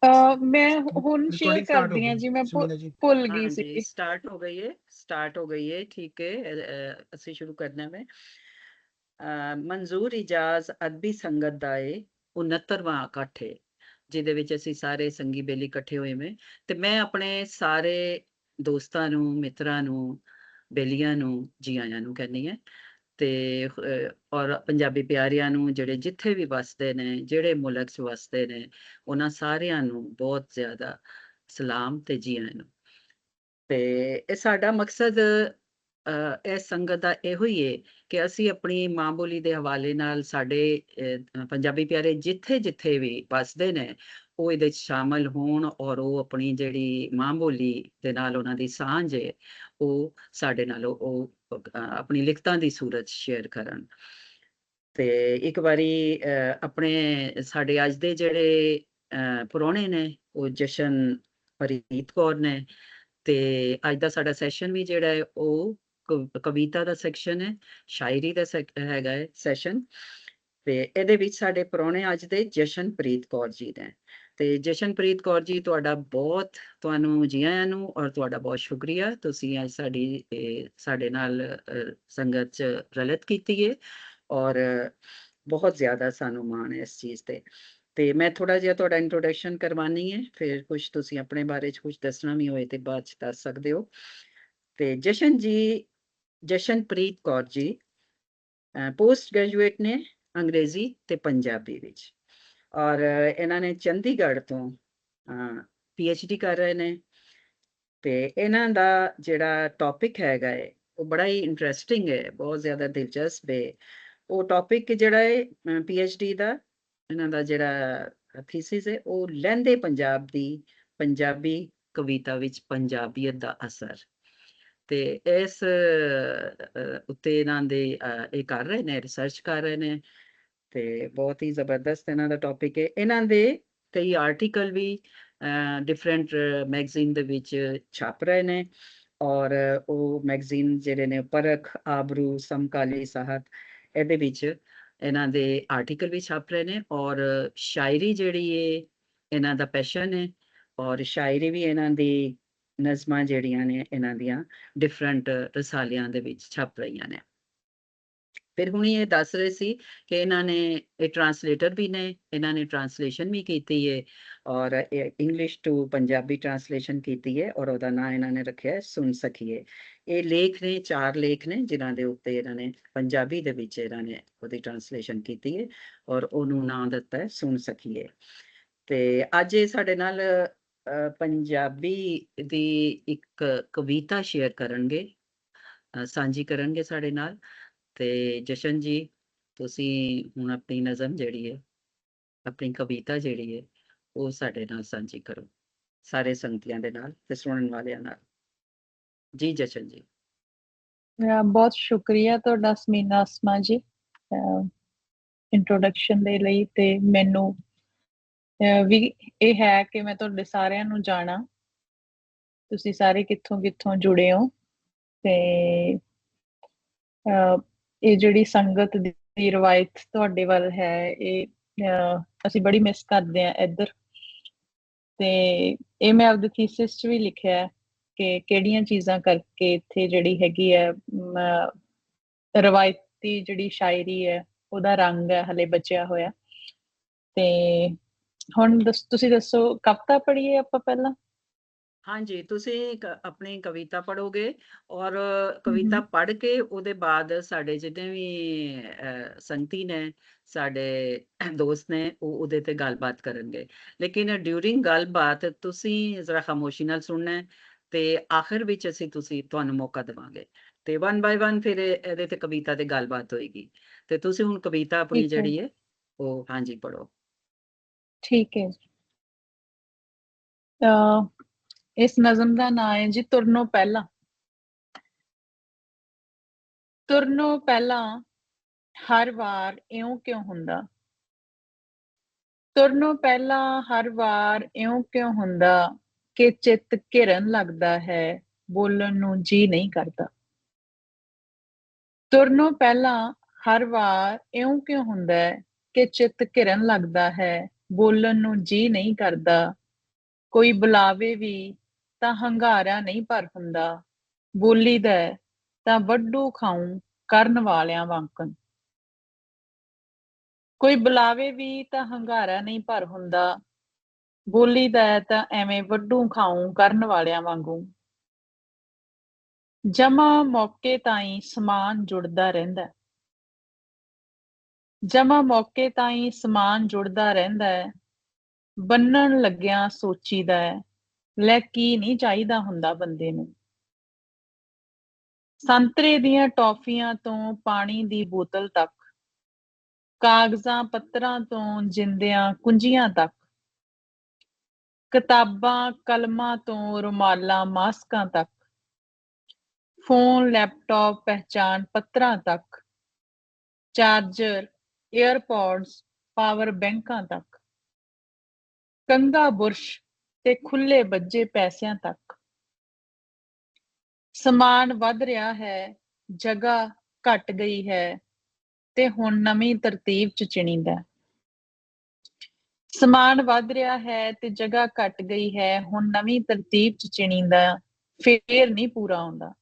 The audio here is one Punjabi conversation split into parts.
ਮੈਂ ਹੁਣ ਸ਼ੇਅਰ रिकॉर्डिंग स्टार्ट हो ਕਰਦੀ ਹਾਂ गई ਜੀ, ਮੈਂ सुमीना जी। ਭੁੱਲ हाँ ਗਈ जी, ਸੀ। स्टार्ट हो गई है, स्टार्ट हो गई है, ठीक है। ਅਸੀਂ ਸ਼ੁਰੂ ਕਰਨਾ ਮੈਂ। ਮਨਜ਼ੂਰ ਇਜਾਜ਼ ਅਦਬੀ ਸੰਗਤ ਦਾ ਇਹ 69ਵਾਂ ਇਕੱਠ ਹੈ, ਜਿਹਦੇ ਵਿੱਚ ਅਸੀਂ ਸਾਰੇ ਸੰਗੀ ਬੇਲੀ ਇਕੱਠੇ ਹੋਏ ਮੈਂ, ਤੇ ਮੈਂ ਆਪਣੇ ਸਾਰੇ ਦੋਸਤਾਂ ਨੂੰ, ਮਿੱਤਰਾਂ ਨੂੰ, ਬੇਲੀਆਂ ਨੂੰ ਜੀ ਆਇਆਂ ਨੂੰ ਕਹਿੰਦੀ ਹੈ। ਤੇ ਔਰ ਪੰਜਾਬੀ ਪਿਆਰਿਆਂ ਨੂੰ ਜਿਹੜੇ ਜਿੱਥੇ ਵੀ ਵਸਦੇ ਨੇ, ਜਿਹੜੇ ਮੁਲਕ 'ਚ ਵਸਦੇ ਨੇ, ਉਹਨਾਂ ਸਾਰਿਆਂ ਨੂੰ ਬਹੁਤ ਜ਼ਿਆਦਾ ਸਲਾਮ ਤੇ ਜੀ ਆਇਆਂ ਨੂੰ। ਤੇ ਇਹ ਸਾਡਾ ਮਕਸਦ ਇਸ ਸੰਗਤ ਦਾ ਇਹੋ ਹੀ ਹੈ ਕਿ ਅਸੀਂ ਆਪਣੀ ਮਾਂ ਬੋਲੀ ਦੇ ਹਵਾਲੇ ਨਾਲ ਸਾਡੇ ਪੰਜਾਬੀ ਪਿਆਰੇ ਜਿੱਥੇ ਜਿੱਥੇ ਵੀ ਵਸਦੇ ਨੇ ਉਹ ਇਹਦੇ 'ਚ ਸ਼ਾਮਲ ਹੋਣ, ਔਰ ਉਹ ਆਪਣੀ ਜਿਹੜੀ ਮਾਂ ਬੋਲੀ ਦੇ ਨਾਲ ਉਹਨਾਂ ਦੀ ਸਾਂਝ ਹੈ ਉਹ ਸਾਡੇ ਨਾਲ ਉਹ ਆਪਣੀ ਲਿਖਤਾਂ ਦੀ ਸੂਰਤ 'ਚ ਸ਼ੇਅਰ ਕਰਨ। ਤੇ ਇੱਕ ਵਾਰੀ ਆਪਣੇ ਸਾਡੇ ਅੱਜ ਦੇ ਜਿਹੜੇ ਪ੍ਰਾਹੁਣੇ ਨੇ ਉਹ ਜਸ਼ਨਪ੍ਰੀਤ ਕੌਰ ਨੇ, ਤੇ ਅੱਜ ਦਾ ਸਾਡਾ ਸੈਸ਼ਨ ਵੀ ਜਿਹੜਾ ਹੈ ਉਹ ਕਵਿਤਾ ਦਾ ਸੈਕਸ਼ਨ ਹੈ, ਸ਼ਾਇਰੀ ਦਾ ਹੈਗਾ ਹੈ ਸੈਸ਼ਨ। ਤੇ ਇਹਦੇ ਵਿੱਚ ਸਾਡੇ ਪ੍ਰਾਹੁਣੇ ਅੱਜ ਦੇ ਜਸ਼ਨਪ੍ਰੀਤ ਕੌਰ ਜੀ ਨੇ। ਤੇ ਜਸ਼ਨਪ੍ਰੀਤ ਕੌਰ ਜੀ, ਤੁਹਾਡਾ ਬਹੁਤ ਤੁਹਾਨੂੰ ਜੀ ਆਇਆਂ ਨੂੰ, ਔਰ ਤੁਹਾਡਾ ਬਹੁਤ ਸ਼ੁਕਰੀਆ, ਤੁਸੀਂ ਅੱਜ ਸਾਡੇ ਨਾਲ ਸੰਗਤ 'ਚ ਰਲਤ ਕੀਤੀ ਹੈ, ਔਰ ਬਹੁਤ ਜ਼ਿਆਦਾ ਸਾਨੂੰ ਮਾਣ ਹੈ ਇਸ ਚੀਜ਼ ਤੇ। ਤੇ ਮੈਂ ਥੋੜਾ ਜਿਹਾ ਤੁਹਾਡਾ ਇੰਟਰੋਡਕਸ਼ਨ ਕਰਵਾਨੀ ਹੈ, ਫਿਰ ਕੁਝ ਤੁਸੀਂ ਆਪਣੇ ਬਾਰੇ 'ਚ ਕੁਝ ਦੱਸਣਾ ਵੀ ਹੋਏ ਤੇ ਬਾਅਦ 'ਚ ਦੱਸ ਸਕਦੇ ਹੋ। ਤੇ ਜਸ਼ਨਪ੍ਰੀਤ ਕੌਰ ਜੀ ਪੋਸਟ ਗ੍ਰੈਜੂਏਟ ਨੇ ਅੰਗਰੇਜ਼ੀ ਤੇ ਪੰਜਾਬੀ ਵਿੱਚ, ਔਰ ਇਹਨਾਂ ਨੇ ਚੰਡੀਗੜ੍ਹ ਤੋਂ PhD ਕਰ ਰਹੇ ਨੇ। ਤੇ ਇਹਨਾਂ ਦਾ ਜਿਹੜਾ ਟੌਪਿਕ ਹੈਗਾ ਹੈ ਉਹ ਬੜਾ ਹੀ ਇੰਟਰਸਟਿੰਗ ਹੈ, ਬਹੁਤ ਜ਼ਿਆਦਾ ਦਿਲਚਸਪ ਹੈ। ਉਹ ਟੌਪਿਕ ਜਿਹੜਾ ਹੈ PhD ਦਾ, ਇਹਨਾਂ ਦਾ ਜਿਹੜਾ ਥੀਸਿਸ ਹੈ ਉਹ ਲਹਿੰਦੇ ਪੰਜਾਬ ਦੀ ਪੰਜਾਬੀ ਕਵਿਤਾ ਵਿੱਚ ਪੰਜਾਬੀਅਤ ਦਾ ਅਸਰ। ਤੇ ਇਸ ਉੱਤੇ ਇਹਨਾਂ ਦੇ ਇਹ ਕਰ ਰਹੇ ਨੇ, ਰਿਸਰਚ ਕਰ ਰਹੇ ਨੇ, ਤੇ ਬਹੁਤ ਹੀ ਜ਼ਬਰਦਸਤ ਇਹਨਾਂ ਦਾ ਟੌਪਿਕ ਹੈ। ਇਹਨਾਂ ਦੇ ਕਈ ਆਰਟੀਕਲ ਵੀ ਡਿਫਰੈਂਟ ਮੈਗਜ਼ੀਨ ਦੇ ਵਿੱਚ ਛਪ ਰਹੇ ਨੇ, ਔਰ ਉਹ ਮੈਗਜ਼ੀਨ ਜਿਹੜੇ ਨੇ ਪਰਖ, ਆਬਰੂ, ਸਮਕਾਲੀ ਸਾਹਿਤ, ਇਹਦੇ ਵਿੱਚ ਇਹਨਾਂ ਦੇ ਆਰਟੀਕਲ ਵੀ ਛਪ ਰਹੇ ਨੇ। ਔਰ ਸ਼ਾਇਰੀ ਜਿਹੜੀ ਹੈ ਇਹਨਾਂ ਦਾ ਪੈਸ਼ਨ ਹੈ, ਔਰ ਸ਼ਾਇਰੀ ਵੀ ਇਹਨਾਂ ਦੀ ਨਜ਼ਮਾਂ ਜਿਹੜੀਆਂ ਨੇ ਇਹਨਾਂ ਦੀਆਂ ਡਿਫਰੈਂਟ ਰਸਾਲਿਆਂ ਦੇ ਵਿੱਚ ਛਪ ਰਹੀਆਂ ਨੇ। ਫਿਰ ਹੁਣ ਇਹ ਦੱਸ ਰਹੇ ਸੀ ਕਿ ਇਹਨਾਂ ਨੇ ਇਹ ਟਰਾਂਸਲੇਟਰ ਵੀ ਨੇ, ਇਹਨਾਂ ਨੇ ਟਰਾਂਸਲੇਸ਼ਨ ਵੀ ਕੀਤੀ ਹੈ, ਔਰ ਇੰਗਲਿਸ਼ ਟੂ ਪੰਜਾਬੀ ਟਰਾਂਸਲੇਸ਼ਨ ਕੀਤੀ ਹੈ, ਔਰ ਉਹਦਾ ਨਾਂ ਇਹਨਾਂ ਨੇ ਰੱਖਿਆ ਸੁਣ ਸਕੀਏ। ਇਹ ਲੇਖ ਨੇ, 4 ਲੇਖ ਨੇ ਜਿਨ੍ਹਾਂ ਦੇ ਉੱਤੇ ਇਹਨਾਂ ਨੇ ਪੰਜਾਬੀ ਦੇ ਵਿੱਚ ਇਹਨਾਂ ਨੇ ਉਹਦੀ ਟਰਾਂਸਲੇਸ਼ਨ ਕੀਤੀ ਹੈ, ਔਰ ਉਹਨੂੰ ਨਾਂ ਦਿੱਤਾ ਹੈ ਸੁਣ ਸਕੀਏ। ਤੇ ਅੱਜ ਇਹ ਸਾਡੇ ਨਾਲ ਪੰਜਾਬੀ ਦੀ ਇੱਕ ਕਵਿਤਾ ਸ਼ੇਅਰ ਕਰਨਗੇ, ਸਾਂਝੀ ਕਰਨਗੇ ਸਾਡੇ ਨਾਲ। ਤੇ ਜਸ਼ਨ ਜੀ, ਤੁਸੀਂ ਹੁਣ ਆਪਣੀ ਨਜ਼ਮ ਜਿਹੜੀ ਹੈ, ਆਪਣੀ ਕਵਿਤਾ ਜਿਹੜੀ ਹੈ ਉਹ ਸਾਡੇ ਨਾਲ ਸਾਂਝੀ ਕਰੋ, ਸਾਰੇ ਸੰਗਤੀਆਂ ਦੇ ਨਾਲ ਤੇ ਸੁਣਨ ਵਾਲਿਆਂ ਨਾਲ। ਜੀ ਜਸ਼ਨ ਜੀ। ਬਹੁਤ ਸ਼ੁਕਰੀਆ ਤੁਹਾਡਾ ਸਮੀਨਾ ਅਸਮਾ ਜੀ ਇੰਟਰੋਡਕਸ਼ਨ ਦੇ ਲਈ। ਤੇ ਮੈਨੂੰ ਵੀ ਇਹ ਹੈ ਕਿ ਮੈਂ ਤੁਹਾਡੇ ਸਾਰਿਆਂ ਨੂੰ ਜਾਣਾ, ਤੁਸੀਂ ਸਾਰੇ ਕਿੱਥੋਂ ਕਿੱਥੋਂ ਜੁੜੇ ਹੋ। ਤੇ ਇਹ ਜਿਹੜੀ ਸੰਗਤ ਦੀ ਰਵਾਇਤ ਤੁਹਾਡੇ ਵੱਲ ਹੈ, ਇਹ ਅਸੀਂ ਬੜੀ ਮਿਸ ਕਰਦੇ ਹਾਂ ਇੱਧਰ। ਤੇ ਇਹ ਮੈਂ ਆਪਦੇ ਥੀਸਿਸ 'ਚ ਵੀ ਲਿਖਿਆ ਕਿ ਕਿਹੜੀਆਂ ਚੀਜ਼ਾਂ ਕਰਕੇ ਇੱਥੇ ਜਿਹੜੀ ਹੈਗੀ ਹੈ ਰਵਾਇਤੀ ਜਿਹੜੀ ਸ਼ਾਇਰੀ ਹੈ ਉਹਦਾ ਰੰਗ ਹੈ ਹਲੇ ਬਚਿਆ ਹੋਇਆ। ਤੇ ਹੁਣ ਤੁਸੀਂ ਦੱਸੋ, ਕਵਿਤਾ ਪੜ੍ਹੀਏ ਆਪਾਂ ਪਹਿਲਾਂ? ਹਾਂਜੀ, ਤੁਸੀਂ ਆਪਣੀ ਕਵਿਤਾ ਪੜ੍ਹੋਗੇ, ਔਰ ਕਵਿਤਾ ਪੜ੍ਹ ਕੇ ਉਹਦੇ ਬਾਅਦ ਸਾਡੇ ਜਿੰਨੇ ਵੀ ਸੰਗਤੀ ਨੇ, ਸਾਡੇ ਦੋਸਤ ਨੇ, ਉਹ ਉਹਦੇ ਤੇ ਗੱਲਬਾਤ ਕਰਨਗੇ। ਲੇਕਿਨ ਡਿਊਰਿੰਗ ਗੱਲਬਾਤ ਤੁਸੀਂ ਜ਼ਰਾ ਖਾਮੋਸ਼ੀ ਨਾਲ ਸੁਣਨਾ, ਤੇ ਆਖਿਰ ਵਿੱਚ ਅਸੀਂ ਤੁਹਾਨੂੰ ਮੌਕਾ ਦੇਵਾਂਗੇ, ਤੇ 1 ਬਾਏ 1 ਫਿਰ ਇਹਦੇ ਤੇ ਕਵਿਤਾ ਤੇ ਗੱਲਬਾਤ ਹੋਏਗੀ। ਤੇ ਤੁਸੀਂ ਹੁਣ ਕਵਿਤਾ ਆਪਣੀ ਜਿਹੜੀ ਹੈ ਉਹ ਹਾਂਜੀ ਪੜ੍ਹੋ। ਠੀਕ ਹੈ ਜੀ। ਇਸ ਨਜ਼ਮ ਦਾ ਨਾਂ ਹੈ ਜੀ ਤੁਰਨੋਂ ਪਹਿਲਾਂ। ਤੁਰਨੋਂ ਪਹਿਲਾਂ ਹਰ ਵਾਰ ਇਉਂ ਕਿਉਂ ਹੁੰਦਾ, ਤੁਰਨੋਂ ਪਹਿਲਾਂ ਹਰ ਵਾਰ ਇਉਂ ਕਿਉਂ ਹੁੰਦਾ ਕਿ ਚਿੱਤ ਘਿਰਨ ਲੱਗਦਾ ਹੈ, ਬੋਲਣ ਨੂੰ ਜੀ ਨਹੀਂ ਕਰਦਾ। ਤੁਰਨੋਂ ਪਹਿਲਾਂ ਹਰ ਵਾਰ ਇਉਂ ਕਿਉਂ ਹੁੰਦਾ ਕਿ ਚਿੱਤ ਘਿਰਨ ਲੱਗਦਾ ਹੈ, ਬੋਲਣ ਨੂੰ ਜੀ ਨਹੀਂ ਕਰਦਾ। ਕੋਈ ਬੁਲਾਵੇ ਵੀ ਤਾਂ ਹੰਗਾਰਾ ਨਹੀਂ ਭਰ ਹੁੰਦਾ, ਬੋਲੀਦਾ ਹੈ ਤਾਂ ਵੱਡੂ ਖਾਊਂ ਕਰਨ ਵਾਲਿਆਂ ਵਾਂਕਣ। ਕੋਈ ਬੁਲਾਵੇ ਵੀ ਤਾਂ ਹੰਗਾਰਾ ਨਹੀਂ ਭਰ ਹੁੰਦਾ, ਬੋਲੀਦਾ ਹੈ ਤਾਂ ਐਵੇਂ ਵੱਡੂ ਖਾਊਂ ਕਰਨ ਵਾਲਿਆਂ ਵਾਂਗੂ। ਜਮਾ ਮੌਕੇ ਤਾਈਂ ਸਮਾਨ ਜੁੜਦਾ ਰਹਿੰਦਾ ਹੈ। ਜਮਾ ਮੌਕੇ ਤਾਈਂ ਸਮਾਨ ਜੁੜਦਾ ਰਹਿੰਦਾ ਹੈ, ਬੰਨਣ ਲੱਗਿਆਂ ਸੋਚੀਦਾ ਹੈ, ਲੈ ਕੀ ਨਹੀਂ ਚਾਹੀਦਾ ਹੁੰਦਾ ਬੰਦੇ ਨੂੰ। ਸੰਤਰੇ ਦੀਆਂ ਟੌਫੀਆਂ ਤੋਂ ਪਾਣੀ ਦੀ ਬੋਤਲ ਤੱਕ, ਕਾਗਜ਼ਾਂ ਪੱਤਰਾਂ ਤੋਂ ਜਿੰਦਿਆਂ ਕੁੰਜੀਆਂ ਤੱਕ, ਕਿਤਾਬਾਂ ਕਲਮਾਂ ਤੋਂ ਰੁਮਾਲਾਂ ਮਾਸਕਾਂ ਤੱਕ, ਫੋਨ ਲੈਪਟਾਪ ਪਹਿਚਾਣ ਪੱਤਰਾਂ ਤੱਕ, ਚਾਰਜਰ ਏਅਰਪੌਡਸ ਪਾਵਰ ਬੈਂਕਾਂ ਤੱਕ, ਕੰਘਾ ਬੁਰਸ਼ ਤੇ ਖੁੱਲੇ ਬੱਜੇ ਪੈਸਿਆਂ ਤੱਕ। ਸਮਾਨ ਵੱਧ ਰਿਹਾ ਹੈ, ਜਗ੍ਹਾ ਘਟ ਗਈ ਹੈ ਤੇ ਹੁਣ ਨਵੀਂ ਤਰਤੀਬ ਚ ਚਿਣੀਦਾ। ਸਮਾਨ ਵੱਧ ਰਿਹਾ ਹੈ ਤੇ ਜਗ੍ਹਾ ਘਟ ਗਈ ਹੈ, ਹੁਣ ਨਵੀਂ ਤਰਤੀਬ ਚ ਚਿਣੀਦਾ, ਫੇਰ ਨਹੀਂ ਪੂਰਾ ਆਉਂਦਾ।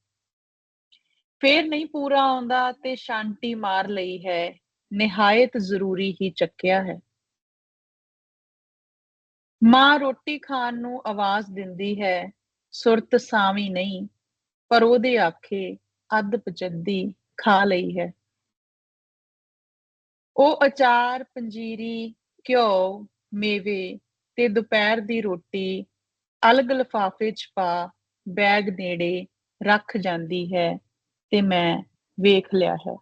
ਫੇਰ ਨਹੀਂ ਪੂਰਾ ਆਉਂਦਾ ਤੇ ਸ਼ਾਂਤੀ ਮਾਰ ਲਈ ਹੈ, ਨਿਹਾਇਤ ਜ਼ਰੂਰੀ ਹੀ ਚੱਕਿਆ ਹੈ। ਮਾਂ ਰੋਟੀ ਖਾਣ ਨੂੰ ਆਵਾਜ਼ ਦਿੰਦੀ ਹੈ, ਸੁਰਤ ਸਾਵੀਂ ਨਹੀਂ, ਪਰ ਉਹਦੇ ਆਖੇ ਅੱਧ ਪਚੱਦੀ ਖਾ ਲਈ ਹੈ। ਉਹ ਅਚਾਰ ਪੰਜੀਰੀ ਘਿਓ ਮੇਵੇ ਤੇ ਦੁਪਹਿਰ ਦੀ ਰੋਟੀ ਅਲਗ ਲਿਫਾਫੇ ਚ ਪਾ ਬੈਗ ਨੇੜੇ ਰੱਖ ਜਾਂਦੀ ਹੈ ਤੇ ਮੈਂ ਵੇਖ ਲਿਆ ਹੈ।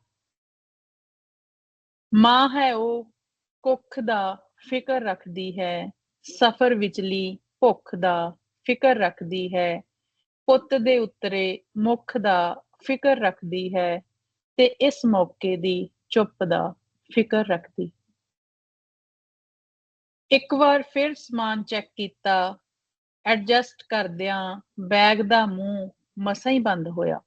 ਮਾਂ ਹੈ ਉਹ ਕੁੱਖ ਦਾ ਫਿਕਰ ਰੱਖਦੀ ਹੈ, ਸਫ਼ਰ ਵਿਚਲੀ ਭੁੱਖ ਦਾ ਫਿਕਰ ਰੱਖਦੀ ਹੈ, ਪੁੱਤ ਦੇ ਉਤਰੇ ਮੁੱਖ ਦਾ ਫਿਕਰ ਰੱਖਦੀ ਹੈ ਤੇ ਇਸ ਮੌਕੇ ਦੀ ਚੁੱਪ ਦਾ ਫਿਕਰ ਰੱਖਦੀ। ਇੱਕ ਵਾਰ ਫਿਰ ਸਮਾਨ ਚੈੱਕ ਕੀਤਾ, ਐਡਜਸਟ ਕਰਦਿਆਂ ਬੈਗ ਦਾ ਮੂੰਹ ਮਸਾਂ ਹੀ ਬੰਦ ਹੋਇਆ।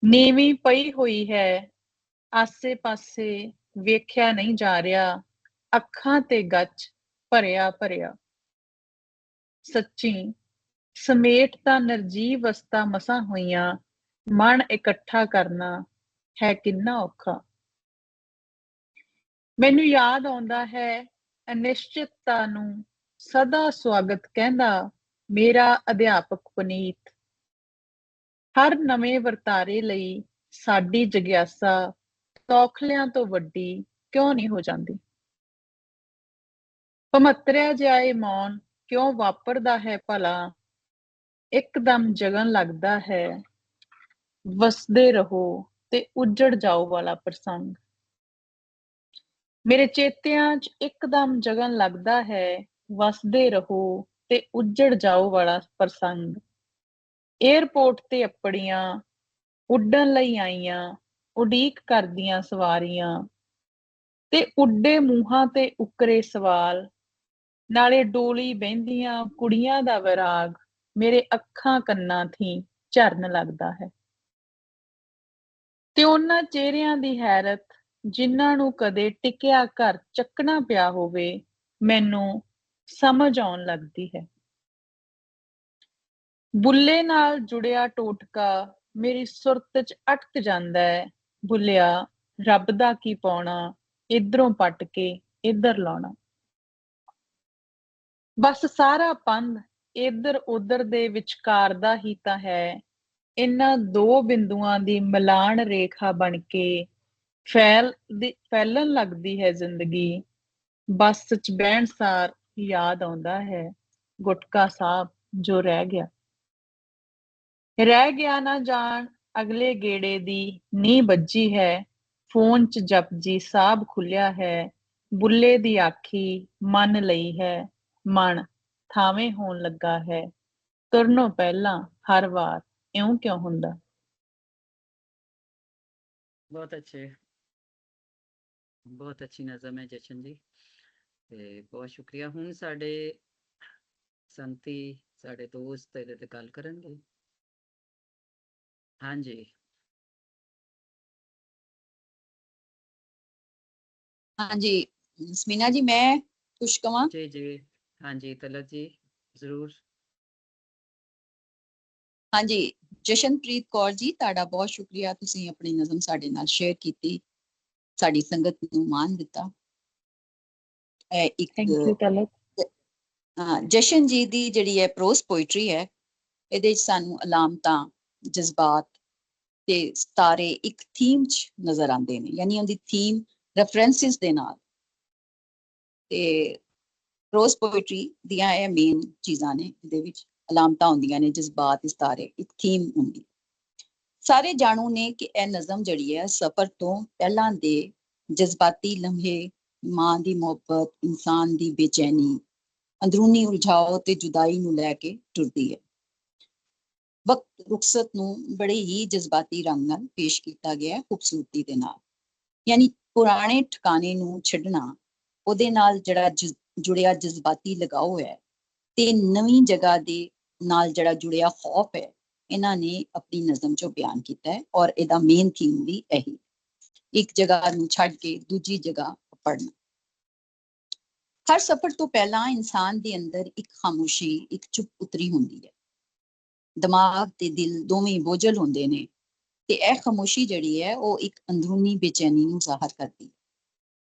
ਨੀਵੀਂ ਪਈ ਹੋਈ ਹੈ, ਆਸੇ ਪਾਸੇ ਵੇਖਿਆ ਨਹੀਂ ਜਾ ਰਿਹਾ, ਅੱਖਾਂ ਤੇ ਗੱਚ ਭਰਿਆ ਭਰਿਆ। ਸੱਚੀ ਸਮੇਟ ਤਾਂ ਨਿਰਜੀਵ ਵਸਤਾਂ ਮਸਾਂ ਹੋਈਆਂ, ਮਨ ਇਕੱਠਾ ਕਰਨਾ ਹੈ ਕਿੰਨਾ ਔਖਾ। ਮੈਨੂੰ ਯਾਦ ਆਉਂਦਾ ਹੈ ਅਨਿਸ਼ਚਿਤਤਾ ਨੂੰ ਸਦਾ ਸਵਾਗਤ ਕਹਿੰਦਾ ਮੇਰਾ ਅਧਿਆਪਕ ਪੁਨੀਤ। ਹਰ ਨਵੇਂ ਵਰਤਾਰੇ ਲਈ ਸਾਡੀ ਜਗਿਆਸਾ ਤੌਖਲਿਆਂ ਤੋਂ ਵੱਡੀ ਕਿਉਂ ਨਹੀਂ ਹੋ ਜਾਂਦੀ। ਭਮਤਰਿਆ ਜਿਹਾ ਇਹ ਮੌਨ ਕਿਉਂ ਵਾਪਰਦਾ ਹੈ ਭਲਾ, ਇੱਕਦਮ ਜਗਨ ਲੱਗਦਾ ਹੈ ਵਸਦੇ ਰਹੋ ਤੇ ਉੱਜੜ ਜਾਓ ਵਾਲਾ ਪ੍ਰਸੰਗ। ਮੇਰੇ ਚੇਤਿਆਂ ਚ ਇੱਕਦਮ ਜਗਨ ਲੱਗਦਾ ਹੈ ਵਸਦੇ ਰਹੋ ਤੇ ਉੱਜੜ ਜਾਓ ਵਾਲਾ ਪ੍ਰਸੰਗ। ਏਅਰਪੋਰਟ ਤੇ ਅੱਪੜੀਆਂ ਉੱਡਣ ਲਈ ਆਈਆਂ ਉਡੀਕ ਕਰਦੀਆਂ ਸਵਾਰੀਆਂ ਤੇ ਉੱਡੇ ਮੂੰਹਾਂ ਤੇ ਉਕਰੇ ਸਵਾਲ, ਨਾਲੇ ਡੋਲੀ ਬਹਿੰਦੀਆਂ ਕੁੜੀਆਂ ਦਾ ਵਿਰਾਗ ਮੇਰੇ ਅੱਖਾਂ ਕੰਨਾਂ ਥੀ ਝਰਨ ਲੱਗਦਾ ਹੈ। ਤੇ ਉਹਨਾਂ ਚਿਹਰਿਆਂ ਦੀ ਹੈਰਤ ਜਿਨ੍ਹਾਂ ਨੂੰ ਕਦੇ ਟਿਕਿਆ ਘਰ ਚੱਕਣਾ ਪਿਆ ਹੋਵੇ, ਮੈਨੂੰ ਸਮਝ ਆਉਣ ਲੱਗਦੀ ਹੈ। ਬੁੱਲੇ ਨਾਲ ਜੁੜਿਆ ਟੋਟਕਾ ਮੇਰੀ ਸੁਰਤ ਚ ਅਟਕ ਜਾਂਦਾ ਹੈ, ਬੁੱਲਿਆ ਰੱਬ ਦਾ ਕੀ ਪਾਉਣਾ, ਇਧਰੋਂ ਪੱਟ ਕੇ ਇੱਧਰ ਲਾਉਣਾ। ਬਸ ਸਾਰਾ ਪੰਧ ਇੱਧਰ ਉੱਧਰ ਦੇ ਵਿਚਕਾਰ ਦਾ ਹੀ ਤਾਂ ਹੈ, ਇਹਨਾਂ ਦੋ ਬਿੰਦੂਆਂ ਦੀ ਮਿਲਾਣ ਰੇਖਾ ਬਣ ਕੇ ਫੈਲਣ ਲੱਗਦੀ ਹੈ ਜ਼ਿੰਦਗੀ। ਬੱਸ ਚ ਬਹਿਣ ਸਾਰ ਯਾਦ ਆਉਂਦਾ ਹੈ ਗੁਟਕਾ ਸਾਹਿਬ ਜੋ ਰਹਿ ਗਿਆ ਨਾ ਜਾਣ ਅਗਲੇ ਗੇੜੇ ਦੀ ਨੀਂਹ ਬੱਜੀ ਹੈ, ਫੋਨ ਚ ਜਪਜੀ ਸਾਹਿਬ ਖੁੱਲਿਆ ਹੈ, ਬੁੱਲੇ ਦੀ ਆਖੀ ਮੰਨ ਲਈ ਹੈ, ਮਨ ਥਾਵੇਂ ਹੋਣ ਲੱਗਾ ਹੈ, ਤੁਰਨੋਂ ਪਹਿਲਾਂ ਹਰ ਵਾਰ ਇਉਂ ਕਿਉਂ ਹੁੰਦਾ। ਬਹੁਤ ਅੱਛੇ, ਬਹੁਤ ਅੱਛੀ ਨਜ਼ਮ ਹੈ ਜਸ਼ਨ ਜੀ, ਤੇ ਬਹੁਤ ਸ਼ੁਕਰੀਆ। ਹੁਣ ਸਾਡੇ ਸੰਤੀ ਸਾਡੇ ਦੋਸਤ ਇਹਦੇ ਤੇ ਗੱਲ ਕਰਨਗੇ। ਹਾਂਜੀ ਹਾਂਜੀ ਸਮੀਨਾ ਜੀ, ਮੈਂ ਕੁਛ ਕਵਾਂ? ਜੀ ਜੀ ਹਾਂਜੀ ਤਲਤ ਜੀ ਜ਼ਰੂਰ। ਹਾਂਜੀ, ਜਸ਼ਨਪ੍ਰੀਤ ਕੌਰ ਜੀ, ਤੁਹਾਡਾ ਬਹੁਤ ਸ਼ੁਕਰੀਆ, ਤੁਸੀਂ ਆਪਣੀ ਨਜ਼ਮ ਸਾਡੇ ਨਾਲ ਸ਼ੇਅਰ ਕੀਤੀ, ਸਾਡੀ ਸੰਗਤ ਨੂੰ ਮਾਣ ਦਿੱਤਾ। ਇਹ ਇੱਕ ਥੈਂਕ ਯੂ ਤਲਤ। ਜਸ਼ਨ ਜੀ ਦੀ ਜਿਹੜੀ ਹੈ ਪ੍ਰੋਜ਼ ਪੋਇਟਰੀ ਹੈ, ਇਹਦੇ ਵਿੱਚ ਸਾਨੂੰ ਅਲਾਮਤਾਂ, ਜਜ਼ਬਾਤ ਤੇ ਸਿਤਾਰੇ ਇੱਕ ਥੀਮ ਚ ਨਜ਼ਰ ਆਉਂਦੇ ਨੇ, ਯਾਨੀ ਉਹਦੀ ਥੀਮ ਰੈਫਰੈਂਸਿਸ ਦੇ ਨਾਲ। ਤੇ ਪ੍ਰੋਜ਼ ਪੋਇਟਰੀ ਦੀਆਂ ਇਹ ਮੇਨ ਚੀਜ਼ਾਂ ਨੇ, ਇਹਦੇ ਵਿੱਚ ਅਲਾਮਤਾਂ ਹੁੰਦੀਆਂ ਨੇ, ਜਜ਼ਬਾਤ, ਸਿਤਾਰੇ, ਇੱਕ ਥੀਮ ਹੁੰਦੀ। ਸਾਰੇ ਜਾਣੂ ਨੇ ਕਿ ਇਹ ਨਜ਼ਮ ਜਿਹੜੀ ਹੈ ਸਫ਼ਰ ਤੋਂ ਪਹਿਲਾਂ ਦੇ ਜਜ਼ਬਾਤੀ ਲਮਹੇ, ਮਾਂ ਦੀ ਮੁਹੱਬਤ, ਇਨਸਾਨ ਦੀ ਬੇਚੈਨੀ, ਅੰਦਰੂਨੀ ਉਲਝਾਓ ਤੇ ਜੁਦਾਈ ਨੂੰ ਲੈ ਕੇ ਟੁਰਦੀ ਹੈ। ਵਕਤ ਰੁਖਸਤ ਨੂੰ ਬੜੇ ਹੀ ਜਜ਼ਬਾਤੀ ਰੰਗ ਨਾਲ ਪੇਸ਼ ਕੀਤਾ ਗਿਆ ਹੈ, ਖੂਬਸੂਰਤੀ ਦੇ ਨਾਲ। ਯਾਨੀ ਪੁਰਾਣੇ ਠਿਕਾਣੇ ਨੂੰ ਛੱਡਣਾ, ਉਹਦੇ ਨਾਲ ਜਿਹੜਾ ਜੁੜਿਆ ਜਜ਼ਬਾਤੀ ਲਗਾਓ ਹੈ, ਤੇ ਨਵੀਂ ਜਗ੍ਹਾ ਦੇ ਨਾਲ ਜਿਹੜਾ ਜੁੜਿਆ ਖੌਫ ਹੈ, ਇਹਨਾਂ ਨੇ ਆਪਣੀ ਨਜ਼ਮ ਚੋਂ ਬਿਆਨ ਕੀਤਾ ਹੈ। ਔਰ ਇਹਦਾ ਮੇਨ ਥੀਮ ਵੀ ਇਹੀ, ਇੱਕ ਜਗ੍ਹਾ ਨੂੰ ਛੱਡ ਕੇ ਦੂਜੀ ਜਗ੍ਹਾ ਪੜਨਾ। ਹਰ ਸਫ਼ਰ ਤੋਂ ਪਹਿਲਾਂ ਇਨਸਾਨ ਦੇ ਅੰਦਰ ਇੱਕ ਖਾਮੋਸ਼ੀ, ਇੱਕ ਚੁੱਪ ਉਤਰੀ ਹੁੰਦੀ ਹੈ। ਦਿਮਾਗ ਤੇ ਦਿਲ ਦੋਵੇਂ ਬੋਝਲ ਹੁੰਦੇ ਨੇ, ਤੇ ਇਹ ਖਾਮੋਸ਼ੀ ਜਿਹੜੀ ਹੈ ਉਹ ਇੱਕ ਅੰਦਰੂਨੀ ਬੇਚੈਨੀ ਨੂੰ ਜ਼ਾਹਰ ਕਰਦੀ ਹੈ।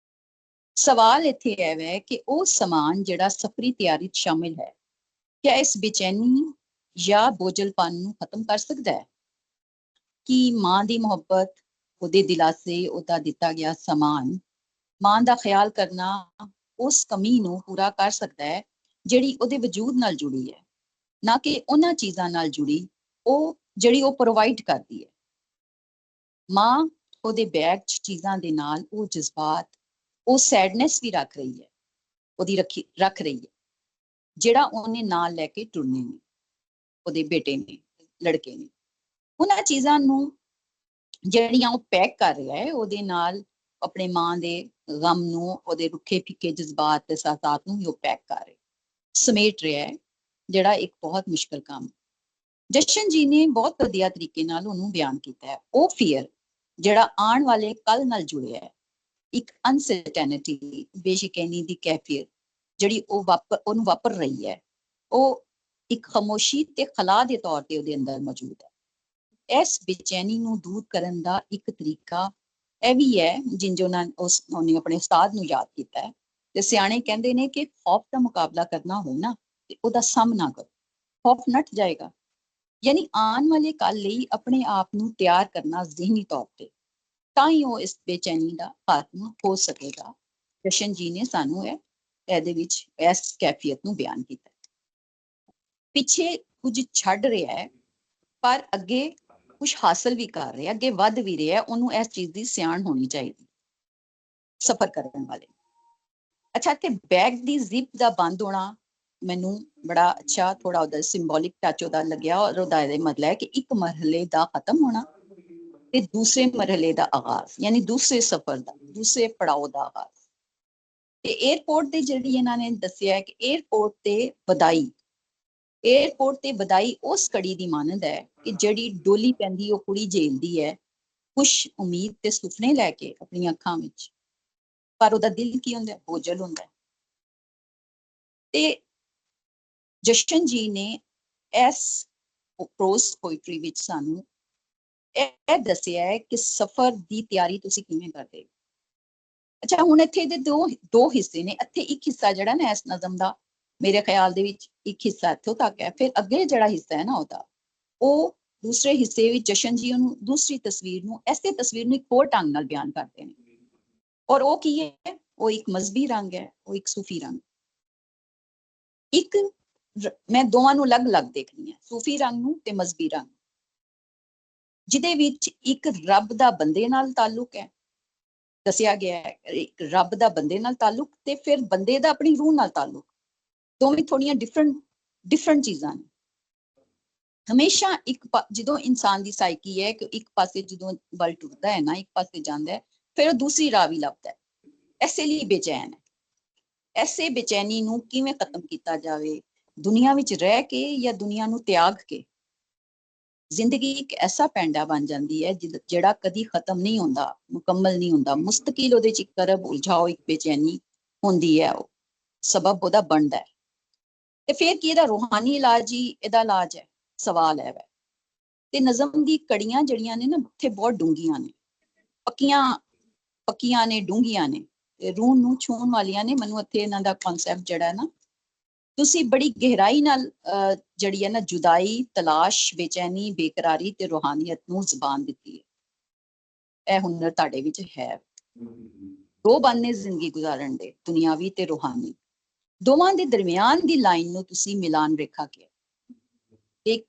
ਸਵਾਲ ਇੱਥੇ ਇਹ ਹੈ ਕਿ ਉਹ ਸਮਾਨ ਜਿਹੜਾ ਸਫ਼ਰੀ ਤਿਆਰੀ 'ਚ ਸ਼ਾਮਿਲ ਹੈ, ਕਿਆ ਇਸ ਬੇਚੈਨੀ ਜਾਂ ਬੋਝਲਪਨ ਨੂੰ ਖਤਮ ਕਰ ਸਕਦਾ ਹੈ? ਕਿ ਮਾਂ ਦੀ ਮੁਹੱਬਤ, ਉਹਦੇ ਦਿਲਾਸੇ, ਉਹਦਾ ਦਿੱਤਾ ਗਿਆ ਸਮਾਨ, ਮਾਂ ਦਾ ਖਿਆਲ ਕਰਨਾ ਉਸ ਕਮੀ ਨੂੰ ਪੂਰਾ ਕਰ ਸਕਦਾ ਹੈ ਜਿਹੜੀ ਉਹਦੇ ਵਜੂਦ ਨਾਲ ਜੁੜੀ ਹੈ, ਨਾ ਕਿ ਉਹਨਾਂ ਚੀਜ਼ਾਂ ਨਾਲ ਜੁੜੀ ਉਹ ਜਿਹੜੀ ਉਹ ਪ੍ਰੋਵਾਈਡ ਕਰਦੀ ਹੈ। ਮਾਂ ਉਹਦੇ ਬੈਗ 'ਚ ਚੀਜ਼ਾਂ ਦੇ ਨਾਲ ਉਹ ਜਜ਼ਬਾਤ, ਉਹ ਸੈਡਨੈਸ ਵੀ ਰੱਖ ਰਹੀ ਹੈ, ਉਹਦੀ ਰੱਖ ਰਹੀ ਹੈ, ਜਿਹੜਾ ਉਹਨੇ ਨਾਲ ਲੈ ਕੇ ਟੁਰਨੇ ਨੇ, ਉਹਦੇ ਬੇਟੇ ਨੇ, ਲੜਕੇ ਨੇ। ਉਹਨਾਂ ਚੀਜ਼ਾਂ ਨੂੰ ਜਿਹੜੀਆਂ ਉਹ ਪੈਕ ਕਰ ਰਿਹਾ ਹੈ, ਉਹਦੇ ਨਾਲ ਆਪਣੇ ਮਾਂ ਦੇ ਗਮ ਨੂੰ, ਉਹਦੇ ਰੁੱਖੇ ਫਿੱਕੇ ਜਜ਼ਬਾਤ ਤੇ ਸਾਥਾਤ ਨੂੰ ਵੀ ਉਹ ਪੈਕ ਕਰ ਰਿਹਾ, ਸਮੇਟ ਰਿਹਾ ਹੈ, ਜਿਹੜਾ ਇੱਕ ਬਹੁਤ ਮੁਸ਼ਕਲ ਕੰਮ। ਜਸ਼ਨ ਜੀ ਨੇ ਬਹੁਤ ਵਧੀਆ ਤਰੀਕੇ ਨਾਲ ਉਹਨੂੰ ਬਿਆਨ ਕੀਤਾ ਹੈ। ਉਹ ਫੀਅਰ ਜਿਹੜਾ ਆਉਣ ਵਾਲੇ ਕੱਲ ਨਾਲ ਜੁੜਿਆ ਹੈ, ਇੱਕ ਅਨਸਰਟੈਨਿਟੀ, ਬੇਸ਼ਕੈਨੀ ਦੀ ਕੈਫੀਅਤ ਜਿਹੜੀ ਉਹਨੂੰ ਵਾਪਰ ਰਹੀ ਹੈ, ਉਹ ਇੱਕ ਖਾਮੋਸ਼ੀ ਤੇ ਖਲਾ ਦੇ ਤੌਰ ਤੇ ਉਹਦੇ ਅੰਦਰ ਮੌਜੂਦ ਹੈ। ਇਸ ਬੇਚੈਨੀ ਨੂੰ ਦੂਰ ਕਰਨ ਦਾ ਇੱਕ ਤਰੀਕਾ ਇਹ ਵੀ ਹੈ, ਉਹਨੇ ਆਪਣੇ ਉਸਤਾਦ ਨੂੰ ਯਾਦ ਕੀਤਾ ਹੈ। ਤੇ ਸਿਆਣੇ ਕਹਿੰਦੇ ਨੇ ਕਿ ਖੌਫ ਦਾ ਮੁਕਾਬਲਾ ਕਰਨਾ ਹੋ ਨਾ, ਤੇ ਉਹਦਾ ਸਾਹਮਣਾ ਕਰੋ, ਖੌਫ ਨੱਠ ਜਾਏਗਾ। ਯਾਨੀ ਆਉਣ ਵਾਲੇ ਕੱਲ ਲਈ ਆਪਣੇ ਆਪ ਨੂੰ ਤਿਆਰ ਕਰਨਾ ਜ਼ਿਹਨੀ ਤੌਰ ਤੇ, ਤਾਂ ਹੀ ਉਹ ਇਸ ਬੇਚੈਨੀ ਦਾ ਖਾਤਮਾ ਹੋ ਸਕੇਗਾ। ਜਸ਼ਨ ਜੀ ਨੇ ਸਾਨੂੰ ਇਹਦੇ ਵਿੱਚ ਇਸ ਕੈਫੀਅਤ ਨੂੰ ਬਿਆਨ ਕੀਤਾ। ਪਿੱਛੇ ਕੁਝ ਛੱਡ ਰਿਹਾ ਹੈ, ਪਰ ਅੱਗੇ ਕੁਝ ਹਾਸਲ ਵੀ ਕਰ ਰਿਹਾ, ਅੱਗੇ ਵੱਧ ਵੀ ਰਿਹਾ, ਉਹਨੂੰ ਇਸ ਚੀਜ਼ ਦੀ ਸਿਆਣ ਹੋਣੀ ਚਾਹੀਦੀ ਸਫ਼ਰ ਕਰਨ ਵਾਲੇ। ਅੱਛਾ, ਤੇ ਬੈਗ ਦੀ ਜ਼ਿਪ ਦਾ ਬੰਦ ਹੋਣਾ ਮੈਨੂੰ ਬੜਾ ਅੱਛਾ, ਥੋੜਾ ਉਹਦਾ ਸਿੰਬੋਲਿਕ ਟੱਚ ਉਹਦਾ ਲੱਗਿਆ। ਔਰ ਉਹਦਾ ਇਹ ਮਤਲਬ ਹੈ ਕਿ ਇੱਕ ਮਰਹਲੇ ਦਾ ਖਤਮ ਹੋਣਾ ਤੇ ਦੂਸਰੇ ਮਰਹਲੇ ਦਾ ਆਗਾਜ਼, ਯਾਨੀ ਦੂਸਰੇ ਸਫ਼ਰ ਦਾ, ਦੂਸਰੇ ਪੜਾਅ ਦਾ ਆਗਾਜ਼। ਤੇ 에ਅਰਪੋਰਟ ਤੇ ਜਿਹੜੀ ਇਹਨਾਂ ਨੇ ਦੱਸਿਆ ਕਿ 에ਅਰਪੋਰਟ ਤੇ ਵਧਾਈ, 에ਅਰਪੋਰਟ ਤੇ ਵਧਾਈ ਉਸ ਕੜੀ ਦੀ ਮਾਨਦ ਹੈ ਕਿ ਜਿਹੜੀ ਡੋਲੀ ਪੈਂਦੀ ਉਹ ਕੁੜੀ ਝੇਲਦੀ ਹੈ ਖੁਸ਼ ਉਮੀਦ ਤੇ ਸੁਪਨੇ ਲੈ ਕੇ ਆਪਣੀਆਂ ਅੱਖਾਂ ਵਿੱਚ, ਪਰ ਉਹਦਾ ਦਿਲ ਕੀ ਹੁੰਦਾ, ਬੋਝਲ ਹੁੰਦਾ। ਤੇ ਜਸ਼ਨ ਜੀ ਨੇ ਇਸ ਪ੍ਰੋਜ਼ ਪੋਇਟਰੀ ਵਿੱਚ ਸਾਨੂੰ ਇਹ ਦੱਸਿਆ ਹੈ ਕਿ ਸਫ਼ਰ ਦੀ ਤਿਆਰੀ ਤੁਸੀਂ ਕਿਵੇਂ ਕਰਦੇ। ਅੱਛਾ, ਹੁਣ ਇੱਥੇ ਦੇ ਦੋ ਹਿੱਸੇ ਨੇ। ਇੱਥੇ ਇੱਕ ਹਿੱਸਾ ਜਿਹੜਾ ਨਾ ਇਸ ਨਜ਼ਮ ਦਾ, ਮੇਰੇ ਖਿਆਲ ਦੇ ਵਿੱਚ ਇੱਕ ਹਿੱਸਾ ਇੱਥੋਂ ਤੱਕ ਹੈ, ਫਿਰ ਅੱਗੇ ਜਿਹੜਾ ਹਿੱਸਾ ਹੈ ਨਾ ਉਹਦਾ, ਉਹ ਦੂਸਰੇ ਹਿੱਸੇ ਵਿੱਚ ਜਸ਼ਨ ਜੀ ਉਹਨੂੰ ਦੂਸਰੀ ਤਸਵੀਰ ਨੂੰ, ਐਸੇ ਤਸਵੀਰ ਨੂੰ ਇੱਕ ਹੋਰ ਢੰਗ ਨਾਲ ਬਿਆਨ ਕਰਦੇ ਨੇ। ਔਰ ਉਹ ਕੀ ਹੈ, ਉਹ ਇੱਕ ਮਜ਼ਹਬੀ ਰੰਗ ਹੈ, ਉਹ ਇੱਕ ਸੂਫੀ ਰੰਗ। ਇੱਕ ਮੈਂ ਦੋਵਾਂ ਨੂੰ ਅਲੱਗ-ਅਲੱਗ ਦੇਖਣੀ ਹੈ, ਸੂਫੀ ਰੰਗ ਨੂੰ ਤੇ ਮਜ਼ਹਬੀ ਰੰਗ, ਜਿਹਦੇ ਵਿੱਚ ਇੱਕ ਰੱਬ ਦਾ ਬੰਦੇ ਨਾਲ ਤਾਲੁਕ ਹੈ, ਦੱਸਿਆ ਗਿਆ ਹੈ ਇੱਕ ਰੱਬ ਦਾ ਬੰਦੇ ਨਾਲ ਤਾਲੁਕ, ਤੇ ਫਿਰ ਬੰਦੇ ਦਾ ਆਪਣੀ ਰੂਹ ਨਾਲ ਤਾਲੁਕ। ਦੋਵੇਂ ਥੋੜੀਆਂ ਡਿਫਰੈਂਟ ਚੀਜ਼ਾਂ ਨੇ। ਹਮੇਸ਼ਾ ਜਦੋਂ ਇਨਸਾਨ ਦੀ ਸਾਈਕੀ ਹੈ ਕਿ ਇੱਕ ਪਾਸੇ ਜਦੋਂ ਵੱਲ ਟੁੱਟਦਾ ਹੈ ਨਾ, ਇੱਕ ਪਾਸੇ ਜਾਂਦਾ ਹੈ, ਫਿਰ ਉਹ ਦੂਸਰੀ ਰਾਹ ਵੀ ਲੱਭਦਾ ਹੈ, ਐਸੇ ਲਈ ਬੇਚੈਨ ਹੈ। ਐਸੇ ਬੇਚੈਨੀ ਨੂੰ ਕਿਵੇਂ ਖਤਮ ਕੀਤਾ ਜਾਵੇ, ਦੁਨੀਆ ਵਿੱਚ ਰਹਿ ਕੇ ਜਾਂ ਦੁਨੀਆ ਨੂੰ ਤਿਆਗ ਕੇ। ਜ਼ਿੰਦਗੀ ਇੱਕ ਐਸਾ ਪੈਂਡਾ ਬਣ ਜਾਂਦੀ ਹੈ ਜਿਹੜਾ ਕਦੀ ਖਤਮ ਨਹੀਂ ਹੁੰਦਾ, ਮੁਕੰਮਲ ਨਹੀਂ ਹੁੰਦਾ, ਮੁਸਤਕਿਲ ਉਹਦੇ ਚ ਇੱਕ ਤਰਫ ਉਲਝਾਓ, ਇੱਕ ਬੇਚੈਨੀ ਹੁੰਦੀ ਹੈ, ਉਹ ਸਬਬ ਉਹਦਾ ਬਣਦਾ ਹੈ। ਤੇ ਫਿਰ ਕੀ ਇਹਦਾ ਰੂਹਾਨੀ ਇਲਾਜ ਹੀ ਇਹਦਾ ਇਲਾਜ ਹੈ? ਸਵਾਲ ਹੈ ਵੈ। ਤੇ ਨਜ਼ਮ ਦੀ ਕੜੀਆਂ ਜਿਹੜੀਆਂ ਨੇ ਨਾ ਉੱਥੇ ਬਹੁਤ ਡੂੰਘੀਆਂ ਨੇ, ਪੱਕੀਆਂ ਨੇ, ਡੂੰਘੀਆਂ ਨੇ, ਤੇ ਰੂਹ ਨੂੰ ਛੂਹਣ ਵਾਲੀਆਂ ਨੇ। ਮੈਨੂੰ ਇੱਥੇ ਇਹਨਾਂ ਦਾ ਕਨਸੈਪਟ ਜਿਹੜਾ ਹੈ ਨਾ, ਤੁਸੀਂ ਬੜੀ ਗਹਿਰਾਈ ਨਾਲ ਜਿਹੜੀ ਹੈ ਨਾ ਜੁਦਾਈ, ਤਲਾਸ਼, ਬੇਚੈਨੀ, ਬੇਕਰਾਰੀ ਤੇ ਰੂਹਾਨੀਅਤ ਨੂੰ ਜ਼ਬਾਨ ਦਿੱਤੀ ਹੈ। ਇਹ ਹੁਨਰ ਤੁਹਾਡੇ ਵਿੱਚ ਹੈ। ਦੋ ਬਾਨੇ ਜ਼ਿੰਦਗੀ ਗੁਜ਼ਾਰਨ ਦੇ, ਦੁਨਿਆਵੀ ਤੇ ਰੂਹਾਨੀ। ਦੋਵਾਂ ਦੇ ਦਰਮਿਆਨ ਦੀ ਲਾਈਨ ਨੂੰ ਤੁਸੀਂ ਮਿਲਾਨ ਰੇਖਾ ਕਿਹਾ। ਇੱਕ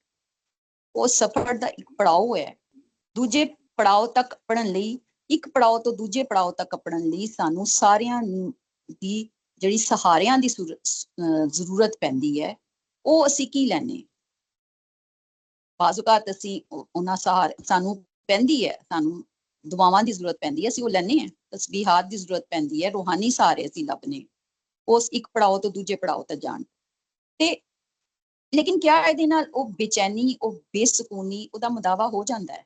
ਉਹ ਸਫ਼ਰ ਦਾ ਇੱਕ ਪੜਾਅ ਹੈ। ਦੂਜੇ ਪੜਾਅ ਤੱਕ ਪੜਨ ਲਈ, ਇੱਕ ਪੜਾਅ ਤੋਂ ਦੂਜੇ ਪੜਾਅ ਤੱਕ ਪੜਨ ਲਈ ਸਾਨੂੰ ਸਾਰਿਆਂ ਦੀ ਜਿਹੜੀ ਸਹਾਰਿਆਂ ਦੀ ਜ਼ਰੂਰਤ ਪੈਂਦੀ ਹੈ, ਉਹ ਅਸੀਂ ਕੀ ਲੈਣੇ? ਬਾਜ਼ ਔਕਾਤ ਅਸੀਂ ਉਹਨਾਂ ਸਾਨੂੰ ਪੈਂਦੀ ਹੈ, ਸਾਨੂੰ ਦੁਆਵਾਂ ਦੀ ਜ਼ਰੂਰਤ ਪੈਂਦੀ ਹੈ, ਅਸੀਂ ਉਹ ਲੈਣੇ ਆ। ਤਸਬੀਹਾਤ ਦੀ ਜ਼ਰੂਰਤ ਪੈਂਦੀ ਹੈ, ਰੂਹਾਨੀ ਸਹਾਰੇ ਅਸੀਂ ਲੱਭਨੇ ਉਸ ਇੱਕ ਪੜਾਅ ਤੋਂ ਦੂਜੇ ਪੜਾਅ ਤੱਕ ਜਾਣ ਤੇ। ਲੇਕਿਨ ਕਿਆ ਇਹਦੇ ਨਾਲ ਉਹ ਬੇਚੈਨੀ, ਉਹ ਬੇਸਕੂਨੀ, ਉਹਦਾ ਮਦਾਵਾ ਹੋ ਜਾਂਦਾ ਹੈ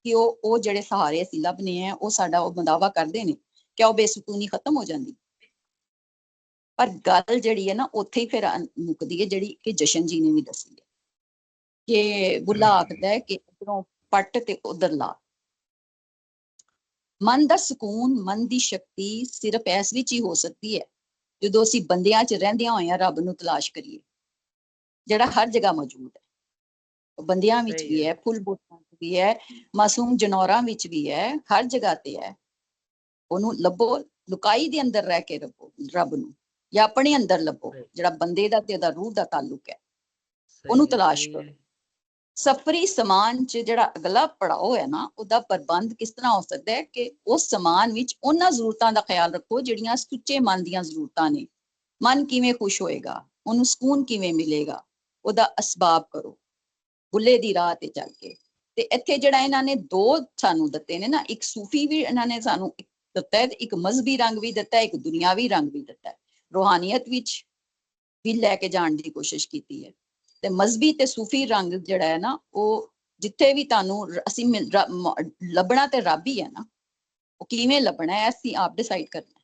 ਕਿ ਉਹ ਜਿਹੜੇ ਸਹਾਰੇ ਅਸੀਂ ਲੱਭਨੇ ਆ, ਉਹ ਸਾਡਾ ਉਹ ਮਦਾਵਾ ਕਰਦੇ ਨੇ, ਕਿਆ ਉਹ ਬੇਸਕੂਨੀ ਖਤਮ ਹੋ ਜਾਂਦੀ? ਪਰ ਗੱਲ ਜਿਹੜੀ ਹੈ ਨਾ ਉੱਥੇ ਹੀ ਫਿਰ ਮੁੱਕਦੀ ਹੈ, ਜਿਹੜੀ ਕਿ ਜਸ਼ਨ ਜੀ ਨੇ ਵੀ ਦੱਸੀ ਹੈ ਕਿ ਬੁੱਲਾ ਆਖਦਾ ਹੈ ਕਿ ਉਧਰੋਂ ਪੱਟ ਤੇ ਉਧਰ ਲਾ। ਮਨ ਦਾ ਸਕੂਨ, ਮਨ ਦੀ ਸ਼ਕਤੀ ਸਿਰਫ ਇਸ ਵਿੱਚ ਹੀ ਹੋ ਸਕਦੀ ਹੈ ਜਦੋਂ ਅਸੀਂ ਬੰਦਿਆਂ 'ਚ ਰਹਿੰਦਿਆਂ ਹੋਇਆਂ ਰੱਬ ਨੂੰ ਤਲਾਸ਼ ਕਰੀਏ, ਜਿਹੜਾ ਹਰ ਜਗ੍ਹਾ ਮੌਜੂਦ ਹੈ। ਉਹ ਬੰਦਿਆਂ ਵਿੱਚ ਵੀ ਹੈ, ਫੁੱਲ ਬੂਟਿਆਂ 'ਚ ਵੀ ਹੈ, ਮਾਸੂਮ ਜਨੌਰਾਂ ਵਿੱਚ ਵੀ ਹੈ, ਹਰ ਜਗ੍ਹਾ ਤੇ ਹੈ। ਉਹਨੂੰ ਲੱਭੋ, ਲੁਕਾਈ ਦੇ ਅੰਦਰ ਰਹਿ ਕੇ ਰੱਬੋ ਰੱਬ ਨੂੰ, ਜਾਂ ਆਪਣੇ ਅੰਦਰ ਲੱਭੋ ਜਿਹੜਾ ਬੰਦੇ ਦਾ ਤੇ ਉਹਦਾ ਰੂਹ ਦਾ ਤਾਲੁਕ ਹੈ, ਉਹਨੂੰ ਤਲਾਸ਼ ਕਰੋ। ਸਫਰੀ ਸਮਾਨ 'ਚ ਜਿਹੜਾ ਅਗਲਾ ਪੜਾਅ ਹੈ ਨਾ, ਉਹਦਾ ਪ੍ਰਬੰਧ ਕਿਸ ਤਰ੍ਹਾਂ ਹੋ ਸਕਦਾ ਹੈ ਕਿ ਉਸ ਸਮਾਨ ਵਿੱਚ ਉਹਨਾਂ ਜ਼ਰੂਰਤਾਂ ਦਾ ਖਿਆਲ ਰੱਖੋ ਜਿਹੜੀਆਂ ਸੁੱਚੇ ਮਨ ਦੀਆਂ ਜ਼ਰੂਰਤਾਂ ਨੇ। ਮਨ ਕਿਵੇਂ ਖੁਸ਼ ਹੋਏਗਾ, ਉਹਨੂੰ ਸਕੂਨ ਕਿਵੇਂ ਮਿਲੇਗਾ, ਉਹਦਾ ਅਸਬਾਬ ਕਰੋ ਬੁੱਲੇ ਦੀ ਰਾਹ ਤੇ ਚੱਲ ਕੇ। ਤੇ ਇੱਥੇ ਜਿਹੜਾ ਇਹਨਾਂ ਨੇ ਦੋ ਸਾਨੂੰ ਦਿੱਤੇ ਨੇ ਨਾ, ਇੱਕ ਸੂਫੀ ਵੀ ਇਹਨਾਂ ਨੇ ਸਾਨੂੰ ਦਿੱਤਾ ਹੈ, ਇੱਕ ਮਜ਼ਹਬੀ ਰੰਗ ਵੀ ਦਿੱਤਾ ਹੈ, ਇੱਕ ਦੁਨਿਆਵੀ ਰੰਗ ਵੀ ਦਿੱਤਾ ਹੈ। ਰੂਹਾਨੀਅਤ ਵਿੱਚ ਵੀ ਲੈ ਕੇ ਜਾਣ ਦੀ ਕੋਸ਼ਿਸ਼ ਕੀਤੀ ਹੈ। ਤੇ ਮਜ਼ਹਬੀ ਤੇ ਸੂਫੀ ਰੰਗ ਜਿਹੜਾ ਹੈ ਨਾ, ਉਹ ਜਿੱਥੇ ਵੀ ਤੁਹਾਨੂੰ ਅਸੀਂ ਲੱਭਣਾ ਤੇ ਰੱਬ ਹੀ ਹੈ ਨਾ, ਉਹ ਕਿਵੇਂ ਲੱਭਣਾ ਹੈ ਅਸੀਂ ਆਪ ਡਿਸਾਈਡ ਕਰਨਾ।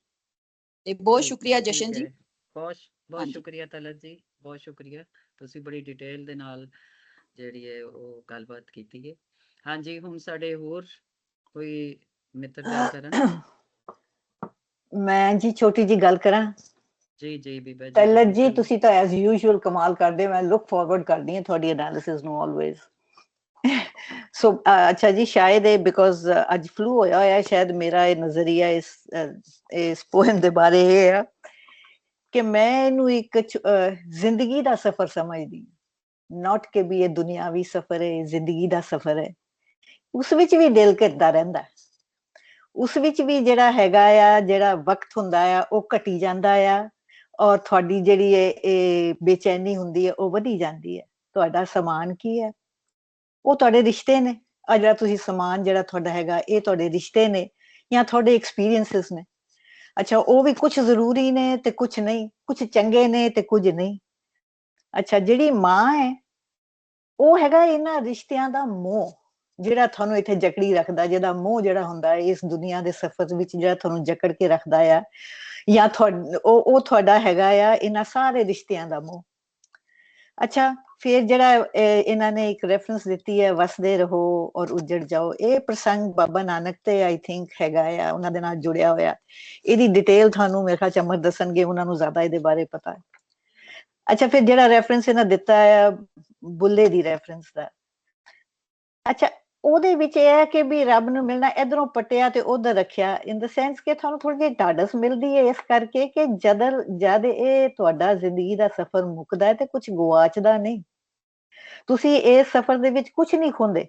ਤੇ ਬਹੁਤ ਸ਼ੁਕਰੀਆ ਜਸ਼ਨ ਜੀ। ਬਹੁਤ ਸ਼ੁਕਰੀਆ ਤਲਤ ਜੀ, ਬਹੁਤ ਸ਼ੁਕਰੀਆ। ਤੁਸੀਂ ਬੜੀ ਡਿਟੇਲ ਦੇ ਨਾਲ ਜਿਹੜੀ ਹੈ ਉਹ ਗੱਲਬਾਤ ਕੀਤੀ ਹੈ। ਹਾਂਜੀ, ਹੁਣ ਸਾਡੇ ਹੋਰ ਕੋਈ ਮਿੱਤਰ ਗੱਲ ਕਰਨ? ਮੈਂ ਜੀ ਛੋਟੀ ਜੀ ਗੱਲ ਕਰਾਂ? ਜੀ ਜੀ ਬੀਬਾ ਜੀ। ਤਲਤ ਜੀ ਤੁਸੀਂ ਤਾਂ ਐਜ਼ ਯੂਜੂਅਲ ਕਮਾਲ ਕਰਦੇ, ਮੈਂ ਲੁੱਕ ਫਾਰਵਰਡ ਕਰਦੀ ਹਾਂ ਤੁਹਾਡੀ ਐਨਾਲਿਸਿਸ ਨੂੰ ਆਲਵੇਜ਼। ਸੋ ਅੱਛਾ ਜੀ, ਸ਼ਾਇਦ ਇਹ ਬਿਕੋਜ਼ ਅੱਜ ਫਲੂ ਹੋਇਆ ਹੋਇਆ, ਸ਼ਾਇਦ ਮੇਰਾ ਇਹ ਨਜ਼ਰੀਆ ਇਸ ਪੋਇਮ ਦੇ ਬਾਰੇ ਇਹ ਆ ਕਿ ਮੈਂ ਇਹਨੂੰ ਇੱਕ ਜ਼ਿੰਦਗੀ ਦਾ ਸਫ਼ਰ ਸਮਝਦੀ, ਨਾਟ ਕਿ ਵੀ ਇਹ ਦੁਨਿਆਵੀ ਸਫ਼ਰ ਹੈ, ਜ਼ਿੰਦਗੀ ਦਾ ਸਫ਼ਰ ਹੈ। ਉਸ ਵਿੱਚ ਵੀ ਦਿਲ ਘਿਰਦਾ ਰਹਿੰਦਾ, ਉਸ ਵਿੱਚ ਵੀ ਜਿਹੜਾ ਹੈਗਾ ਆ, ਜਿਹੜਾ ਵਕਤ ਹੁੰਦਾ ਆ ਉਹ ਘਟੀ ਜਾਂਦਾ ਆ, ਔਰ ਤੁਹਾਡੀ ਜਿਹੜੀ ਇਹ ਬੇਚੈਨੀ ਹੁੰਦੀ ਹੈ ਉਹ ਵਧੀ ਜਾਂਦੀ ਹੈ। ਤੁਹਾਡਾ ਸਮਾਨ ਕੀ ਹੈ? ਉਹ ਤੁਹਾਡੇ ਰਿਸ਼ਤੇ ਨੇ। ਆ ਜਿਹੜਾ ਤੁਸੀਂ ਸਮਾਨ ਜਿਹੜਾ ਤੁਹਾਡਾ ਹੈਗਾ, ਇਹ ਤੁਹਾਡੇ ਰਿਸ਼ਤੇ ਨੇ ਜਾਂ ਤੁਹਾਡੇ ਐਕਸਪੀਰੀਅੰਸਿਸ ਨੇ। ਅੱਛਾ, ਉਹ ਵੀ ਕੁਝ ਜ਼ਰੂਰੀ ਨੇ ਤੇ ਕੁਝ ਨਹੀਂ, ਕੁਝ ਚੰਗੇ ਨੇ ਤੇ ਕੁਝ ਨਹੀਂ। ਅੱਛਾ, ਜਿਹੜੀ ਮਾਂ ਹੈ ਉਹ ਹੈਗਾ ਇਹਨਾਂ ਰਿਸ਼ਤਿਆਂ ਦਾ ਮੋਹ, ਜਿਹੜਾ ਤੁਹਾਨੂੰ ਇੱਥੇ ਜਕੜੀ ਰੱਖਦਾ, ਜਿਹਦਾ ਮੋਹ ਜਿਹੜਾ ਹੁੰਦਾ ਹੈ ਇਸ ਦੁਨੀਆ ਦੇ ਸਫ਼ਰ ਵਿੱਚ, ਜਿਹੜਾ ਤੁਹਾਨੂੰ ਜਕੜ ਕੇ ਰੱਖਦਾ ਆ, ਜਾਂ ਉਹ ਤੁਹਾਡਾ ਹੈਗਾ ਆ ਇਹਨਾਂ ਸਾਰੇ ਰਿਸ਼ਤਿਆਂ ਦਾ ਮੋਹ। ਅੱਛਾ, ਫਿਰ ਜਿਹੜਾ ਇਹਨਾਂ ਨੇ ਇੱਕ ਰੈਫਰੈਂਸ ਦਿੱਤੀ ਹੈ, ਵਸਦੇ ਰਹੋ ਔਰ ਉੱਜੜ ਜਾਓ, ਇਹ ਪ੍ਰਸੰਗ ਬਾਬਾ ਨਾਨਕ ਤੇ ਆਈ ਥਿੰਕ ਹੈਗਾ ਆ, ਉਹਨਾਂ ਦੇ ਨਾਲ ਜੁੜਿਆ ਹੋਇਆ। ਇਹਦੀ ਡਿਟੇਲ ਤੁਹਾਨੂੰ ਮੇਰੇ ਖਿਆਲ ਚਮਰ ਦੱਸਣਗੇ, ਉਹਨਾਂ ਨੂੰ ਜ਼ਿਆਦਾ ਇਹਦੇ ਬਾਰੇ ਪਤਾ ਹੈ। ਅੱਛਾ, ਫਿਰ ਜਿਹੜਾ ਰੈਫਰੈਂਸ ਇਹਨਾਂ ਦਿੱਤਾ ਹੈ ਬੁੱਲੇ ਦੀ ਰੈਫਰੈਂਸ ਦਾ, ਅੱਛਾ ਉਹਦੇ ਵਿੱਚ ਇਹ ਹੈ ਕਿ ਵੀ ਰੱਬ ਨੂੰ ਮਿਲਣਾ ਇਧਰੋਂ ਪਟਿਆ ਤੇ ਉਧਰ ਰੱਖਿਆ, ਇਨ ਦ ਸੈਂਸ ਕਿ ਤੁਹਾਨੂੰ ਥੋੜੀ ਜਿਹੀ ਢਾਢਸ ਮਿਲਦੀ ਹੈ ਇਸ ਕਰਕੇ ਕਿ ਜਦ ਇਹ ਤੁਹਾਡਾ ਜ਼ਿੰਦਗੀ ਦਾ ਸਫ਼ਰ ਮੁੱਕਦਾ ਹੈ ਤੇ ਕੁਝ ਗਵਾਚਦਾ ਨਹੀਂ। ਤੁਸੀਂ ਇਸ ਸਫ਼ਰ ਦੇ ਵਿੱਚ ਕੁਝ ਨਹੀਂ ਖੋਂਦੇ,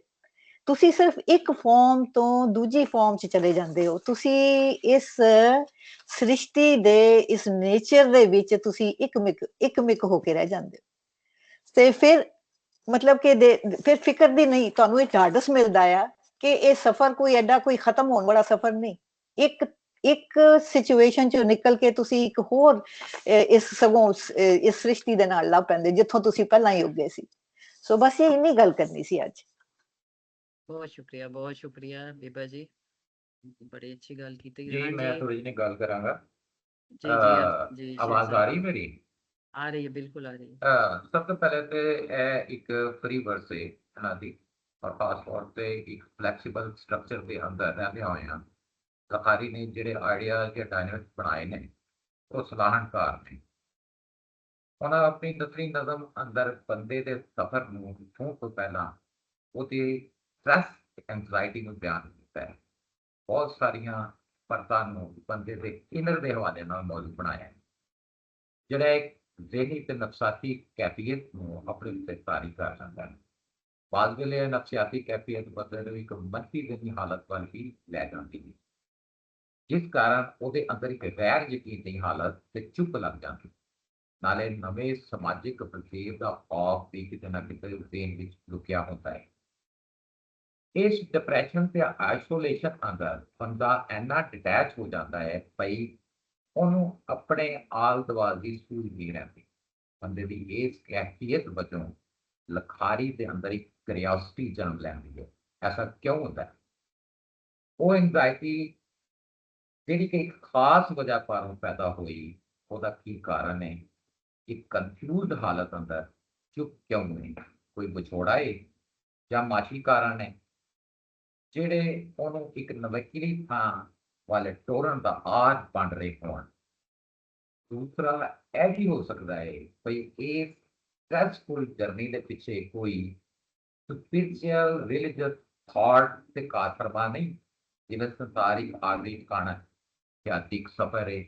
ਤੁਸੀਂ ਸਿਰਫ ਇੱਕ ਫਾਰਮ ਤੋਂ ਦੂਜੀ ਫਾਰਮ 'ਚ ਚਲੇ ਜਾਂਦੇ ਹੋ। ਤੁਸੀਂ ਇਸ ਸ੍ਰਿਸ਼ਟੀ ਦੇ, ਇਸ ਨੇਚਰ ਦੇ ਵਿੱਚ ਤੁਸੀਂ ਇੱਕ ਹੋ ਕੇ ਰਹਿ ਜਾਂਦੇ ਹੋ। ਤੇ ਫਿਰ ਮਤਲਬ ਕਿ ਫਿਰ ਫਿਕਰ ਦੀ ਨਹੀਂ, ਤੁਹਾਨੂੰ ਇਹ ਢਾਢਸ ਮਿਲਦਾ ਆ ਕਿ ਇਹ ਸਫ਼ਰ ਕੋਈ ਐਡਾ ਕੋਈ ਖਤਮ ਹੋਣ ਵਾਲਾ ਸਫ਼ਰ ਨਹੀਂ। ਇੱਕ ਸਿਚੁਏਸ਼ਨ 'ਚੋਂ ਨਿਕਲ ਕੇ ਤੁਸੀਂ ਇੱਕ ਹੋਰ ਇਸ ਸ੍ਰਿਸ਼ਟੀ ਦੇ ਨਾਲ ਲੱਭ ਪੈਂਦੇ ਜਿੱਥੋਂ ਤੁਸੀਂ ਪਹਿਲਾਂ ਹੀ ਉੱਗੇ ਸੀ। ਸੋ ਬਸ ਇਹ ਇੰਨੀ ਗੱਲ ਕਰਨੀ ਸੀ ਅੱਜ। ਬਹੁਤ ਸ਼ੁਕਰੀਆ ਬੀਬਾ ਜੀ, ਬੜੀ ਅੱਛੀ ਗੱਲ ਕੀਤੀ ਜੀ। ਮੈਂ ਥੋੜੀ ਜਿਹੀ ਗੱਲ ਕਰਾਂਗਾ। ਜੀ ਆਵਾਜ਼ ਆ ਰਹੀ ਮੇਰੀ? आ रही है, बिल्कुल आ रही है। ਸਭ ਤੋਂ ਪਹਿਲੇ ਤੇ ਇਹ ਇੱਕ ਫਰੀ ਵਰਸ ਹੈ ਇਹਨਾਂ ਦੀ, ਔਰ ਖਾਸ ਤੌਰ ਤੇ ਇੱਕ ਫਲੈਕਸੀਬਲ ਸਟਰਕਚਰ ਦੇ ਅੰਦਰ ਰਹਿੰਦੇ ਹੋਏ ਹਨ। ਲਖਾਰੀ ਨੇ ਜਿਹੜੇ ਆਈਡੀਆ ਜਾਂ ਡਾਇਨਾਮਿਕਸ ਬਣਾਏ ਨੇ ਉਹ ਸਲਾਹਣਕਾਰ ਨੇ। ਉਹਨਾਂ ਆਪਣੀ ਨਸਰੀ ਨਜ਼ਮ ਅੰਦਰ ਬੰਦੇ ਦੇ ਸਫ਼ਰ ਨੂੰ ਹੋਣ ਤੋਂ ਪਹਿਲਾਂ ਉਹਦੀ ਸਟ੍ਰੈਸ ਐਂਜ਼ਾਇਟੀ ਨੂੰ ਬਿਆਨ ਕੀਤਾ ਹੈ। ਬਹੁਤ ਸਾਰੀਆਂ ਪਰਤਾਂ ਨੂੰ ਬੰਦੇ ਦੇ ਇਨਰ ਦੇ ਹਵਾਲੇ ਨਾਲ ਮੌਜੂਦ ਬਣਾਇਆ ਹੈ, ਜਿਹੜਾ ਇੱਕ ਜ਼ਿਹਨੀ ਤੇ ਨਫਸਾਤੀ ਕੈਫੀਅਤ ਨੂੰ ਆਪਣੇ ਉੱਤੇ ਤਾਰੀ ਕਰ ਜਾਂਦਾ ਹੈ। ਬਾਅਦ ਵੇਲੇ ਨਫਸਿਆਤੀ ਕੈਫੀਅਤ ਬੰਦੇ ਨੂੰ ਇੱਕ ਮੰਫੀ ਜਿਹੀ ਹਾਲਤ ਵੱਲ ਵੀ ਲੈ ਜਾਂਦੀ ਹੈ, ਜਿਸ ਕਾਰਨ ਉਹਦੇ ਅੰਦਰ ਇੱਕ ਗੈਰ ਯਕੀਨੀ ਹਾਲਤ ਤੇ ਚੁੱਪ ਲੱਗ ਜਾਂਦੀ। ਨਾਲੇ ਨਵੇਂ ਸਮਾਜਿਕ ਵਤੀਰ ਦਾ ਖੌਫ ਵੀ ਕਿਤੇ ਨਾ ਕਿਤੇ ਜ਼ਹਨ ਵਿੱਚ ਲੁਕਿਆ ਹੁੰਦਾ ਹੈ। ਇਸ ਡਿਪਰੈਸ਼ਨ ਤੇ ਆਈਸੋਲੇਸ਼ਨ ਅੰਦਰ ਬੰਦਾ ਇੰਨਾ ਡਿਟੈਚ ਹੋ ਜਾਂਦਾ ਹੈ ਭਈ ਉਹਨੂੰ ਆਪਣੇ ਆਲ ਦੁਆਲ ਦੀ ਸੂਝ ਨਹੀਂ ਰਹਿੰਦੀ। ਬੰਦੇ ਦੀ ਇਸ ਕੈਫੀਅਤ ਵਜੋਂ ਲਖਾਰੀ ਦੇ ਅੰਦਰ ਇੱਕ ਕਿਉਰਿਓਸਿਟੀ ਜਨਮ ਲੈਂਦੀ ਹੈ। ਐਸਾ ਕਿਉਂ ਹੁੰਦਾ ਹੈ? ਉਹ ਐਂਜ਼ਾਇਟੀ ਜਿਹੜੀ ਕਿ ਇੱਕ ਖਾਸ ਵਜ੍ਹਾ ਕਾਰਨ ਪੈਦਾ ਹੋਈ, ਉਹਦਾ ਕੀ ਕਾਰਨ ਹੈ? ਇੱਕ ਕਨਫਿਊਜ਼ਡ ਹਾਲਤ ਅੰਦਰ ਚੁੱਪ ਕਿਉਂ ਨਹੀਂ? ਕੋਈ ਵਿਛੋੜਾ ਹੈ ਜਾਂ ਮਾਸ਼ੀ ਕਾਰਨ ਹੈ ਜਿਹੜੇ ਉਹਨੂੰ ਇੱਕ ਨਵਕੀਲੀ ਥਾਂ ਵਾਲੇ ਟੋਰਨ ਦਾ ਆਜ ਬਣ ਰਹੇ ਹੋਣ। ਦੂਸਰਾ ਇਹ ਵੀ ਹੋ ਸਕਦਾ ਹੈ ਭਈ ਇਸ ਸਟ੍ਰੈਸਫੁਲ ਜਰਨੀ ਦੇ ਪਿੱਛੇ ਕੋਈ ਸਪਿਰਿਚੁਅਲ ਰਿਲੀਜੀਅਸ ਥਾਟ ਤੇ ਕਾਰਫਰਮਾ ਨਹੀਂ, ਜਿਵੇਂ ਸੰਸਾਰਿਕ ਆਦਿ ਕਾਣਾ ਧਿਆਤਿਕ ਸਫਰ ਹੈ।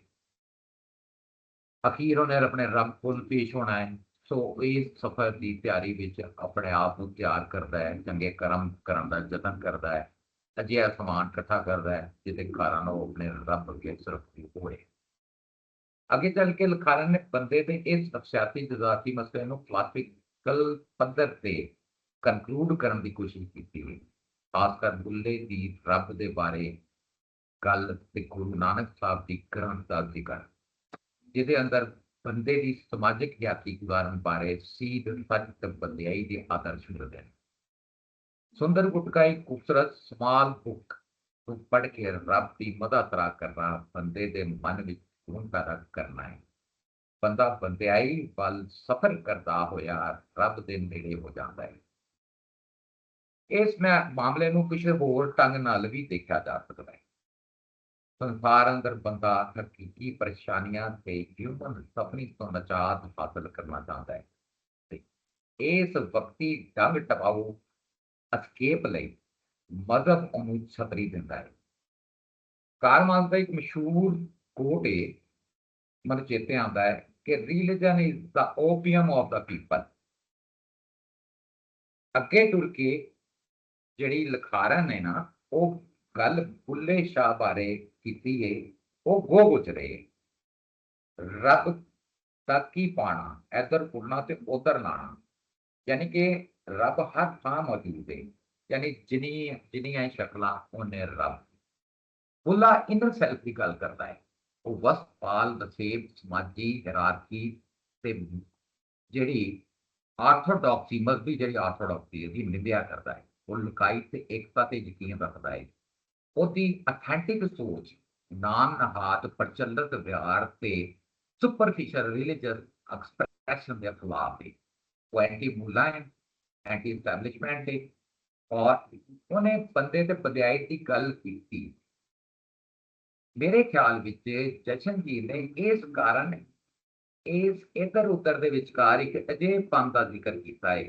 ਅਖੀਰ ਉਹਨੇ ਆਪਣੇ ਰੱਬ ਕੋਲ ਪੇਸ਼ ਹੋਣਾ ਹੈ, ਸੋ ਇਸ ਸਫਰ ਦੀ ਤਿਆਰੀ ਵਿੱਚ ਆਪਣੇ ਆਪ ਨੂੰ ਤਿਆਰ ਕਰਦਾ ਹੈ, ਚੰਗੇ ਕਰਮ ਕਰਨ ਦਾ ਯਤਨ ਕਰਦਾ ਹੈ, ਅਜਿਹਾ ਸਮਾਨ ਇਕੱਠਾ ਕਰਦਾ ਹੈ ਜਿਹਦੇ ਕਾਰਨ ਉਹ ਆਪਣੇ ਰੱਬ ਅੱਗੇ ਸੁਰੱਖਿਅਤ ਹੋਏ। ਅੱਗੇ ਚੱਲ ਕੇ ਲਖਾਰੀ ਨੇ ਬੰਦੇ ਦੇ ਇਸ ਨਫਸਿਆਤੀ ਜਜ਼ਾਤੀ ਮਸਲੇ ਨੂੰ ਕਲਾਸੀਕਲ ਪੱਧਰ ਤੇ ਕਨਕਲੂਡ ਕਰਨ ਦੀ ਕੋਸ਼ਿਸ਼ ਕੀਤੀ ਹੈ। ਖਾਸ ਕਰ ਬੁੱਲੇ ਦੀ ਰੱਬ ਦੇ ਬਾਰੇ ਗੱਲ ਤੇ ਗੁਰੂ ਨਾਨਕ ਸਾਹਿਬ ਦੀ ਗ੍ਰੰਥ ਦਾ ਜ਼ਿਕਰ, ਜਿਹਦੇ ਅੰਦਰ ਬੰਦੇ ਦੀ ਸਮਾਜਿਕ ਗਿਆਤੀ ਗੁਜ਼ਾਰਨ ਬਾਰੇ ਸੀਧ ਸੱਚ ਤੇ ਬੰਦਿਆਈ ਦੇ ਆਦਰਸ਼ ਮਿਲਦੇ ਨੇ। ਸੁੰਦਰ ਗੁਟਕਾ ਇੱਕ ਖੂਬਸੂਰਤ ਸਮਾਲ ਬੁੱਕ ਨੂੰ ਪੜ੍ਹ ਕੇ ਰੱਬ ਦੀ ਮਦਦ ਕਰਨਾ ਬੰਦੇ ਦੇ ਮਨ ਵਿੱਚ ਸਕੂਨ ਪੈਦਾ ਕਰਨਾ ਹੈ। ਬੰਦਾ ਬੰਦਿਆਈ ਵੱਲ ਸਫ਼ਰ ਕਰਦਾ ਹੋਇਆ ਰੱਬ ਦੇ ਨੇੜੇ ਹੋ ਜਾਂਦਾ ਹੈ। ਇਸ ਮਾਮਲੇ ਨੂੰ ਕਿਸੇ ਹੋਰ ਢੰਗ ਨਾਲ ਵੀ ਦੇਖਿਆ ਜਾ ਸਕਦਾ ਹੈ। ਸੰਸਾਰ ਅੰਦਰ ਬੰਦਾ ਹਕੀਕੀ ਪਰੇਸ਼ਾਨੀਆਂ ਤੇ ਹਿਊਮਨ ਸਫਰਿੰਗ ਤੋਂ ਨਜਾਤ ਹਾਸਲ ਕਰਨਾ ਚਾਹੁੰਦਾ ਹੈ ਤੇ ਇਸ ਵਕਤੀ ਡੰਗ ਟਪਾਓ ਅਸਕੇਪ ਲਈ ਮਜ਼ਹਬ ਉਹਨੂੰ ਛਤਰੀ ਦਿੰਦਾ ਹੈ। ਕਾਰਲ ਮਾਰਕਸ ਦਾ ਇੱਕ ਮਸ਼ਹੂਰ ਕੋਟ ਹੈ, ਮੈਨੂੰ ਚੇਤੇ ਆਉਂਦਾ ਹੈ ਕਿ religion is the opium of the people. ਅੱਗੇ ਟੁਰ ਕੇ ਜਿਹੜੀ ਲਖਾਰਨ ਨੇ ਨਾ ਉਹ ਗੱਲ ਬੁੱਲੇ ਸ਼ਾਹ ਬਾਰੇ ਕੀਤੀ ਹੈ, ਉਹ ਗੋ ਗੁਚਰੇ ਰੱਬ ਤੱਕ ਹੀ ਪਾਣਾ, ਇੱਧਰ ਪੁੱਟਣਾ ਤੇ ਉੱਧਰ ਲਾਣਾ, ਯਾਨੀ ਕਿ ਰੱਬ ਹਰ ਥਾਂ ਮੌਜੂਦ ਹੈ, ਯਾਨੀ ਜਿੰਨੀਆਂ ਸ਼ਕਲਾਂ ਉਹਨੇ ਰੱਬ। ਬੁੱਲਾ ਇਨਰ ਸੈਲਫ ਦੀ ਗੱਲ ਕਰਦਾ ਹੈ। ਉਹ ਵਸਪਾਲ ਨਸੇਬ ਸਮਾਜੀ ਹੈਰਾਰਕੀ ਤੇ ਜਿਹੜੀ ਆਰਥੋਡਾਕਸੀ ਮਜ਼ਹਬੀ ਜਿਹੜੀ ਆਰਥੋਡਾਕਸੀ ਇਹਦੀ ਨਿੰਦਿਆ ਕਰਦਾ ਹੈ। ਉਹ ਲੁਕਾਈ ਤੇ ਏਕਤਾ ਤੇ ਯਕੀਨ ਰੱਖਦਾ ਹੈ। ਉਹਦੀ ਅਥੈਂਟਿਕ ਸੋਚ ਨਾਮ ਨਹਾਤ ਪ੍ਰਚਲਿਤ ਵਿਹਾਰ ਤੇ ਸੁਪਰਫਿਸ਼ਲ ਰਿਲੀਜੀਅਸ ਐਕਸਪ੍ਰੈਸ਼ਨ ਦੇ ਖਿਲਾਫ ਹੈ। ਉਹ ਐਂਟੀ ਮੁੱਲਾ ਹੈ, ਐਂਟੀ ਐਸਟੈਬਲਿਸ਼ਮੈਂਟ ਹੈ, ਔਰ ਉਹਨੇ ਬੰਦੇ ਤੇ ਬੰਦਿਆਈ ਦੀ ਗੱਲ ਕੀਤੀ। ਮੇਰੇ ਖਿਆਲ ਵਿੱਚ ਜਸ਼ਨ ਜੀ ਨੇ ਇਸ ਕਾਰਨ ਇਸ ਇੱਧਰ ਉੱਧਰ ਦੇ ਵਿਚਕਾਰ ਇੱਕ ਅਜਿਹੇ ਪੰਥ ਦਾ ਜ਼ਿਕਰ ਕੀਤਾ ਹੈ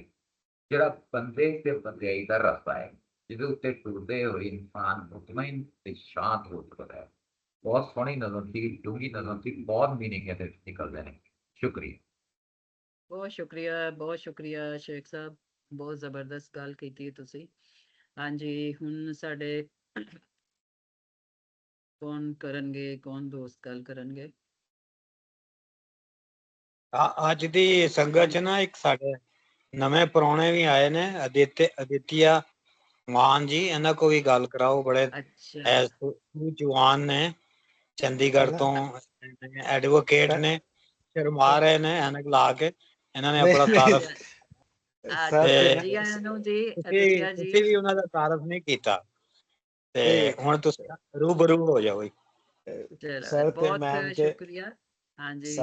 ਜਿਹੜਾ ਬੰਦੇ ਤੇ ਬੰਦਿਆਈ ਦਾ ਰਸਤਾ ਹੈ, ਜਿਹਦੇ ਉੱਤੇ ਟੁਰਦੇ ਹੋਏ ਇਨਸਾਨ ਮੁਤਮਈਨ ਤੇ ਸ਼ਾਂਤ ਹੋ ਸਕਦਾ ਹੈ। ਬਹੁਤ ਸੋਹਣੀ ਨਜ਼ਰ ਸੀ, ਡੂੰਘੀ ਨਜ਼ਰ ਸੀ, ਬਹੁਤ ਮੀਨਿੰਗ ਇਹਦੇ ਵਿੱਚ ਨਿਕਲਦੇ ਨੇ। ਸ਼ੁਕਰੀਆ, ਬਹੁਤ ਸ਼ੁਕਰੀਆ ਸ਼ੇਖ ਸਾਹਿਬ, ਬਹੁਤ ਜ਼ਬਰਦਸਤ ਗੱਲ ਕੀਤੀ ਤੁਸੀਂ। ਹਾਂਜੀ, ਹੁਣ ਸਾਡੇ ਕੌਣ ਕਰਨਗੇ, ਕੌਣ ਦੋਸਤ ਗੱਲ ਕਰਨਗੇ? ਅੱਜ ਦੀ ਸੰਗਤ ਚ ਨਾ ਇੱਕ ਸਾਡੇ ਨਵੇਂ ਪ੍ਰਾਹੁਣੇ ਵੀ ਆਏ ਨੇ, ਅਦਿਤਿਆ ਮਾਨ ਜੀ, ਇਹਨਾਂ ਕੋ ਵੀ ਗੱਲ ਕਰਾਓ। ਬੜੇ ਜਵਾਨ ਨੇ, ਚੰਡੀਗੜ੍ਹ ਤੋਂ ਐਡਵੋਕੇਟ ਨੇ, ਸ਼ਰਮਾ ਰਹੇ ਨੇ ਐਨਕ ਲਾ ਕੇ। ਇਹਨਾਂ ਨੇ ਆਪਣਾ ਤਾਰਫ ਤੁਸੀਂ ਵੀ ਉਹਨਾਂ ਦਾ ਤਾਰਫ ਨਹੀਂ ਕੀਤਾ ਤੇ ਹੁਣ ਤੁਸੀਂ ਰੂਬਰੂ ਹੋ ਜਾਓ। ਸਰ ਤੇ ਮੈਮ ਤੇ ਹਾਂਜੀ,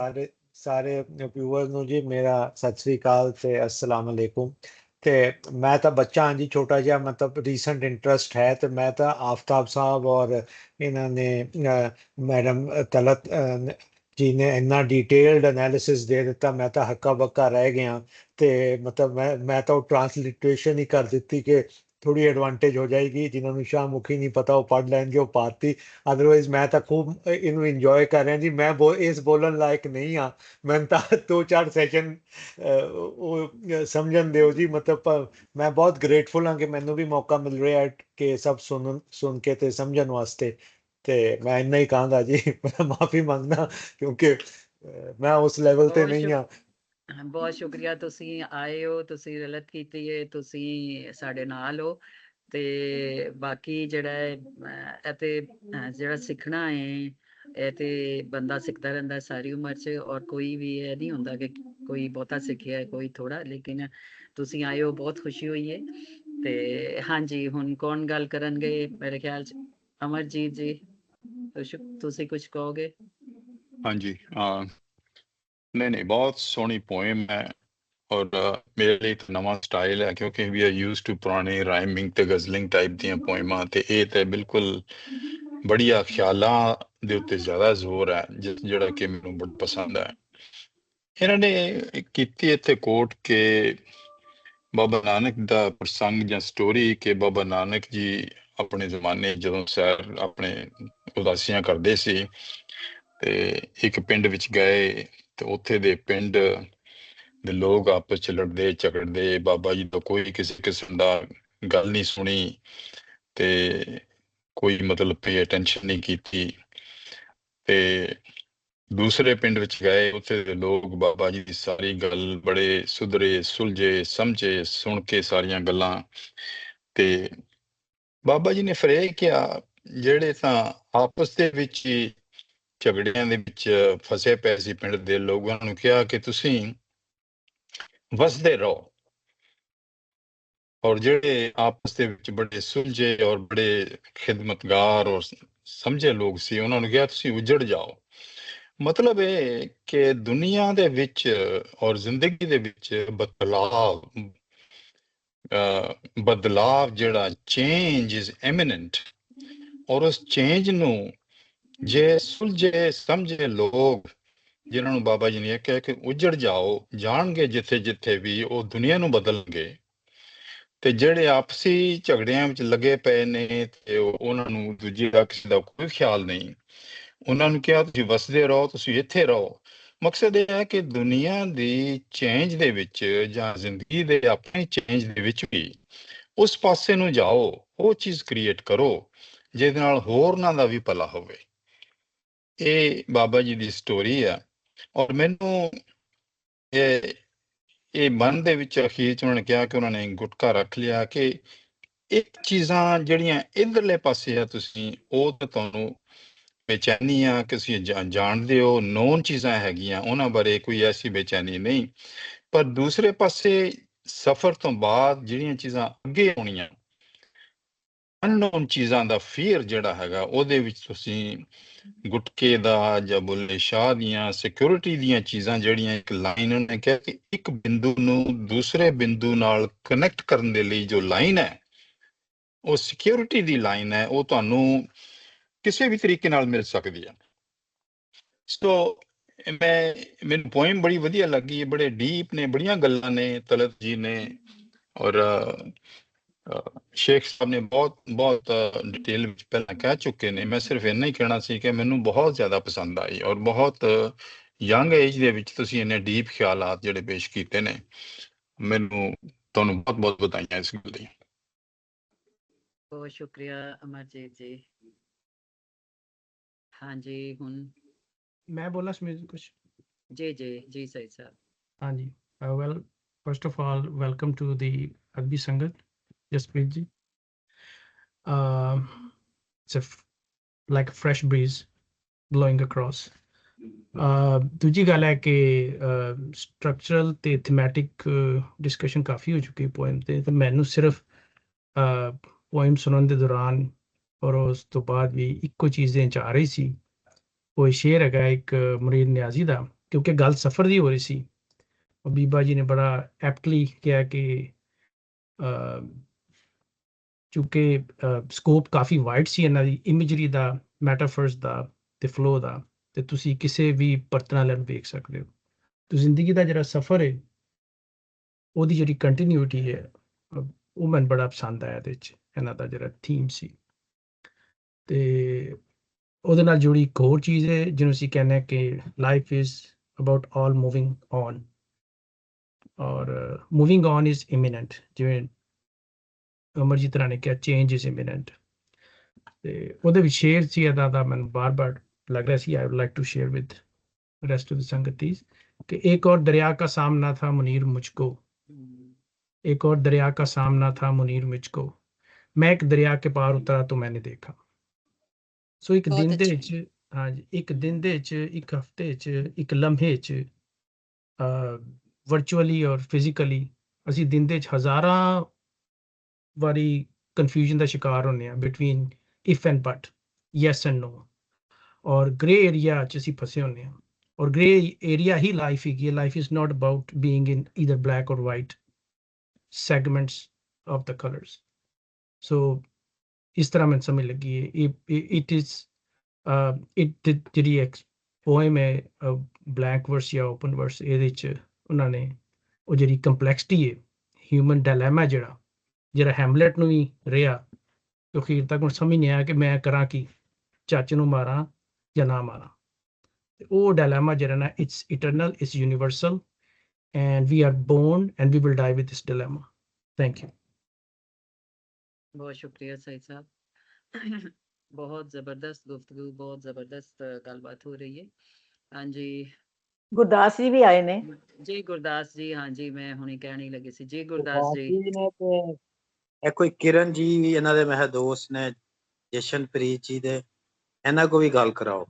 ਸਾਰੇ ਵਿਊਅਰਸ ਨੂੰ ਜੀ ਮੇਰਾ ਸਤਿ ਸ੍ਰੀ ਅਕਾਲ ਤੇ ਅਸਲਾਮ ਅਲੈਕੁਮ। ਤੇ ਮੈਂ ਤਾਂ ਬੱਚਾ ਹਾਂ ਜੀ, ਛੋਟਾ ਜਿਹਾ ਮਤਲਬ ਰੀਸੈਂਟ ਇੰਟਰਸਟ ਹੈ ਤੇ ਮੈਂ ਤਾਂ ਆਫਤਾਬ ਸਾਹਿਬ ਔਰ ਇਹਨਾਂ ਨੇ ਮੈਡਮ ਤਲਤ ਜੀ ਨੇ ਇੰਨਾ ਡਿਟੇਲਡ ਐਨਾਲਿਸਿਸ ਦੇ ਦਿੱਤਾ, ਮੈਂ ਤਾਂ ਹੱਕਾ ਬੱਕਾ ਰਹਿ ਗਿਆ। ਤੇ ਮਤਲਬ ਮੈਂ ਤਾਂ ਉਹ ਟ੍ਰਾਂਸਲਿਟਰੇਸ਼ਨ ਹੀ ਕਰ ਦਿੱਤੀ ਕਿ ਥੋੜੀ ਐਡਵਾਂਟੇਜ ਹੋ ਜਾਏਗੀ, ਜਿਨ੍ਹਾਂ ਨੂੰ ਸ਼ਾਹਮੁਖੀ ਨਹੀਂ ਪਤਾ ਉਹ ਪੜ੍ਹ ਲੈਣਗੇ, ਉਹ ਪਾਤੀ। ਅਦਰਵਾਈਜ਼ ਮੈਂ ਤਾਂ ਖੂਬ ਇਹਨੂੰ ਇੰਜੋਏ ਕਰ ਰਿਹਾ ਜੀ। ਮੈਂ ਇਸ ਬੋਲਣ ਲਾਇਕ ਨਹੀਂ ਹਾਂ, ਮੈਨੂੰ ਤਾਂ 2-4 ਸੈਸ਼ਨ ਉਹ ਸਮਝਣ ਦਿਓ ਜੀ। ਮਤਲਬ ਮੈਂ ਬਹੁਤ ਗ੍ਰੇਟਫੁਲ ਹਾਂ ਕਿ ਮੈਨੂੰ ਵੀ ਮੌਕਾ ਮਿਲ ਰਿਹਾ ਹੈ ਕਿ ਸਭ ਸੁਣ ਕੇ ਤੇ ਸਮਝਣ ਵਾਸਤੇ। ਤੇ ਮੈਂ ਇੰਨਾ ਹੀ ਕਹਾਂਗਾ ਜੀ, ਮੈਂ ਮਾਫੀ ਮੰਗਦਾ ਕਿਉਂਕਿ ਮੈਂ ਉਸ ਲੈਵਲ ਤੇ ਬਹੁਤ ਨਹੀਂ ਹਾਂ। ਬਹੁਤ ਸ਼ੁਕਰੀਆ, ਤੁਸੀਂ ਆਏ ਹੋ, ਤੁਸੀਂ ਰਲਤ ਕੀਤੀ ਹੈ, ਤੁਸੀਂ ਸਾਡੇ ਨਾਲ ਹੋ। ਤੇ ਬਾਕੀ ਜਿਹੜਾ ਹੈ ਇਹ ਤੇ ਜਿਹੜਾ ਸਿੱਖਣਾ ਹੈ ਇਹ ਤੇ ਬੰਦਾ ਸਿੱਖਦਾ ਰਹਿੰਦਾ ਸਾਰੀ ਉਮਰ 'ਚ, ਔਰ ਕੋਈ ਵੀ ਇਹ ਨਹੀਂ ਹੁੰਦਾ ਕਿ ਕੋਈ ਬਹੁਤਾ ਸਿੱਖਿਆ ਕੋਈ ਥੋੜਾ। ਲੇਕਿਨ ਤੁਸੀਂ ਆਏ ਹੋ, ਬਹੁਤ ਖੁਸ਼ੀ ਹੋਈ ਹੈ। ਤੇ ਹਾਂਜੀ, ਹੁਣ ਕੌਣ ਗੱਲ ਕਰਨਗੇ? ਮੇਰੇ ਖਿਆਲ 'ਚ ਅਮਰਜੀਤ ਜੀ, ਤੁਸੀਂ ਕੁਝ ਕਹੋਗੇ? ਹਾਂਜੀ, ਨਹੀਂ ਬਹੁਤ ਸੋਹਣੀ ਪੋਇਮ ਹੈ ਔਰ ਮੇਰੇ ਲਈ ਤਾਂ ਨਵਾਂ ਸਟਾਈਲ ਹੈ ਕਿਉਂਕਿ ਵੀ ਆਰ ਯੂਜ਼ਡ ਟੂ ਪੁਰਾਣੇ ਰਾਈਮਿੰਗ ਤੇ ਗਜ਼ਲਿੰਗ ਟਾਈਪ ਦੀਆਂ ਪੋਇਮਾਂ, ਤੇ ਇਹ ਤਾਂ ਬਿਲਕੁਲ ਬੜੀਆ ਖਿਆਲਾਂ ਦੇ ਉੱਤੇ ਜ਼ਿਆਦਾ ਜ਼ੋਰ ਹੈ ਜਿਹੜਾ ਕਿ ਮੈਨੂੰ ਬਹੁਤ ਪਸੰਦ ਹੈ। ਇਹਨਾਂ ਨੇ ਕੀਤੀ ਇੱਥੇ ਕੋਟ ਕਿ ਬਾਬਾ ਨਾਨਕ ਦਾ ਪ੍ਰਸੰਗ ਜਾਂ ਸਟੋਰੀ ਕਿ ਬਾਬਾ ਨਾਨਕ ਜੀ ਆਪਣੇ ਜ਼ਮਾਨੇ ਜਦੋਂ ਸੈਰ ਆਪਣੇ ਉਦਾਸੀਆਂ ਕਰਦੇ ਸੀ ਤੇ ਇੱਕ ਪਿੰਡ ਵਿੱਚ ਗਏ ਤੇ ਉੱਥੇ ਦੇ ਪਿੰਡ ਦੇ ਲੋਕ ਆਪਸ ਚ ਲੜਦੇ ਝਗੜਦੇ, ਬਾਬਾ ਜੀ ਤੋਂ ਕੋਈ ਕਿਸੇ ਕਿਸਮ ਦਾ ਗੱਲ ਨਹੀਂ ਸੁਣੀ ਤੇ ਕੋਈ ਮਤਲਬ ਪੇ ਅਟੈਂਸ਼ਨ ਨਹੀਂ ਕੀਤੀ। ਤੇ ਦੂਸਰੇ ਪਿੰਡ ਵਿੱਚ ਗਏ, ਉੱਥੇ ਦੇ ਲੋਕ ਬਾਬਾ ਜੀ ਦੀ ਸਾਰੀ ਗੱਲ ਬੜੇ ਸੁਧਰੇ ਸੁਲਝੇ ਸਮਝੇ, ਸੁਣ ਕੇ ਸਾਰੀਆਂ ਗੱਲਾਂ। ਤੇ ਬਾਬਾ ਜੀ ਨੇ ਫਿਰ ਇਹ ਕਿਹਾ, ਜਿਹੜੇ ਤਾਂ ਆਪਸ ਦੇ ਵਿੱਚ ਹੀ ਝਗੜਿਆਂ ਦੇ ਵਿੱਚ ਫਸੇ ਪਏ ਸੀ ਪਿੰਡ ਦੇ ਲੋਕਾਂ ਨੂੰ ਕਿਹਾ ਕਿ ਤੁਸੀਂ ਵਸਦੇ ਰਹੋ, ਔਰ ਜਿਹੜੇ ਆਪਸ ਦੇ ਵਿੱਚ ਬੜੇ ਸੁਲਝੇ ਔਰ ਬੜੇ ਖਿਦਮਤਗਾਰ ਔਰ ਸਮਝੇ ਲੋਕ ਸੀ ਉਹਨਾਂ ਨੂੰ ਕਿਹਾ ਤੁਸੀਂ ਉਜੜ ਜਾਓ। ਮਤਲਬ ਇਹ ਕਿ ਦੁਨੀਆ ਦੇ ਵਿੱਚ ਔਰ ਜ਼ਿੰਦਗੀ ਦੇ ਵਿੱਚ ਬਦਲਾਵ ਜਿਹੜਾ ਚੇਂਜ ਇਜ਼ ਐਮੀਨੈਂਟ, ਔਰ ਉਸ ਚੇਂਜ ਨੂੰ ਜੇ ਸੁਲਝੇ ਸਮਝੇ ਲੋਕ ਜਿਨ੍ਹਾਂ ਨੂੰ ਬਾਬਾ ਜੀ ਨੇ ਇਹ ਕਿਹਾ ਕਿ ਉਜੜ ਜਾਓ ਜਾਣਗੇ ਜਿੱਥੇ ਜਿੱਥੇ ਵੀ, ਉਹ ਦੁਨੀਆ ਨੂੰ ਬਦਲਣਗੇ। ਤੇ ਜਿਹੜੇ ਆਪਸੀ ਝਗੜਿਆਂ ਵਿੱਚ ਲੱਗੇ ਪਏ ਨੇ ਤੇ ਉਹਨਾਂ ਨੂੰ ਦੂਜੀ ਦਾ ਕਿਸੇ ਦਾ ਕੋਈ ਖਿਆਲ ਨਹੀਂ, ਉਹਨਾਂ ਨੂੰ ਕਿਹਾ ਤੁਸੀਂ ਵਸਦੇ ਰਹੋ, ਤੁਸੀਂ ਇੱਥੇ ਰਹੋ। ਮਕਸਦ ਇਹ ਹੈ ਕਿ ਦੁਨੀਆ ਦੀ ਚੇਂਜ ਦੇ ਵਿੱਚ ਜਾਂ ਜ਼ਿੰਦਗੀ ਦੇ ਆਪਣੇ ਚੇਂਜ ਦੇ ਵਿੱਚ ਵੀ ਉਸ ਪਾਸੇ ਨੂੰ ਜਾਓ, ਉਹ ਚੀਜ਼ ਕ੍ਰੀਏਟ ਕਰੋ ਜਿਹਦੇ ਨਾਲ ਹੋਰਨਾਂ ਦਾ ਵੀ ਭਲਾ ਹੋਵੇ। ਇਹ ਬਾਬਾ ਜੀ ਦੀ ਸਟੋਰੀ ਆ। ਔਰ ਮੈਨੂੰ ਇਹ ਮਨ ਦੇ ਵਿੱਚ ਅਖੀਰ 'ਚ ਉਹਨਾਂ ਨੇ ਕਿਹਾ ਕਿ ਉਹਨਾਂ ਨੇ ਗੁਟਕਾ ਰੱਖ ਲਿਆ ਕਿ ਇੱਕ ਚੀਜ਼ਾਂ ਜਿਹੜੀਆਂ ਇਧਰਲੇ ਪਾਸੇ ਆ ਤੁਸੀਂ ਉਹ ਤਾਂ ਤੁਹਾਨੂੰ ਬੇਚੈਨੀ ਆ ਕਿ ਤੁਸੀਂ ਜਾਣਦੇ ਹੋ, ਨੋਨ ਚੀਜ਼ਾਂ ਹੈਗੀਆਂ ਉਹਨਾਂ ਬਾਰੇ ਕੋਈ ਐਸੀ ਬੇਚੈਨੀ ਨਹੀਂ, ਪਰ ਦੂਸਰੇ ਪਾਸੇ ਸਫ਼ਰ ਤੋਂ ਬਾਅਦ ਜਿਹੜੀਆਂ ਚੀਜ਼ਾਂ ਅੱਗੇ ਆਉਣੀਆਂ, ਅਨਨੋਨ ਚੀਜ਼ਾਂ ਦਾ ਫੀਅਰ ਜਿਹੜਾ ਹੈਗਾ, ਉਹਦੇ ਵਿੱਚ ਤੁਸੀਂ ਗੁਟਕੇ ਦਾ ਜਾਂ ਬੁੱਲੇ ਸ਼ਾਹ ਦੀਆਂ ਸਿਕਿਉਰਿਟੀ ਦੀਆਂ ਚੀਜ਼ਾਂ ਜਿਹੜੀਆਂ, ਇੱਕ ਲਾਈਨ ਉਹਨੇ ਕਿਹਾ ਕਿ ਇੱਕ ਬਿੰਦੂ ਨੂੰ ਦੂਸਰੇ ਬਿੰਦੂ ਨਾਲ ਕਨੈਕਟ ਕਰਨ ਦੇ ਲਈ ਜੋ ਲਾਈਨ ਹੈ ਉਹ ਸਿਕਿਉਰਿਟੀ ਦੀ ਲਾਈਨ ਹੈ, ਉਹ ਤੁਹਾਨੂੰ ਕਿਸੇ ਵੀ ਤਰੀਕੇ ਨਾਲ ਮਿਲ ਸਕਦੀ ਹੈ। ਸੋ ਮੈਨੂੰ ਪੋਇਮ ਬੜੀ ਵਧੀਆ ਲੱਗੀ, ਬੜੇ ਡੀਪ ਨੇ, ਬੜੀਆਂ ਗੱਲਾਂ ਨੇ ਤਲਤ ਜੀ ਨੇ ਔਰ ਸ਼ੇਖ ਸਾਹਿਬ ਨੇ ਬਹੁਤ ਡਿਟੇਲ ਵਿੱਚ ਪਹਿਲਾਂ ਕਹਿ ਚੁੱਕੇ ਨੇ। ਮੈਂ ਸਿਰਫ ਇੰਨਾ ਹੀ ਕਹਿਣਾ ਸੀ ਕਿ ਮੈਨੂੰ ਬਹੁਤ ਜ਼ਿਆਦਾ ਪਸੰਦ ਆਈ ਔਰ ਬਹੁਤ ਯੰਗ ਏਜ ਦੇ ਵਿੱਚ ਤੁਸੀਂ ਇੰਨੇ ਡੀਪ ਖਿਆਲਾਤ ਜਿਹੜੇ ਪੇਸ਼ ਕੀਤੇ ਨੇ, ਮੈਨੂੰ ਤੁਹਾਨੂੰ ਬਹੁਤ ਬਹੁਤ ਵਧਾਈਆਂ ਇਸ ਗੱਲ ਦੀ। ਬਹੁਤ ਸ਼ੁਕਰੀਆ ਅਮਰਜੀਤ ਜੀ। ਹਾਂਜੀ, ਹੁਣ ਮੈਂ ਬੋਲਾਂ ਸਮੀਰ ਕੁਛ? ਜੀ ਸਹੀ ਸਾਹਿਬ। ਹਾਂਜੀ, well first of all welcome to the ਅਗਬੀ ਸੰਗਤ ਜਸਪ੍ਰੀਤ ਜੀ। It's like a fresh breeze blowing across. ਦੂਜੀ ਗੱਲ ਹੈ ਕਿ ਸਟਰਕਚਰਲ ਤੇ ਥੀਮੈਟਿਕ ਡਿਸਕਸ਼ਨ ਕਾਫੀ ਹੋ ਚੁੱਕੀ ਪੋਇਮ ਤੇ ਮੈਨੂੰ ਸਿਰਫ ਪੋਇਮ ਸੁਣਨ ਦੇ ਦੌਰਾਨ ਔਰ ਉਸ ਤੋਂ ਬਾਅਦ ਵੀ ਇੱਕੋ ਚੀਜ਼ ਦੇ ਆ ਰਹੀ ਸੀ ਉਹ ਸ਼ੇਰ ਹੈਗਾ ਇੱਕ ਮੁਨੀਰ ਨਿਆਜ਼ੀ ਦਾ, ਕਿਉਂਕਿ ਗੱਲ ਸਫ਼ਰ ਦੀ ਹੋ ਰਹੀ ਸੀ। ਬੀਬਾ ਜੀ ਨੇ ਬੜਾ ਐਪਟਲੀ ਕਿਹਾ ਕਿ ਚੂੰਕਿ ਸਕੋਪ ਕਾਫੀ ਵਾਈਡ ਸੀ ਇਹਨਾਂ ਦੀ ਇਮੇਜਰੀ ਦਾ, ਮੈਟਾਫਰਸ ਦਾ ਤੇ ਫਲੋ ਦਾ, ਤੇ ਤੁਸੀਂ ਕਿਸੇ ਵੀ ਪਰਤ ਨਾਲ ਇਹਨੂੰ ਵੇਖ ਸਕਦੇ ਹੋ। ਤੇ ਜ਼ਿੰਦਗੀ ਦਾ ਜਿਹੜਾ ਸਫ਼ਰ ਹੈ ਉਹਦੀ ਜਿਹੜੀ ਕੰਟੀਨਿਊਟੀ ਹੈ ਉਹ ਮੈਨੂੰ ਬੜਾ ਪਸੰਦ ਆਇਆ ਇਹਦੇ 'ਚ, ਇਹਨਾਂ ਦਾ ਜਿਹੜਾ ਥੀਮ ਸੀ। ਤੇ ਉਹਦੇ ਨਾਲ ਜੁੜੀ ਇੱਕ ਹੋਰ ਚੀਜ਼ ਹੈ ਜਿਹਨੂੰ ਅਸੀਂ ਕਹਿੰਦੇ ਹਾਂ ਕਿ life is about all moving on, ਔਰ ਮੂਵਿੰਗ ਔਨ ਇਜ਼ ਇਮੀਨੈਂਟ। ਜਿਵੇਂ ਅਮਰਜੀਤ ਰਾਣੇ ਨੇ ਕਿਹਾ ਚੇਂਜ ਇਜ਼ ਇਮੀਨੈਂਟ, ਤੇ ਉਹਦੇ ਵਿੱਚ ਸ਼ੇਰ ਸੀ ਇਹਦਾ ਦਾ ਮੈਨੂੰ ਬਾਰ-ਬਾਰ लग रहा सी I would like to share with rest of the संगतीज कि एक और दरिया का सामना था मुनीर मुझको, एक और दरिया का सामना था मुनीर मुझको, मैं एक दरिया के पार उतरा तो मैंने देखा। सो एक दिन दे विच, हाँ जी, एक दिन दे विच, एक हफ्ते च, एक लम्हे च वर्चुअली और फिजिकली ਅਸੀਂ ਦਿਨ ਦੇ 'ਚ ਹਜ਼ਾਰਾਂ ਵਾਰੀ ਕਨਫਿਊਜ਼ਨ ਦਾ ਸ਼ਿਕਾਰ ਹੁੰਦੇ ਹਾਂ between if and but, yes and no, or grey area 'ਚ ਅਸੀਂ ਫਸੇ ਹੁੰਦੇ ਹਾਂ। ਔਰ ਗ੍ਰੇ ਏਰੀਆ ਹੀ ਲਾਈਫ ਹੈਗੀ ਹੈ। Life is not about being in either black or white segments of the colours. So ਇਸ ਤਰ੍ਹਾਂ ਮੈਨੂੰ ਸਮਝ ਲੱਗੀ ਹੈ ਇਟ ਇਜ਼ ਇਟ ਜਿਹੜੀ ਪੋਇਮ ਹੈ ਬਲੈਂਕ ਵਰਸ ਜਾਂ ਓਪਨ ਵਰਸ, ਇਹਦੇ 'ਚ ਉਹਨਾਂ ਨੇ ਉਹ ਜਿਹੜੀ ਕੰਪਲੈਕਸਿਟੀ ਹੈ, ਹਿਊਮਨ ਡਾਇਲੈਮਾ ਜਿਹੜਾ ਹੈਮਲੇਟ ਨੂੰ ਵੀ ਰਿਹਾ, ਤੇ ਅਖੀਰ ਤੱਕ ਹੁਣ ਸਮਝ ਨਹੀਂ ਆਇਆ ਕਿ ਮੈਂ ਕਰਾਂ ਕੀ, ਚਾਚੇ ਨੂੰ ਮਾਰਾਂ ਜਾਂ ਨਾ ਮਾਰਾਂ। ਤੇ ਉਹ ਡਾਇਲੈਮਾ ਜਿਹੜਾ ਨਾ it's eternal, it's universal, and we are born and we will die with this dilemma. Thank you. बहुत शुक्रिया सईद साहब, बहुत ज़बरदस्त गुफ्तगू, बहुत ज़बरदस्त गलबात हो रही है। हाँ जी, ਗੁਰਦਾਸ ਜੀ ਵੀ ਆਏ ਨੇ। जी गुरदास जी, हाँ जी, मैं हुणे कहने लगी सी जी गुरदास जी। ਨੇ ਤੇ ਇਹ ਕੋਈ ਕਿਰਨ ਜੀ ਇਹਨਾਂ ਦੇ ਮੈਂ ਦੋਸਤ ਨੇ, ਜਸ਼ਨਪ੍ਰੀਤ ਜੀ ਦੇ, ਇਹਨਾਂ ਕੋ ਵੀ ਗੱਲ ਕਰਾਓ।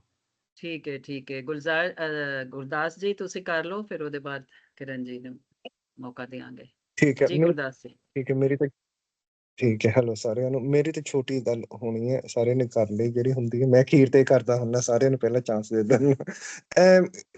ठीक है गुरदास जी तुसी कर लो, फिर ਉਹਦੇ ਬਾਅਦ किरण जी ਨੂੰ ਮੌਕਾ ਦੇਵਾਂਗੇ। ਠੀਕ ਹੈ जी गुरदास जी। ਠੀਕ ਹੈ ਮੇਰੀ ਤਾਂ ਠੀਕ ਹੈ। ਹੈਲੋ ਸਾਰਿਆਂ ਨੂੰ। ਮੇਰੀ ਤੇ ਛੋਟੀ ਗੱਲ ਹੋਣੀ ਹੈ, ਸਾਰਿਆਂ ਨੇ ਕਰ ਲਈ ਜਿਹੜੀ ਹੁੰਦੀ ਹੈ। ਮੈਂ ਅਖੀਰ ਤੇ ਕਰਦਾ ਹੁੰਦਾ, ਸਾਰਿਆਂ ਨੂੰ ਪਹਿਲਾਂ ਚਾਂਸ ਦੇ ਦਿੰਦਾ।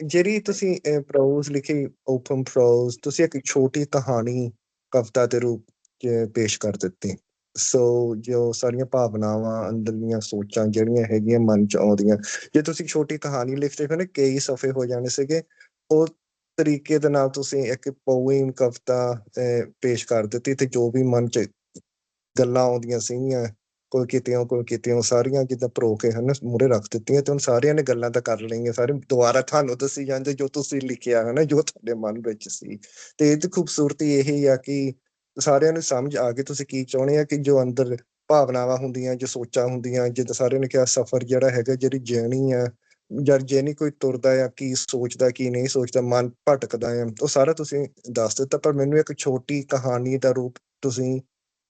ਜਿਹੜੀ ਤੁਸੀਂ ਪ੍ਰੋਜ਼ ਲਿਖੀ, ਓਪਨ ਪ੍ਰੋਜ਼, ਤੁਸੀਂ ਇੱਕ ਛੋਟੀ ਕਹਾਣੀ ਕਵਿਤਾ ਦੇ ਰੂਪ 'ਚ ਪੇਸ਼ ਕਰ ਦਿੱਤੀ। ਸੋ ਜੋ ਸਾਰੀਆਂ ਭਾਵਨਾਵਾਂ, ਅੰਦਰਲੀਆਂ ਸੋਚਾਂ ਜਿਹੜੀਆਂ ਹੈਗੀਆਂ ਮਨ 'ਚ ਆਉਂਦੀਆਂ, ਜੇ ਤੁਸੀਂ ਛੋਟੀ ਕਹਾਣੀ ਲਿਖਦੇ ਹੋ ਨਾ, ਕਈ ਸਫ਼ੇ ਹੋ ਜਾਣੇ ਸੀਗੇ। ਉਹ ਤਰੀਕੇ ਦੇ ਨਾਲ ਤੁਸੀਂ ਇੱਕ ਪੋਇਮ ਕਵਿਤਾ ਪੇਸ਼ ਕਰ ਦਿੱਤੀ, ਤੇ ਜੋ ਵੀ ਮਨ 'ਚ ਗੱਲਾਂ ਆਉਂਦੀਆਂ ਸੀਗੀਆਂ, ਕੋਈ ਕਿਤਿਓਂ ਸਾਰੀਆਂ ਜਿੱਦਾਂ ਭਰੋ ਕੇ ਹਨ ਮੂਹਰੇ ਰੱਖ ਦਿੱਤੀਆਂ, ਤੇ ਹੁਣ ਸਾਰਿਆਂ ਨੇ ਗੱਲਾਂ ਤਾਂ ਕਰ ਲਈਆਂ, ਸਾਰੇ ਦੁਬਾਰਾ ਤੁਹਾਨੂੰ ਦੱਸੀ ਜਾਂਦੇ ਜੋ ਤੁਸੀਂ ਲਿਖਿਆ ਹੈ ਨਾ, ਜੋ ਤੁਹਾਡੇ ਮਨ ਵਿੱਚ ਸੀ। ਤੇ ਇਹਦੀ ਖੂਬਸੂਰਤੀ ਇਹੀ ਆ ਕਿ ਸਾਰਿਆਂ ਨੂੰ ਸਮਝ ਆ ਗਈ ਤੁਸੀਂ ਕੀ ਚਾਹੁੰਦੇ ਆ, ਕਿ ਜੋ ਅੰਦਰ ਭਾਵਨਾਵਾਂ ਹੁੰਦੀਆਂ, ਜੋ ਸੋਚਾਂ ਹੁੰਦੀਆਂ, ਜਿੱਦਾਂ ਸਾਰਿਆਂ ਨੇ ਕਿਹਾ ਸਫ਼ਰ ਜਿਹੜਾ ਹੈਗਾ, ਜਿਹੜੀ ਜਰਨੀ ਆ, ਜਦ ਜੇ ਨਹੀਂ ਕੋਈ ਤੁਰਦਾ ਆ, ਕੀ ਸੋਚਦਾ ਕੀ ਨਹੀਂ ਸੋਚਦਾ, ਮਨ ਭਟਕਦਾ ਆ, ਉਹ ਸਾਰਾ ਤੁਸੀਂ ਦੱਸ ਦਿੱਤਾ। ਪਰ ਮੈਨੂੰ ਇੱਕ ਛੋਟੀ ਕਹਾਣੀ ਦਾ ਰੂਪ ਤੁਸੀਂ,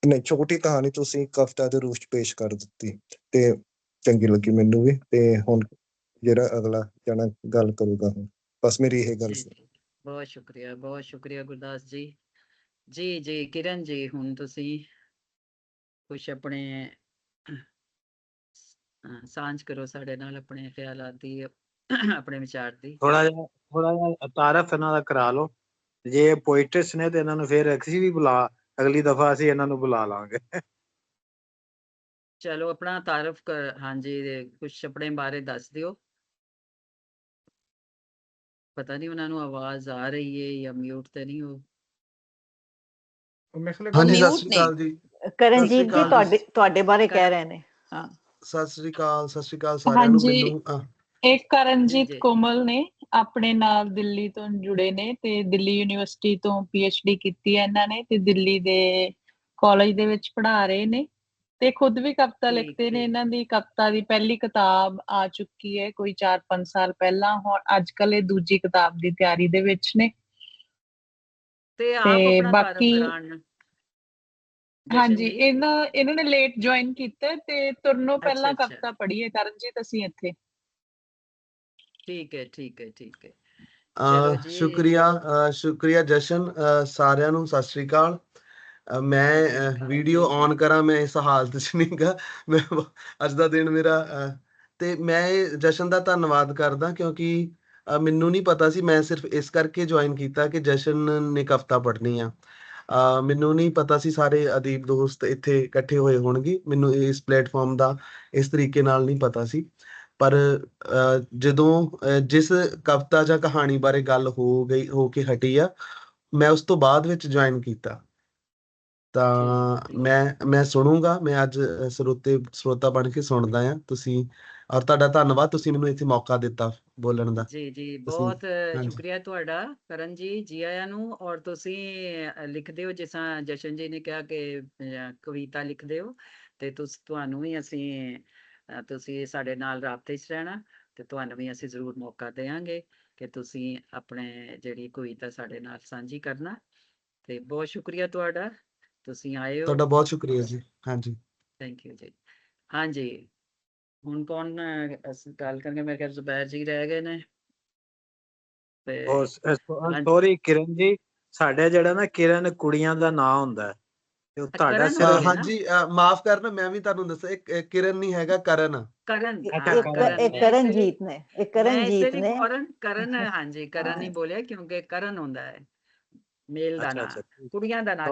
ਨਹੀਂ ਛੋਟੀ ਕਹਾਣੀ ਤੁਸੀਂ ਕਵਿਤਾ ਦੇ ਰੂਪ 'ਚ ਪੇਸ਼ ਕਰ ਦਿੱਤੀ, ਤੇ ਚੰਗੀ ਲੱਗੀ ਮੈਨੂੰ ਵੀ। ਤੇ ਹੁਣ ਜਿਹੜਾ ਅਗਲਾ ਜਣਾ ਗੱਲ ਕਰੂਗਾ, ਹੁਣ ਬਸ ਮੇਰੀ ਇਹ ਗੱਲ ਸੀ। ਬਹੁਤ ਸ਼ੁਕਰੀਆ ਗੁਰਦਾਸ ਜੀ। ਜੀ ਕਿਰਨ ਜੀ, ਹੁਣ ਤੁਸੀਂ ਕੁਛ ਆਪਣੇ ਸਾਂਝ ਕਰੋ ਸਾਡੇ ਨਾਲ, ਆਪਣੇ ਖਿਆਲਾਂ ਦੀ, ਆਪਣੇ ਵਿਚਾਰ ਦੀ। ਥੋੜਾ ਜਿਹਾ ਤਾਰਫ ਇਹਨਾਂ ਦਾ ਕਰਾ ਲਓ। ਜੇ ਪੋਇਟਿਸ ਨੇ ਤੇ ਇਹਨਾਂ ਨੂੰ ਫਿਰ ਅਸੀਂ ਵੀ ਅਗਲੀ ਦਫਾ ਅਸੀਂ ਇਹਨਾਂ ਨੂੰ ਬੁਲਾ ਲਾਂਗੇ। ਚਲੋ ਆਪਣਾ ਤਾਰਫ ਕਰ, ਹਾਂਜੀ ਕੁਛ ਆਪਣੇ ਬਾਰੇ ਦੱਸ ਦਿਓ। ਪਤਾ ਨਹੀਂ ਉਹਨਾਂ ਨੂੰ ਆਵਾਜ਼ ਆ ਰਹੀ ਹੈ ਜਾਂ ਮਿਊਟ ਤੇ ਨਹੀਂ ਹੋ। ਹਾਂਜੀ ਸਤਿ ਸ਼੍ਰੀ ਅਕਾਲ ਜੀ। ਕਰਨਜੀਤ ਜੀ ਤੁਹਾਡੇ ਬਾਰੇ ਕਹਿ ਰਹੇ ਨੇ। ਹਾਂ ਸਤਿ ਸ਼੍ਰੀ ਅਕਾਲ ਸਾਰਿਆਂ ਨੂੰ। ਮੈਨੂੰ ਇੱਕ ਕਰਨਜੀਤ ਕੋਮਲ ਨੇ ਆਪਣੇ ਨਾਲ ਦਿੱਲੀ ਤੋਂ ਜੁੜੇ ਨੇ, ਤੇ ਦਿੱਲੀ ਯੂਨੀਵਰਸਿਟੀ ਤੋਂ PhD ਕੀਤੀ ਹੈ ਇਹਨਾਂ ਨੇ, ਤੇ ਦਿੱਲੀ ਦੇ ਕਾਲਜ ਦੇ ਵਿੱਚ ਪੜ੍ਹਾ ਰਹੇ ਨੇ, ਤੇ ਖੁਦ ਵੀ ਕਵਿਤਾ ਲਿਖਦੇ ਨੇ। ਇਹਨਾਂ ਦੀ ਕਵਿਤਾ ਦੀ ਪਹਿਲੀ ਕਿਤਾਬ ਆ ਚੁੱਕੀ ਹੈ ਕੋਈ 4-5 ਸਾਲ ਪਹਿਲਾਂ। ਹੁਣ ਅੱਜ ਕੱਲ ਇਹ ਦੂਜੀ ਕਿਤਾਬ ਦੀ ਤਿਆਰੀ ਦੇ ਵਿੱਚ ਨੇ। ਤੇ ਬਾਕੀ ਹਾਂਜੀ, ਇਹਨਾਂ ਨੇ ਲੇਟ ਜੁਆਇਨ ਕੀਤਾ, ਤੇ ਤੁਰਨੋਂ ਪਹਿਲਾਂ ਕਵਿਤਾ ਪੜ੍ਹੀ ਹੈ ਕਰਨਜੀਤ ਅਸੀਂ ਇੱਥੇ। ਠੀਕ ਹੈ। ਸ਼ੁਕਰੀਆ ਜਸ਼ਨ। ਸਾਰਿਆਂ ਨੂੰ ਸਤਿ ਸ਼੍ਰੀ ਅਕਾਲ। ਮੈਂ ਵੀਡੀਓ ਔਨ ਕਰਾਂ, ਮੈਂ ਇਸ ਹਾਲਤ 'ਚ ਨਹੀਂ ਗਾ। ਮੈਂ ਅੱਜ ਦਾ ਦਿਨ ਮੇਰਾ ਤੇ ਮੈਂ ਜਸ਼ਨ ਦਾ ਧੰਨਵਾਦ ਕਰਦਾ ਕਿਉਂਕਿ ਮੈਨੂੰ ਨਹੀਂ ਪਤਾ ਸੀ, ਮੈਂ ਸਿਰਫ ਇਸ ਕਰਕੇ ਜੁਆਇਨ ਕੀਤਾ ਕਿ ਜਸ਼ਨ ਨੇ ਕਵਿਤਾ ਪੜ੍ਹਨੀ ਆ। ਮੈਨੂੰ ਨਹੀਂ ਪਤਾ ਸੀ ਸਾਰੇ ਅਦੀਬ ਦੋਸਤ ਇੱਥੇ ਇਕੱਠੇ ਹੋਏ ਹੋਣਗੇ, ਮੈਨੂੰ ਇਸ ਪਲੇਟਫਾਰਮ ਦਾ ਇਸ ਤਰੀਕੇ ਨਾਲ ਨਹੀਂ ਪਤਾ ਸੀ। ਪਰ ਜਦੋਂ ਜਿਸ ਕਵਿਤਾ ਜਾਂ ਕਹਾਣੀ ਬਾਰੇ ਗੱਲ ਹੋ ਕੇ ਹਟੀ ਆ, ਮੈਂ ਉਸ ਤੋਂ ਬਾਅਦ ਵਿੱਚ ਜੁਆਇਨ ਕੀਤਾ। ਤਾਂ ਮੈਂ ਸੁਣੂੰਗਾ, ਮੈਂ ਅੱਜ ਸਰੋਤਾ ਬਣ ਕੇ ਸੁਣਦਾ ਆ। ਤੁਸੀਂ ਔਰ ਤੁਹਾਡਾ ਧੰਨਵਾਦ, ਤੁਸੀਂ ਮੈਨੂੰ ਇੱਥੇ ਮੌਕਾ ਦਿੱਤਾ ਬੋਲਣ ਦਾ। ਜੀ ਬਹੁਤ ਸ਼ੁਕਰੀਆ ਤੁਹਾਡਾ ਕਰਨ ਜੀ, ਜੀ ਆਇਆਂ ਨੂੰ। ਔਰ ਤੁਸੀਂ ਲਿਖਦੇ ਹੋ, ਜਿਸ ਤਰ੍ਹਾਂ ਜਸ਼ਨ ਜੀ ਨੇ ਕਿਹਾ ਕਿ ਕਵਿਤਾ ਲਿਖਦੇ ਹੋ, ਤੇ ਤੁਹਾਨੂੰ ਵੀ ਅਸੀਂ ਤੁਸੀਂ ਸਾਡੇ ਨਾਲ ਰਾਬਤੇ 'ਚ ਰਹਿਣਾ, ਤੇ ਤੁਹਾਨੂੰ ਵੀ ਅਸੀਂ ਜ਼ਰੂਰ ਮੌਕਾ ਦੇਵਾਂਗੇ ਕਿ ਤੁਸੀਂ ਆਪਣੇ ਜਿਹੜੀ ਕਵਿਤਾ ਸਾਡੇ ਨਾਲ ਸਾਂਝੀ ਕਰਨਾ। ਤੇ ਬਹੁਤ ਸ਼ੁਕਰੀਆ ਤੁਹਾਡਾ, ਤੁਸੀਂ ਆਏ ਹੋ। ਤੁਹਾਡਾ ਬਹੁਤ ਸ਼ੁਕਰੀਆ ਜੀ। ਹਾਂਜੀ, ਥੈਂਕ ਯੂ ਜੀ। ਹਾਂਜੀ, ਹੁਣ ਕੌਣ ਅਸੀਂ ਗੱਲ ਕਰਾਂਗੇ? ਮੇਰੇ ਖਿਆਲ ਜ਼ੁਬੈਰ ਜੀ ਰਹਿ ਗਏ ਨੇ। ਸੋਰੀ ਕਿਰਨ ਜੀ, ਸਾਡੇ ਜਿਹੜਾ ਨਾ ਕਿਰਨ ਕੁੜੀਆਂ ਦਾ ਨਾਂ ਹੁੰਦਾ, ਤੇ ਤੁਹਾਡਾ ਸਿਰਫ ਹਾਂਜੀ ਮਾਫ ਕਰਨਾ, ਮੈਂ ਵੀ ਤੁਹਾਨੂੰ ਦੱਸਾਂ, ਇਹ ਕਿਰਨ ਨਹੀਂ ਹੈਗਾ, ਕਰਨ। ਕਰਨਜੀਤ ਨੇ, ਕਰਨਜੀਤ ਨੇ ਕਰਨ। ਹਾਂਜੀ, ਕਰਨ ਹੀ ਬੋਲਿਆ ਕਿਉਂਕਿ ਕਰਨ ਹੁੰਦਾ ਹੈ ਮੇਲ ਦਾ ਨਾਂ, ਕੁੜੀਆਂ ਦਾ ਨਾਂ।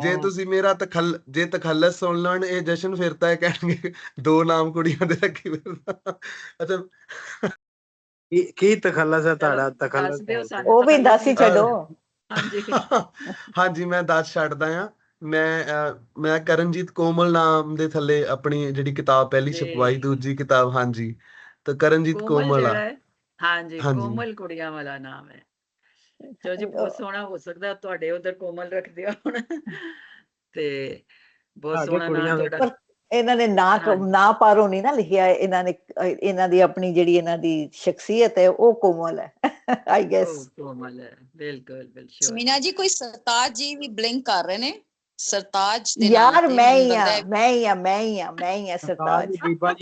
ਜੇ ਤੁਸੀਂ ਮੇਰਾ ਤਖੱਲਸ ਸੁਣ ਲੈਣ ਇਹ ਜਸ਼ਨ, ਫਿਰ ਤਾਂ ਇਹ ਕਹਿਣਗੇ 2 ਨਾਮ ਕੁੜੀਆਂ ਦੇ ਰੱਖੀ ਫਿਰਦਾ। ਅੱਛਾ, ਕੀ ਤਖੱਲਸ ਹੈ ਤੁਹਾਡਾ? ਤਖੱਲਸ ਉਹ ਵੀ ਦੱਸ ਹੀ ਛੱਡੋ। ਹਾਂਜੀ, ਮੈਂ ਦੱਸ ਛੱਡਦਾ ਆ। ਮੈਂ ਕਰਨਜੀਤ ਕੋਮਲ ਨਾਮ ਦੇ ਥੱਲੇ ਆਪਣੀ ਜਿਹੜੀ ਕਿਤਾਬ ਪਹਿਲੀ ਛਪਵਾਈ, ਦੂਜੀ ਕਿਤਾਬ। ਹਾਂਜੀ, ਤਾਂ ਕਰਨਜੀਤ ਕੋਮਲ ਆ। ਹਾਂਜੀ, ਕੋਮਲ ਕੁੜੀਆਂ ਵਾਲਾ ਨਾਮ ਹੈ। ਚਲੋ ਜੀ, ਬਹੁਤ ਸੋਹਣਾ। ਹੋ ਸਕਦਾ ਤੁਹਾਡੇ ਉਧਰ ਕੋਮਲ ਰੱਖਦੇ ਹੁਣ, ਤੇ ਬਹੁਤ ਸੋਹਣਾ ਨਾਮ ਤੁਹਾਡਾ। ਇਹਨਾਂ ਨੇ ਨਾ ਪਾਰੋਂ ਨਹੀਂ ਨਾ ਲਿਖਿਆ, ਇਹਨਾਂ ਨੇ ਇਹਨਾਂ ਦੀ ਆਪਣੀ ਜਿਹੜੀ ਇਹਨਾਂ ਦੀ ਸ਼ਖਸੀਅਤ ਹੈ ਉਹ ਕੋਮਲ ਹੈ। ਆਈ ਗੈਸ ਕੋਮਲ ਹੈ, ਬਿਲਕੁਲ। ਸਮੀਨਾ ਜੀ, ਕੋਈ ਸਰਤਾਜ ਜੀ ਵੀ ਬਲਿੰਕ ਕਰ ਰਹੇ ਨੇ। ਸਰਤਾਜ ਦੇ ਯਾਰ ਮੈਂ ਹੀ ਆ ਸਰਤਾਜ। ਬੀਬਾ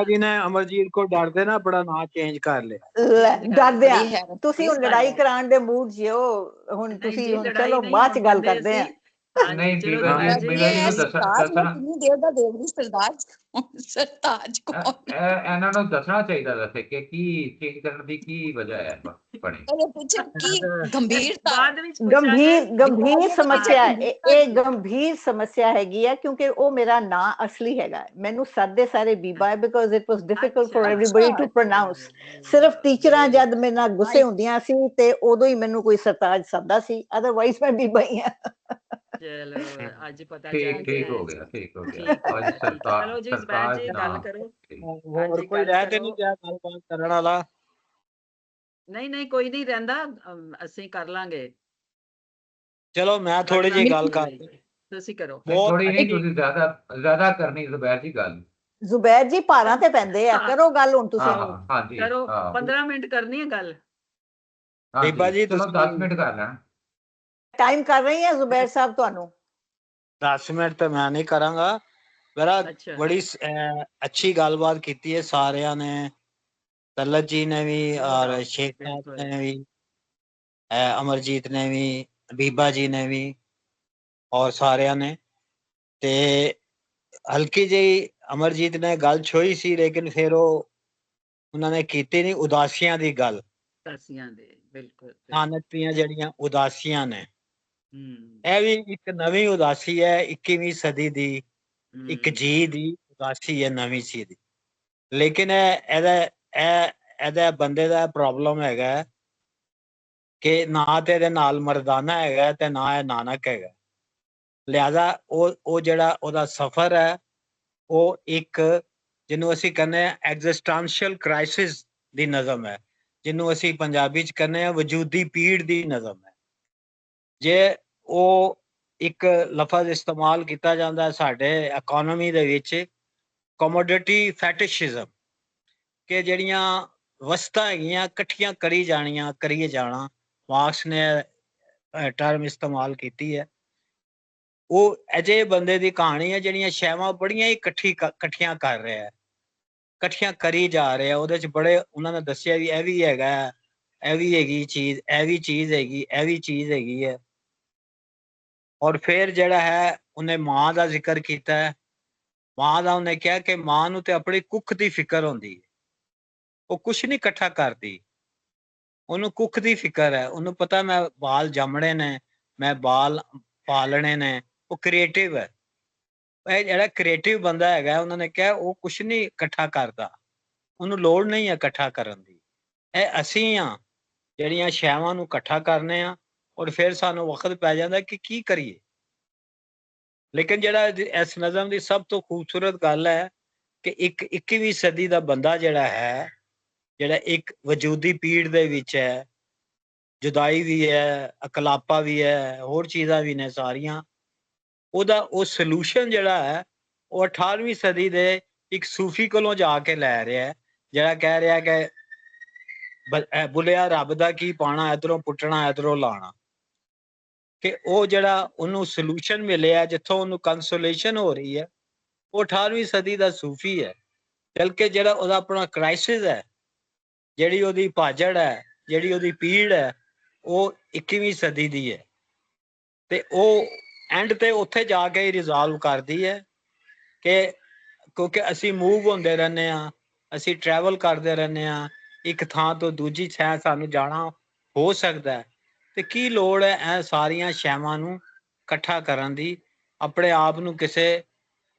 ਜੀ ਨੇ ਅਮਰਜੀਤ ਕੋ ਡਰਦੇ ਨਾ ਆਪਣਾ ਨਾਂ ਚੇਂਜ ਕਰ ਲਿਆ। ਡਰਦੇ ਆ ਤੁਸੀਂ ਹੁਣ ਲੜਾਈ ਕਰਾਉਣ ਦੇ ਮੂਡ 'ਚ ਹੋ। ਹੁਣ ਤੁਸੀਂ ਚਲੋ ਬਾਅਦ 'ਚ ਗੱਲ ਕਰਦੇ ਆ। ਨਹੀਂ ਬੀਬਾ ਜੀ ਨੂੰ ਕਿੰਨੀ ਦੇਰ ਦਾ ਦੇਖਦੀ ਸਰਤਾਜ ਕੌਣ? ਇਹਨਾਂ ਨੂੰ ਦੱਸਣਾ ਚਾਹੀਦਾ ਵੈਸੇ ਕਿ ਕੀ ਚੇਂਜ ਕਰਨ ਦੀ ਕੀ ਵਜ੍ਹਾ ਹੈ ਬਣੀ। ਗੰਭੀਰ ਸਮੱਸਿਆ, ਇਹ ਗੰਭੀਰ ਸਮੱਸਿਆ ਹੈਗੀ ਆ, ਕਿਉਂਕਿ ਉਹ ਮੇਰਾ ਨਾਂ ਅਸਲੀ ਹੈਗਾ। ਮੈਨੂੰ ਸਾਦੇ ਸਾਰੇ ਬੀਬਾ ਹੈ, because it was difficult for everybody to pronounce. ਸਿਰਫ ਟੀਚਰਾਂ ਜਦ ਮੇਰੇ ਨਾਲ ਗੁੱਸੇ ਹੁੰਦੀਆਂ ਸੀ ਤੇ ਉਦੋਂ ਹੀ ਮੈਨੂੰ ਕੋਈ ਸਰਤਾਜ ਸੱਦਾ ਸੀ, ਅਦਰਵਾਈਜ਼ ਮੈਂ ਬੀਬਾ ਹੀ ਆ। ਚਲੋ ਅੱਜ ਪਤਾ ਠੀਕ ਹੋ ਗਿਆ। ਅੱਜ ਸਰਤਾਜ ਜੀ ਗੱਲ ਕਰੋ। ਹੋਰ ਕੋਈ ਰਹਿ ਤੇ ਨਹੀਂ ਗਿਆ ਗੱਲਬਾਤ ਕਰਨ ਵਾਲਾ? ਨਹੀਂ, ਕੋਈ ਨਹੀਂ ਰਹਿੰਦਾ, ਅਸੀਂ ਕਰ ਲਾਂਗੇ। ਚਲੋ ਮੈਂ ਥੋੜੀ ਜਿਹੀ ਗੱਲ ਕਰ, ਤੁਸੀਂ ਕਰੋ। ਥੋੜੀ ਨਹੀਂ, ਤੁਸੀਂ ਜ਼ਿਆਦਾ ਕਰਨੀ ਜ਼ੁਬੈਰ ਜੀ ਗੱਲ। ਜ਼ੁਬੈਰ ਜੀ ਭਾਰਾਂ ਤੇ ਪੈਂਦੇ ਆ, ਕਰੋ ਗੱਲ ਹੁਣ ਤੁਸੀਂ। ਹਾਂਜੀ ਕਰੋ, 15 ਮਿੰਟ ਕਰਨੀ ਹੈ ਗੱਲ। ਬੀਬਾ ਜੀ ਚਲੋ 10 ਮਿੰਟ ਕਰ ਲੈਣਾ। ਟਾਈਮ ਕਰ ਰਹੀ ਹੈ ਜ਼ੁਬੈਰ ਸਾਹਿਬ ਤੁਹਾਨੂੰ। 10 ਮਿੰਟ ਤਾਂ ਮੈਂ ਨਹੀਂ ਕਰਾਂਗਾ। ਮੇਰਾ ਬੜੀ ਅੱਛੀ ਗੱਲਬਾਤ ਕੀਤੀ ਹੈ ਸਾਰਿਆਂ ਨੇ, ਤਲਤ ਜੀ ਨੇ ਵੀ, ਔਰ ਸ਼ੇਖ ਸਾਹਿਬ ਨੇ ਵੀ, ਅਮਰਜੀਤ ਨੇ ਵੀ, ਬੀਬਾ ਜੀ ਨੇ ਵੀ, ਔਰ ਸਾਰਿਆਂ ਨੇ। ਤੇ ਹਲਕੀ ਜਿਹੀ ਅਮਰਜੀਤ ਨੇ ਗੱਲ ਛੋਈ ਸੀ, ਲੇਕਿਨ ਫਿਰ ਉਹਨਾਂ ਨੇ ਕੀਤੀ ਨਹੀਂ ਉਦਾਸੀਆਂ ਦੀ ਗੱਲ। ਬਿਲਕੁਲ ਨਾਨਕ ਦੀਆਂ ਜਿਹੜੀਆਂ ਉਦਾਸੀਆਂ ਨੇ, ਇਹ ਵੀ ਇੱਕ ਨਵੀਂ ਉਦਾਸੀ ਹੈ 21ਵੀਂ ਸਦੀ ਦੀ, ਇੱਕ ਜੀ ਦੀ ਉਦਾਸੀ ਹੈ ਨਵੀਂ ਸੀ ਦੀ। ਲੇਕਿਨ ਇਹਦਾ ਬੰਦੇ ਦਾ ਪ੍ਰੋਬਲਮ ਹੈਗਾ ਕਿ ਨਾ ਤੇ ਇਹਦੇ ਨਾਲ ਮਰਦਾਨਾ ਹੈਗਾ ਤੇ ਨਾ ਇਹ ਨਾਨਕ ਹੈਗਾ। ਲਿਹਾਜ਼ਾ ਉਹ ਜਿਹੜਾ ਉਹਦਾ ਸਫ਼ਰ ਹੈ ਉਹ ਇੱਕ, ਜਿਹਨੂੰ ਅਸੀਂ ਕਹਿੰਦੇ ਹਾਂ ਐਗਜ਼ਿਸਟੈਂਸ਼ੀਅਲ ਕ੍ਰਾਈਸਿਸ ਦੀ ਨਜ਼ਮ ਹੈ, ਜਿਹਨੂੰ ਅਸੀਂ ਪੰਜਾਬੀ 'ਚ ਕਹਿੰਦੇ ਹਾਂ ਵਜੂਦੀ ਪੀੜ ਦੀ ਨਜ਼ਮ ਹੈ। ਜੇ ਉਹ ਇੱਕ ਲਫ਼ਜ਼ ਇਸਤੇਮਾਲ ਕੀਤਾ ਜਾਂਦਾ ਸਾਡੇ ਇਕੋਨਮੀ ਦੇ ਵਿੱਚ, ਕਮੋਡਿਟੀ ਫੈਟਿਸ਼ਿਜ਼ਮ, ਕਿ ਜਿਹੜੀਆਂ ਵਸਤਾਂ ਹੈਗੀਆਂ ਇਕੱਠੀਆਂ ਕਰੀਏ ਜਾਣਾ, ਮਾਰਕਸ ਨੇ ਟਰਮ ਇਸਤੇਮਾਲ ਕੀਤੀ ਹੈ। ਉਹ ਅਜਿਹੇ ਬੰਦੇ ਦੀ ਕਹਾਣੀ ਹੈ ਜਿਹੜੀਆਂ ਸ਼ੈਵਾਂ ਬੜੀਆਂ ਹੀ ਇਕੱਠੀਆਂ ਕਰ ਰਿਹਾ, ਇਕੱਠੀਆਂ ਕਰੀ ਜਾ ਰਿਹਾ। ਉਹਦੇ 'ਚ ਬੜੇ ਉਹਨਾਂ ਨੇ ਦੱਸਿਆ ਵੀ ਇਹ ਵੀ ਹੈਗਾ, ਇਹ ਵੀ ਹੈਗੀ ਚੀਜ਼, ਇਹ ਵੀ ਚੀਜ਼ ਹੈਗੀ, ਇਹ ਵੀ ਚੀਜ਼ ਹੈਗੀ ਹੈ। ਔਰ ਫਿਰ ਜਿਹੜਾ ਹੈ ਉਹਨੇ ਮਾਂ ਦਾ ਜ਼ਿਕਰ ਕੀਤਾ ਹੈ। ਮਾਂ ਦਾ ਉਹਨੇ ਕਿਹਾ ਕਿ ਮਾਂ ਨੂੰ ਤੇ ਆਪਣੀ ਕੁੱਖ ਦੀ ਫਿਕਰ ਹੁੰਦੀ ਹੈ, ਉਹ ਕੁਛ ਨਹੀਂ ਇਕੱਠਾ ਕਰਦੀ, ਉਹਨੂੰ ਕੁੱਖ ਦੀ ਫਿਕਰ ਹੈ। ਉਹਨੂੰ ਪਤਾ ਮੈਂ ਬਾਲ ਜੰਮਣੇ ਨੇ, ਮੈਂ ਬਾਲ ਪਾਲਣੇ ਨੇ। ਉਹ ਕ੍ਰੀਏਟਿਵ ਹੈ। ਇਹ ਜਿਹੜਾ ਕ੍ਰੀਏਟਿਵ ਬੰਦਾ ਹੈਗਾ, ਉਹਨਾਂ ਨੇ ਕਿਹਾ ਉਹ ਕੁਛ ਨਹੀਂ ਇਕੱਠਾ ਕਰਦਾ, ਉਹਨੂੰ ਲੋੜ ਨਹੀਂ ਹੈ ਇਕੱਠਾ ਕਰਨ ਦੀ। ਇਹ ਅਸੀਂ ਆ ਜਿਹੜੀਆਂ ਸ਼ੈਵਾਂ ਨੂੰ ਇਕੱਠਾ ਕਰਨੇ ਆ, ਔਰ ਫਿਰ ਸਾਨੂੰ ਵਕਤ ਪੈ ਜਾਂਦਾ ਕਿ ਕੀ ਕਰੀਏ। ਲੇਕਿਨ ਜਿਹੜਾ ਇਸ ਨਜ਼ਮ ਦੀ ਸਭ ਤੋਂ ਖੂਬਸੂਰਤ ਗੱਲ ਹੈ ਕਿ 21ਵੀਂ ਸਦੀ ਦਾ ਬੰਦਾ ਜਿਹੜਾ ਹੈ, ਜਿਹੜਾ ਇੱਕ ਵਜੂਦੀ ਪੀੜ ਦੇ ਵਿੱਚ ਹੈ, ਜੁਦਾਈ ਵੀ ਹੈ, ਅਕਲਾਪਾ ਵੀ ਹੈ, ਹੋਰ ਚੀਜ਼ਾਂ ਵੀ ਨੇ ਸਾਰੀਆਂ, ਉਹਦਾ ਉਹ ਸੋਲੂਸ਼ਨ ਜਿਹੜਾ ਹੈ ਉਹ 18ਵੀਂ ਸਦੀ ਦੇ ਇੱਕ ਸੂਫੀ ਕੋਲੋਂ ਜਾ ਕੇ ਲੈ ਰਿਹਾ ਹੈ, ਜਿਹੜਾ ਕਹਿ ਰਿਹਾ ਕਿ ਬੁਲਿਆ ਰੱਬ ਦਾ ਕੀ ਪਾਣਾ, ਇਧਰੋਂ ਪੁੱਟਣਾ ਇਧਰੋਂ ਲਾਣਾ। ਕਿ ਉਹ ਜਿਹੜਾ ਉਹਨੂੰ ਸੋਲੂਸ਼ਨ ਮਿਲਿਆ, ਜਿੱਥੋਂ ਉਹਨੂੰ ਕੰਸੋਲੇਸ਼ਨ ਹੋ ਰਹੀ ਹੈ, ਉਹ 18ਵੀਂ ਸਦੀ ਦਾ ਸੂਫੀ ਹੈ। ਬਲਕਿ ਜਿਹੜਾ ਉਹਦਾ ਆਪਣਾ ਕ੍ਰਾਈਸਿਸ ਹੈ, ਜਿਹੜੀ ਉਹਦੀ ਭਾਜੜ ਹੈ, ਜਿਹੜੀ ਉਹਦੀ ਪੀੜ ਹੈ, ਉਹ 21ਵੀਂ ਸਦੀ ਦੀ ਹੈ। ਤੇ ਉਹ ਐਂਡ ਤੇ ਉੱਥੇ ਜਾ ਕੇ ਹੀ ਰਿਜ਼ੋਲਵ ਕਰਦੀ ਹੈ ਕਿ ਕਿਉਂਕਿ ਅਸੀਂ ਮੂਵ ਹੁੰਦੇ ਰਹਿੰਦੇ ਹਾਂ, ਅਸੀਂ ਟਰੈਵਲ ਕਰਦੇ ਰਹਿੰਦੇ ਹਾਂ, ਇੱਕ ਥਾਂ ਤੋਂ ਦੂਜੀ ਥਾਂ ਸਾਨੂੰ ਜਾਣਾ ਹੋ ਸਕਦਾ ਹੈ, ਤੇ ਕੀ ਲੋੜ ਹੈ ਇਹ ਸਾਰੀਆਂ ਸ਼ੈਵਾਂ ਨੂੰ ਇਕੱਠਾ ਕਰਨ ਦੀ। ਆਪਣੇ ਆਪ ਨੂੰ ਕਿਸੇ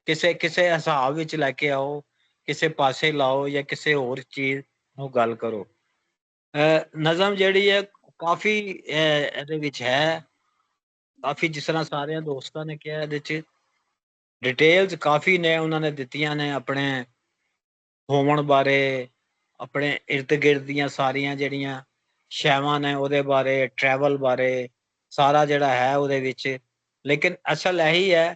ਕਿਸੇ ਕਿਸੇ ਹਿਸਾਬ ਵਿੱਚ ਲੈ ਕੇ ਆਓ, ਕਿਸੇ ਪਾਸੇ ਲਾਓ, ਜਾਂ ਕਿਸੇ ਹੋਰ ਚੀਜ਼ ਨੂੰ ਗੱਲ ਕਰੋ। ਨਜ਼ਮ ਜਿਹੜੀ ਹੈ ਕਾਫੀ ਇਹਦੇ ਵਿੱਚ ਹੈ, ਕਾਫੀ ਜਿਸ ਤਰ੍ਹਾਂ ਸਾਰਿਆਂ ਦੋਸਤਾਂ ਨੇ ਕਿਹਾ, ਇਹਦੇ ਚ ਡਿਟੇਲਸ ਕਾਫੀ ਨੇ ਉਹਨਾਂ ਨੇ ਦਿੱਤੀਆਂ ਨੇ, ਆਪਣੇ ਹੋਣ ਬਾਰੇ, ਆਪਣੇ ਇਰਦ ਗਿਰਦ ਦੀਆਂ ਸਾਰੀਆਂ ਜਿਹੜੀਆਂ ਸ਼ੈਵਾਂ ਨੇ ਉਹਦੇ ਬਾਰੇ, ਟਰੈਵਲ ਬਾਰੇ, ਸਾਰਾ ਜਿਹੜਾ ਹੈ ਉਹਦੇ ਵਿੱਚ। ਲੇਕਿਨ ਅਸਲ ਇਹੀ ਹੈ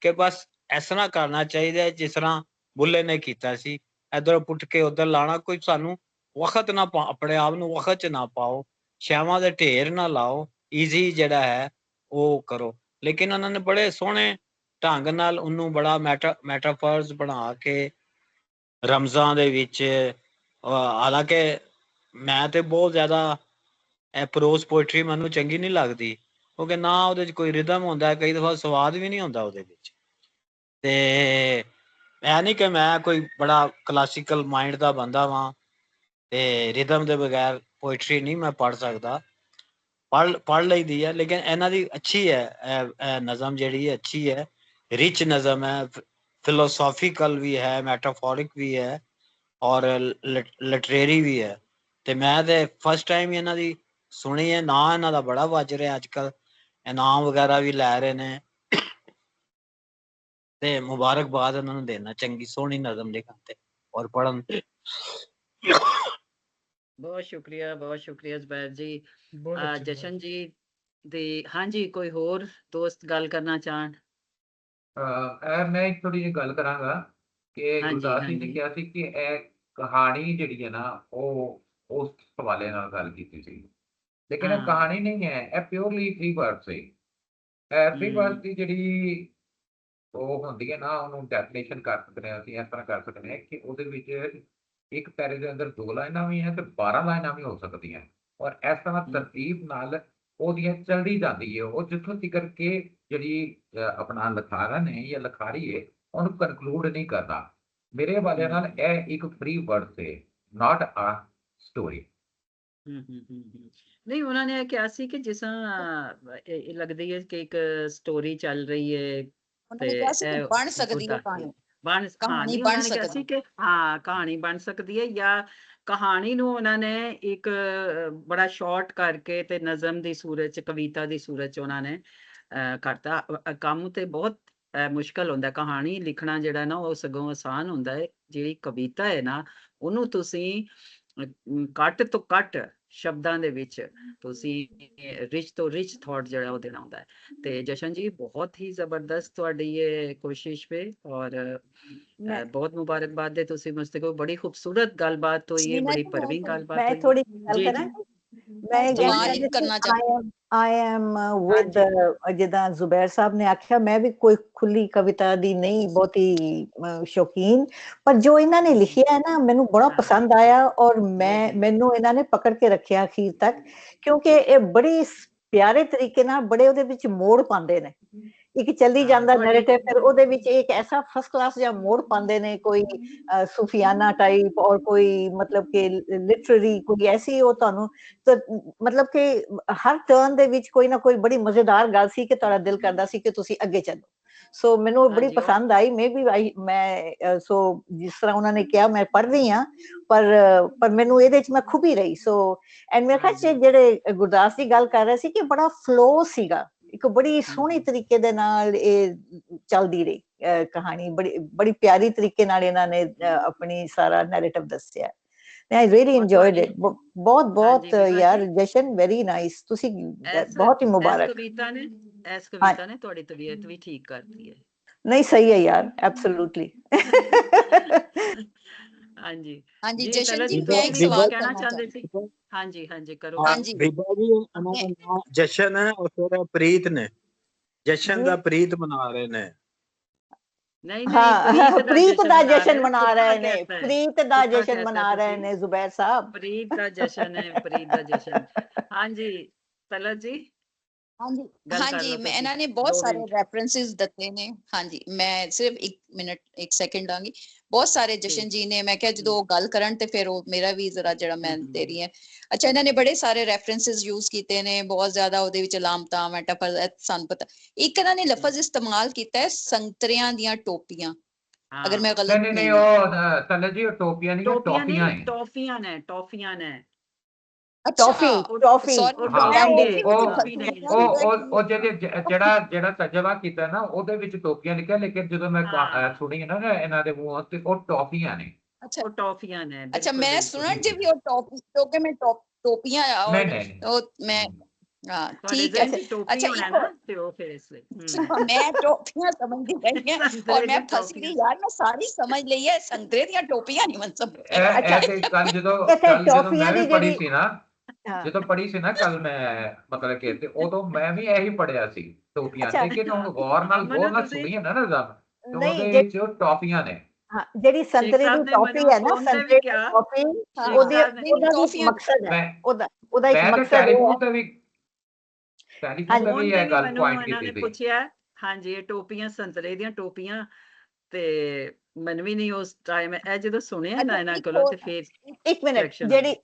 ਕਿ ਬਸ ਇਸ ਤਰ੍ਹਾਂ ਕਰਨਾ ਚਾਹੀਦਾ ਜਿਸ ਤਰ੍ਹਾਂ ਬੁੱਲੇ ਨੇ ਕੀਤਾ ਸੀ, ਇੱਧਰੋਂ ਪੁੱਟ ਕੇ ਉੱਧਰ ਲਾਣਾ। ਕੋਈ ਸਾਨੂੰ ਵਕਤ ਨਾ ਆਪਣੇ ਆਪ ਨੂੰ ਵਕਤ 'ਚ ਨਾ ਪਾਓ, ਸ਼ੈਵਾਂ ਦੇ ਢੇਰ ਨਾ ਲਾਓ, ਈਜ਼ੀ ਜਿਹੜਾ ਹੈ ਉਹ ਕਰੋ। ਲੇਕਿਨ ਉਹਨਾਂ ਨੇ ਬੜੇ ਸੋਹਣੇ ਢੰਗ ਨਾਲ ਉਹਨੂੰ ਬੜਾ ਮੈਟਾਫਰਸ ਬਣਾ ਕੇ ਰਮਜ਼ਾਂ ਦੇ ਵਿੱਚ, ਹਾਲਾਂਕਿ ਮੈਂ ਤੇ ਬਹੁਤ ਜ਼ਿਆਦਾ ਇਹ ਪ੍ਰੋਜ਼ ਪੋਇਟਰੀ ਮੈਨੂੰ ਚੰਗੀ ਨਹੀਂ ਲੱਗਦੀ, ਕਿਉਂਕਿ ਨਾ ਉਹਦੇ 'ਚ ਕੋਈ ਰਿਦਮ ਹੁੰਦਾ, ਕਈ ਦਫਾ ਸਵਾਦ ਵੀ ਨਹੀਂ ਹੁੰਦਾ ਉਹਦੇ ਵਿੱਚ। ਤੇ ਇਹ ਨਹੀਂ ਕਿ ਮੈਂ ਕੋਈ ਬੜਾ ਕਲਾਸੀਕਲ ਮਾਈਂਡ ਦਾ ਬੰਦਾ ਵਾਂ ਤੇ ਰਿਦਮ ਦੇ ਬਗੈਰ ਪੋਇਟਰੀ ਨਹੀਂ ਮੈਂ ਪੜ੍ਹ ਸਕਦਾ, ਪੜ੍ਹ ਲਈਦੀ ਹੈ। ਲੇਕਿਨ ਇਹਨਾਂ ਦੀ ਅੱਛੀ ਹੈ, ਨਜ਼ਮ ਜਿਹੜੀ ਹੈ ਅੱਛੀ ਹੈ, ਰਿਚ ਨਜ਼ਮ ਹੈ, ਫਿਲੋਸੋਫੀਕਲ ਵੀ ਹੈ, ਮੈਟਾਫੋਰਿਕ ਵੀ ਹੈ, ਔਰ ਲਿਟਰੇਰੀ ਵੀ ਹੈ। ਤੇ ਮੈਂ ਤੇ ਫਸਟ ਟਾਈਮ ਹੀ ਇਹਨਾਂ ਦੀ ਸੁਣੀ ਹੈ, ਨਾਂ ਇਹਨਾਂ ਦਾ ਬੜਾ ਵੱਜ ਰਿਹਾ ਅੱਜ ਕੱਲ, ਇਨਾਮ ਵਗੈਰਾ ਵੀ ਲੈ ਰਹੇ ਨੇ, ਤੇ ਮੁਬਾਰਕਬਾਦ ਉਹਨਾਂ ਨੂੰ ਦੇਣਾ, ਚੰਗੀ ਸੋਹਣੀ ਨਜ਼ਮ ਲਿਖਣ ਤੇ ਔਰ ਪੜ੍ਹਨ ਤੇ। ਬਹੁਤ ਸ਼ੁਕਰੀਆ ਜ਼ੁਬੈਰ ਜੀ। ਬਹੁਤ ਅੱਛੀ ਜਸ਼ਨ ਜੀ ਦੀ, ਹਾਂਜੀ ਕੋਈ ਹੋਰ ਦੋਸਤ ਗੱਲ ਕਰਨਾ ਚਾਹਣ? ਮੈਂ ਇੱਕ ਥੋੜੀ ਜਿਹੀ ਗੱਲ ਕਰਾਂਗਾ ਕਿ ਗੁਰਦਾਸ ਜੀ ਨੇ ਕਿਹਾ ਸੀ ਕਿ ਇਹ ਕਹਾਣੀ ਜਿਹੜੀ ਹੈ ਨਾ ਉਹ ਉਸ ਹਵਾਲੇ ਨਾਲ ਗੱਲ ਕੀਤੀ ਸੀ, ਲੇਕਿਨ ਇਹ ਕਹਾਣੀ ਨਹੀਂ ਹੈ, ਇਹ ਪਿਓਰਲੀ ਫ੍ਰੀ ਵਰਡਸ ਹੈ। ਫ੍ਰੀ ਵਰਡਸ ਦੀ ਜਿਹੜੀ ਉਹ ਹੁੰਦੀ ਹੈ ਨਾ, ਉਹਨੂੰ ਡੈਫੀਨੇਸ਼ਨ ਕਰ ਸਕਦੇ ਹਾਂ ਅਸੀਂ ਇਸ ਤਰ੍ਹਾਂ ਕਰ ਸਕਦੇ ਹਾਂ ਕਿ ਉਹਦੇ ਵਿੱਚ ਇੱਕ ਪੈਰੇ ਦੇ ਅੰਦਰ 2 ਲਾਈਨਾਂ ਵੀ ਹੈ ਤੇ 12 ਲਾਈਨਾਂ ਵੀ ਹੋ ਸਕਦੀਆਂ, ਔਰ ਇਸ ਤਰ੍ਹਾਂ ਤਰਤੀਬ ਨਾਲ ਉਹਦੀਆਂ ਚਲਦੀ ਜਾਂਦੀ ਹੈ। ਉਹ ਜਿੱਥੋਂ ਤੀਕਰ ਕਿ ਜਿਹੜੀ ਆਪਣਾ ਲਿਖਾਰਨ ਹੈ ਜਾਂ ਲਿਖਾਰੀ ਹੈ ਉਹਨੂੰ ਕਨਕਲੂਡ ਨਹੀਂ ਕਰਦਾ। ਮੇਰੇ ਹਵਾਲੇ ਨਾਲ ਇਹ ਇੱਕ ਫ੍ਰੀ ਵਰਡ ਹੈ, ਨਾਟ ਅ ਸਟੋਰੀ। ਨਹੀਂ, ਉਹਨਾਂ ਨੇ ਇਹ ਕਿਹਾ ਸੀ ਕਿ ਜਿਸ ਤਰ੍ਹਾਂ ਇਹ ਲੱਗਦੀ ਹੈ ਕਿ ਇੱਕ ਸਟੋਰੀ ਚੱਲ ਰਹੀ ਹੈ, ਉਹਨਾਂ ਨੇ ਕਿਹਾ ਸੀ ਕਿ ਬਣ ਸਕਦੀ ਹੈ ਕਹਾਣੀ, ਕਹਾਣੀ ਬਣ ਸਕਦੀ ਕਿ ਹਾਂ ਕਹਾਣੀ ਬਣ ਸਕਦੀ ਹੈ, ਜਾਂ ਕਹਾਣੀ ਨੂੰ ਉਹਨਾਂ ਨੇ ਇੱਕ ਬੜਾ ਸ਼ਾਰਟ ਕਰਕੇ ਤੇ ਨਜ਼ਮ ਦੀ ਸੂਰਤ 'ਚ, ਕਵਿਤਾ ਦੀ ਸੂਰਤ 'ਚ ਉਹਨਾਂ ਨੇ ਕਰਤਾ। ਕੰਮ ਤੇ ਬਹੁਤ ਮੁਸ਼ਕਲ ਹੁੰਦਾ, ਕਹਾਣੀ ਲਿਖਣਾ ਜਿਹੜਾ ਨਾ ਉਹ ਸਗੋਂ ਆਸਾਨ ਹੁੰਦਾ ਹੈ। ਜਿਹੜੀ ਕਵਿਤਾ ਹੈ ਨਾ ਉਹਨੂੰ ਤੁਸੀਂ ਘੱਟ ਤੋਂ ਘੱਟ ਸ਼ਬਦਾਂ ਦੇ ਵਿੱਚ ਤੁਸੀਂ ਰਿਚ ਤੋਂ ਰਿਚ ਥਾਟ ਜਿਹੜਾ ਉਹ ਦੇਣਾ ਹੁੰਦਾ ਹੈ। ਤੇ ਜਸ਼ਨ ਜੀ ਬਹੁਤ ਹੀ ਜ਼ਬਰਦਸਤ ਤੁਹਾਡੀ ਇਹ ਕੋਸ਼ਿਸ਼ ਵੇ, ਔਰ ਬਹੁਤ ਮੁਬਾਰਕਬਾਦ ਦੇ ਤੁਸੀਂ ਮੁਸਤਕੋ, ਬੜੀ ਖੂਬਸੂਰਤ ਗੱਲਬਾਤ ਹੋਈ ਹੈ, ਬੜੀ ਭਰਵੀਂ ਗੱਲਬਾਤ ਹੋਈ। ਮੈਂ ਥੋੜੀ ਗੱਲ ਕਰਾਂ, I am with ਜਿੱਦਾਂ ਜ਼ੁਬੈਰ ਸਾਹਿਬ ਨੇ ਆਖਿਆ, ਮੈਂ ਵੀ ਕੋਈ ਖੁੱਲੀ ਕਵਿਤਾ ਦੀ ਨਹੀਂ ਬਹੁਤੀ ਸ਼ੌਕੀਨ, ਪਰ ਜੋ ਇਹਨਾਂ ਨੇ ਲਿਖਿਆ ਹੈ ਨਾ ਮੈਨੂੰ ਬੜਾ ਪਸੰਦ ਆਇਆ, ਔਰ ਮੈਨੂੰ ਇਹਨਾਂ ਨੇ ਪਕੜ ਕੇ ਰੱਖਿਆ ਅਖੀਰ ਤੱਕ, ਕਿਉਂਕਿ ਇਹ ਬੜੀ ਪਿਆਰੇ ਤਰੀਕੇ ਨਾਲ ਬੜੇ ਉਹਦੇ ਵਿੱਚ ਮੋੜ ਪਾਉਂਦੇ ਨੇ ਇੱਕ ਚੱਲੀ ਜਾਂਦਾ ਨੈਰੇਟਿਵ, ਫਿਰ ਉਹਦੇ ਵਿੱਚ ਇੱਕ ਐਸਾ ਫਸਟ ਕਲਾਸ ਜਿਹਾ ਮੋੜ ਪਾਉਂਦੇ ਨੇ, ਕੋਈ ਸੂਫੀਆਨਾ ਟਾਈਪ ਔਰ ਕੋਈ ਮਤਲਬ ਕਿ ਲਿਟਰਰੀ ਕੋਈ ਐਸੀ, ਉਹ ਤੁਹਾਨੂੰ ਮਤਲਬ ਕਿ ਹਰ ਟਰਨ ਦੇ ਵਿੱਚ ਕੋਈ ਨਾ ਕੋਈ ਬੜੀ ਮਜ਼ੇਦਾਰ ਗੱਲ ਸੀ ਕਿ ਤੁਹਾਡਾ ਦਿਲ ਕਰਦਾ ਸੀ ਕਿ ਤੁਸੀਂ ਅੱਗੇ ਚੱਲੋ। ਸੋ ਮੈਨੂੰ ਬੜੀ ਪਸੰਦ ਆਈ, ਮੈਂ ਸੋ ਜਿਸ ਤਰ੍ਹਾਂ ਉਹਨਾਂ ਨੇ ਕਿਹਾ ਮੈਂ ਪੜ੍ਹ ਰਹੀ ਹਾਂ, ਪਰ ਮੈਨੂੰ ਇਹਦੇ ਚ ਮੈਂ ਖੁਬੀ ਰਹੀ। ਸੋ ਐਂਡ ਮੇਰੇ ਖਿਆਲ ਚ ਜਿਹੜੇ ਗੁਰਦਾਸ ਦੀ ਗੱਲ ਕਰ ਰਹੇ ਸੀ ਕਿ ਬੜਾ ਫਲੋ ਸੀਗਾ, ਇੱਕ ਬੜੀ ਸੋਹਣੀ ਤਰੀਕੇ ਦੇ ਨਾਲ ਇਹ ਚੱਲਦੀ ਰਹੀ ਕਹਾਣੀ, ਬੜੀ ਪਿਆਰੀ ਤਰੀਕੇ ਨਾਲ ਇਹਨਾਂ ਨੇ ਆਪਣੀ ਸਾਰਾ ਨੈਰੇਟਿਵ ਦੱਸਿਆ। I really enjoyed it. ਬਹੁਤ ਯਾਰ ਜਸ਼ਨ, ਵੈਰੀ ਨਾਈਸ, ਤੁਸੀਂ ਬਹੁਤ ਹੀ ਮੁਬਾਰਕ। ਇਸ ਕਵਿਤਾ ਨੇ ਤੁਹਾਡੀ ਤਬੀਅਤ ਵੀ ਠੀਕ ਕਰਤੀ ਹੈ। ਨਹੀਂ ਸਹੀ ਹੈ ਯਾਰ, ਐਬਸੋਲੂਟਲੀ। ਹਾਂਜੀ ਹਾਂਜੀ ਜਸ਼ਨ ਜੀ, ਮੈਂ ਇੱਕ ਸਵਾਲ ਕਹਿਣਾ ਚਾਹੁੰਦੀ ਸੀ। ਹਾਂਜੀ ਕਰੋ। ਹਾਂਜੀ ਬੀਬਾ ਜੀ, ਉਹਨਾਂ ਦਾ ਨਾਮ ਜਸ਼ਨ ਹੈ ਔਰ ਫਿਰ ਪ੍ਰੀਤ ਨੇ, ਜਸ਼ਨ ਦਾ ਪ੍ਰੀਤ ਮਨਾ ਰਹੇ ਨੇ। ਨਹੀਂ ਪ੍ਰੀਤ ਦਾ ਜਸ਼ਨ ਮਨਾ ਰਹੇ ਨੇ, ਪ੍ਰੀਤ ਦਾ ਜਸ਼ਨ ਮਨਾ ਰਹੇ ਨੇ ਜ਼ੁਬੈਰ ਸਾਹਿਬ, ਪ੍ਰੀਤ ਦਾ ਜਸ਼ਨ ਹੈ, ਪ੍ਰੀਤ ਦਾ ਜਸ਼ਨ। ਹਾਂਜੀ ਤਲਤ ਜੀ। ਹਾਂਜੀ ਮੈਂ ਇਹਨਾਂ ਨੇ ਬਹੁਤ ਸਾਰੇ ਰੈਫਰੈਂਸਿਸ ਦਿੱਤੇ ਨੇ। ਹਾਂਜੀ ਮੈਂ ਸਿਰਫ 1 ਮਿੰਟ 1 ਸੈਕਿੰਡ ਦਾਂਗੀ। ਬਹੁਤ ਸਾਰੇ ਜਸ਼ਨ ਜੀ ਨੇ, ਮੈਂ ਕਿਹਾ ਜਦੋਂ ਉਹ ਗੱਲ ਕਰਨ ਤੇ ਫਿਰ ਉਹ ਮੇਰਾ ਵੀ ਜ਼ਰਾ ਜਿਹੜਾ ਮੈਂ ਦੇ ਰਹੀ ਹਾਂ। ਅੱਛਾ, ਇਹਨਾਂ ਨੇ ਬੜੇ ਸਾਰੇ ਰੈਫਰੈਂਸਿਸ ਯੂਜ਼ ਕੀਤੇ ਨੇ, ਬਹੁਤ ਜ਼ਿਆਦਾ ਉਹਦੇ ਵਿੱਚ ਅਲਾਮਤਾਂ ਮੈਟਾਫਰ ਸਾਨੂੰ ਪਤਾ। ਇੱਕ ਇਹਨਾਂ ਨੇ ਲਫ਼ਜ਼ ਇਸਤੇਮਾਲ ਕੀਤਾ ਹੈ ਸੰਤਰਿਆਂ ਦੀਆਂ ਟੋਪੀਆਂ, ਅਗਰ ਮੈਂ ਗਲਤ ਨਹੀਂ ਉਹ ਤਲਤ ਜੀ, ਉਹ ਟੋਪੀਆਂ ਨਹੀਂ, ਟੌਫੀਆਂ ਹੈ। ਟੌਫੀਆਂ ਨੇ ਟੌਫੀ ਉਹ ਜਿਹੜਾ ਤਰਜਮਾ ਕੀਤਾ ਨਾ ਉਹਦੇ ਵਿੱਚ ਟੋਪੀਆਂ ਲਿਖਿਆ, ਲੇਕਿਨ ਜਦੋਂ ਮੈਂ ਸੁਣੀ ਨਾ ਇਹਨਾਂ ਦੇ ਮੂੰਹੋਂ ਤੇ ਉਹ ਟੌਫੀਆਂ ਨੇ। ਉਹ ਟੌਫੀਆਂ ਨੇ। ਅੱਛਾ, ਮੈਂ ਸੁਣਨ ਚ ਵੀ ਉਹ ਟੌਪੀ, ਕਿਉਂਕਿ ਮੈਂ ਟੋਪੀਆਂ ਉਹ ਮੈਂ ਠੀਕ ਹੈ। ਅੱਛਾ ਮੈਂ ਟੋਪੀਆਂ ਸਮਝਦੀ ਰਹੀ ਹਾਂ ਔਰ ਮੈਂ ਫਸ ਗਈ ਯਾਰ, ਮੈਂ ਸਾਰੀ ਸਮਝ ਲਈ ਹੈ, ਸੰਤਰੇ ਦੀਆਂ ਟੋਪੀਆਂ ਨਹੀਂ ਮਨ ਸਮਝ। ਕੱਲ ਜਦੋਂ ਮੈਂ ਵੀ ਪੜ੍ਹੀ ਸੀ ਨਾ, ਜਦੋਂ ਪੜ੍ਹੀ ਸੀ ਨਾ ਕੱਲ ਮੈਂ, ਮਤਲਬ ਕਿ ਤੇ ਉਦੋਂ ਮੈਂ ਵੀ ਇਹੀ ਪੜ੍ਹਿਆ ਸੀ ਟੋਪੀਆਂ, ਲੇਕਿਨ ਹੁਣ ਗੌਰ ਨਾਲ ਸੁਣੀ ਹੈ ਨਾ ਗੱਲ, ਉਹਦੇ ਵਿੱਚ ਟੌਫੀਆਂ ਨੇ। ਹਾਂ, ਜਿਹੜੀ ਸੰਤਰੇ ਦੀ ਟੌਫੀ ਹੈ ਨਾ, ਸੰਤਰੇ ਦੀ ਟੌਫੀ, ਉਹਦਾ ਵੀ ਮਕਸਦ ਹੈ, ਉਹਦਾ ਇੱਕ ਮਕਸਦ ਟੈਲੀਫੋਨ ਤੇ ਵੀ ਇਹ ਗੱਲ ਪੁਆਇੰਟ ਕੀਤੀ ਸੀ। ਪੁੱਛਿਆ ਹਾਂਜੀ, ਇਹ ਟੋਪੀਆਂ ਸੰਤਰੇ ਦੀਆਂ ਟੋਪੀਆਂ, ਤੇ ਮੈਨੂੰ ਵੀ ਨਹੀਂ ਉਸ ਟਾਈਮ ਇਹ ਜਦੋਂ ਸੁਣਿਆ ਨਾ ਇਹਨਾਂ ਕੋਲੋਂ ਤੇ ਫਿਰ 1 ਮਿੰਟ,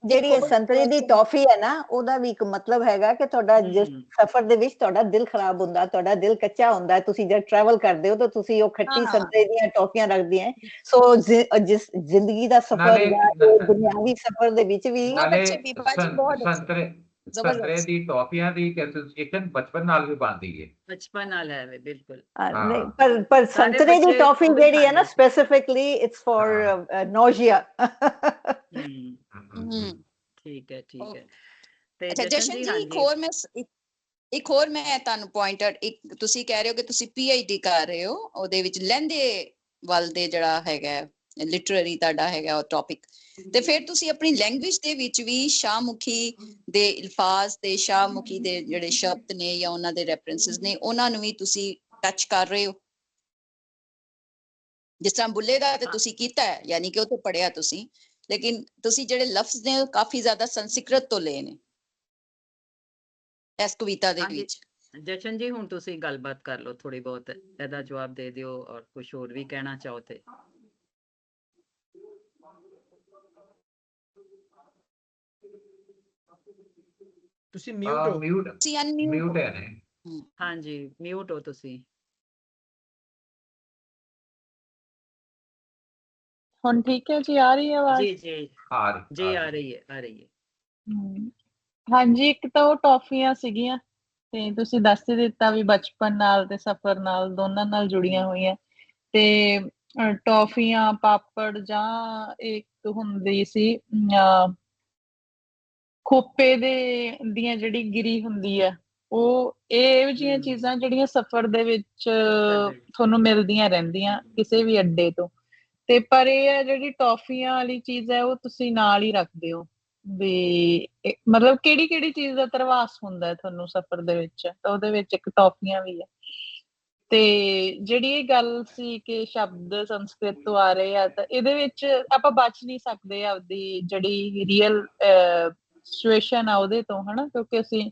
ਜਿਹੜੀ ਸੰਤਰੇ ਦੀ ਟੌਫੀ ਹੈ ਨਾ, ਉਹਦਾ ਵੀ ਇੱਕ ਮਤਲਬ ਹੈਗਾ ਕਿ ਤੁਹਾਡਾ ਜਿਸ ਸਫ਼ਰ ਦੇ ਵਿੱਚ ਤੁਹਾਡਾ ਦਿਲ ਖਰਾਬ ਹੁੰਦਾ, ਤੁਹਾਡਾ ਦਿਲ ਕੱਚਾ ਹੁੰਦਾ, ਤੁਸੀਂ ਜਦ ਟਰੈਵਲ ਕਰਦੇ ਹੋ ਤਾਂ ਤੁਸੀਂ ਉਹ ਖੱਟੀ ਸੰਤਰੇ ਦੀਆਂ ਟੌਫੀਆਂ ਰੱਖਦੀਆਂ। ਸੋ ਜਿਸ ਜ਼ਿੰਦਗੀ ਦਾ ਸਫ਼ਰ ਜਾਂ ਦੁਨਿਆਵੀ ਸਫ਼ਰ ਦੇ ਵਿੱਚ ਵੀ ਸੰਤਰੇ ਦੀ ਟੌਫੀਆਂ ਦੀ ਐਸੋਸੀਏਸ਼ਨ ਬਚਪਨ ਨਾਲ ਵੀ ਬਣਦੀ ਹੈ। ਬਚਪਨ ਨਾਲ ਹੈ ਬਿਲਕੁਲ। ਪਰ ਸੰਤਰੇ ਦੀ ਟੌਫੀ ਜਿਹੜੀ ਹੈ ਨਾ, ਸਪੈਸੀਫਿਕਲੀ ਇਟਸ ਫॉर ਨੋਜ਼ੀਆ। ਠੀਕ ਹੈ ਤੇ ਜਸ਼ਨ ਜੀ, ਇੱਕ ਹੋਰ ਮੈਂ ਤੁਹਾਨੂੰ ਪੁਆਇੰਟਰ, ਇੱਕ ਤੁਸੀਂ ਕਹਿ ਰਹੇ ਹੋ ਕਿ ਤੁਸੀਂ PhD ਕਰ ਰਹੇ ਹੋ, ਉਹਦੇ ਵਿੱਚ ਲਹਿੰਦੇ ਵੱਲ ਦੇ ਜਿਹੜਾ ਹੈਗਾ ਲਿਟਰੇਰੀ ਤੁਹਾਡਾ ਹੈਗਾ ਉਹ ਟੌਪਿਕ, ਤੇ ਫਿਰ ਤੁਸੀਂ ਆਪਣੀ ਲੈਂਗੁਏਜ ਦੇ ਵਿੱਚ ਵੀ ਸ਼ਾਹਮੁਖੀ ਦੇ ਅਲਫਾਜ਼ ਤੇ ਸ਼ਾਹਮੁਖੀ ਦੇ ਜਿਹੜੇ ਸ਼ਬਦ ਨੇ ਜਾਂ ਉਹਨਾਂ ਦੇ ਰੈਫਰੈਂਸਿਸ ਨੇ, ਉਹਨਾਂ ਨੂੰ ਵੀ ਤੁਸੀਂ ਟੱਚ ਕਰ ਰਹੇ ਹੋ। ਜਿਸ ਤਰ੍ਹਾਂ ਬੁੱਲੇ ਦਾ ਤੇ ਤੁਸੀਂ ਕੀਤਾ ਹੈ, ਯਾਨੀ ਕਿ ਉਹ ਤੋਂ ਪੜ੍ਹਿਆ ਤੁਸੀਂ, ਲੇਕਿਨ ਤੁਸੀਂ ਜਿਹੜੇ ਲਫ਼ਜ਼ ਨੇ ਉਹ ਕਾਫੀ ਜ਼ਿਆਦਾ ਸੰਸਕ੍ਰਿਤ ਤੋਂ ਲਏ ਨੇ ਇਸ ਕਵਿਤਾ ਦੇ ਵਿੱਚ। ਜਸ਼ਨ ਜੀ, ਹੁਣ ਤੁਸੀਂ ਗੱਲਬਾਤ ਕਰ ਲਓ ਥੋੜੀ ਬਹੁਤ, ਇਹਦਾ ਜਵਾਬ ਦੇ ਦਿਓ ਔਰ ਕੁਝ ਹੋਰ ਵੀ ਕਹਿਣਾ ਚਾਹੋ ਤੇ। ਤੁਸੀਂ ਮਿਊਟ ਹੈ ਨੇ। ਹਾਂਜੀ ਮਿਊਟ ਹੋ ਤੁਸੀਂ। ਹੁਣ ਠੀਕ ਹੈ ਜੀ, ਆ ਰਹੀ ਹੈ ਆਵਾਜ਼? ਜੀ ਆ ਰਹੀ ਹੈ। ਹਾਂਜੀ, ਇੱਕ ਤਾਂ ਉਹ ਟੌਫੀਆਂ ਸੀਗੀਆਂ ਤੇ ਤੁਸੀਂ ਦੱਸ ਹੀ ਦਿੱਤਾ ਵੀ ਬਚਪਨ ਨਾਲ ਤੇ ਸਫ਼ਰ ਨਾਲ ਦੋਨਾਂ ਨਾਲ ਜੁੜੀਆਂ ਹੋਈਆਂ। ਤੇ ਟੌਫੀਆਂ, ਪਾਪੜ, ਜਾਂ ਇੱਕ ਹੁੰਦੀ ਸੀ ਖੋਪੇ ਦੀਆਂ ਜਿਹੜੀ ਗਿਰੀ ਹੁੰਦੀ ਹੈ, ਉਹ ਇਹੋ ਜਿਹੀਆਂ ਚੀਜ਼ਾਂ ਜਿਹੜੀਆਂ ਸਫ਼ਰ ਦੇ ਵਿੱਚ ਤੁਹਾਨੂੰ ਮਿਲਦੀਆਂ ਰਹਿੰਦੀਆਂ ਕਿਸੇ ਵੀ ਅੱਡੇ ਤੋਂ। ਤੇ ਪਰ ਇਹ ਹੈ ਜਿਹੜੀ ਟੌਫੀਆਂ ਵਾਲੀ ਚੀਜ਼ ਹੈ ਉਹ ਤੁਸੀਂ ਨਾਲ ਹੀ ਰੱਖਦੇ ਹੋ ਵੀ, ਮਤਲਬ ਕਿਹੜੀ ਚੀਜ਼ ਦਾ ਧਰਵਾਸ ਹੁੰਦਾ ਤੁਹਾਨੂੰ ਸਫ਼ਰ ਦੇ ਵਿੱਚ, ਤਾਂ ਉਹਦੇ ਵਿੱਚ ਇੱਕ ਟੌਫੀਆਂ ਵੀ ਹੈ। ਤੇ ਜਿਹੜੀ ਇਹ ਗੱਲ ਸੀ ਕਿ ਸ਼ਬਦ ਸੰਸਕ੍ਰਿਤ ਤੋਂ ਆ ਰਹੇ ਆ, ਤਾਂ ਇਹਦੇ ਵਿੱਚ ਆਪਾਂ ਬਚ ਨਹੀਂ ਸਕਦੇ ਆਪਦੀ ਜਿਹੜੀ ਰੀਅਲ ਸਿਚੁਏਸ਼ਨ ਆ ਉਹਦੇ ਤੋਂ, ਹਨਾ, ਕਿਉਂਕਿ ਅਸੀਂ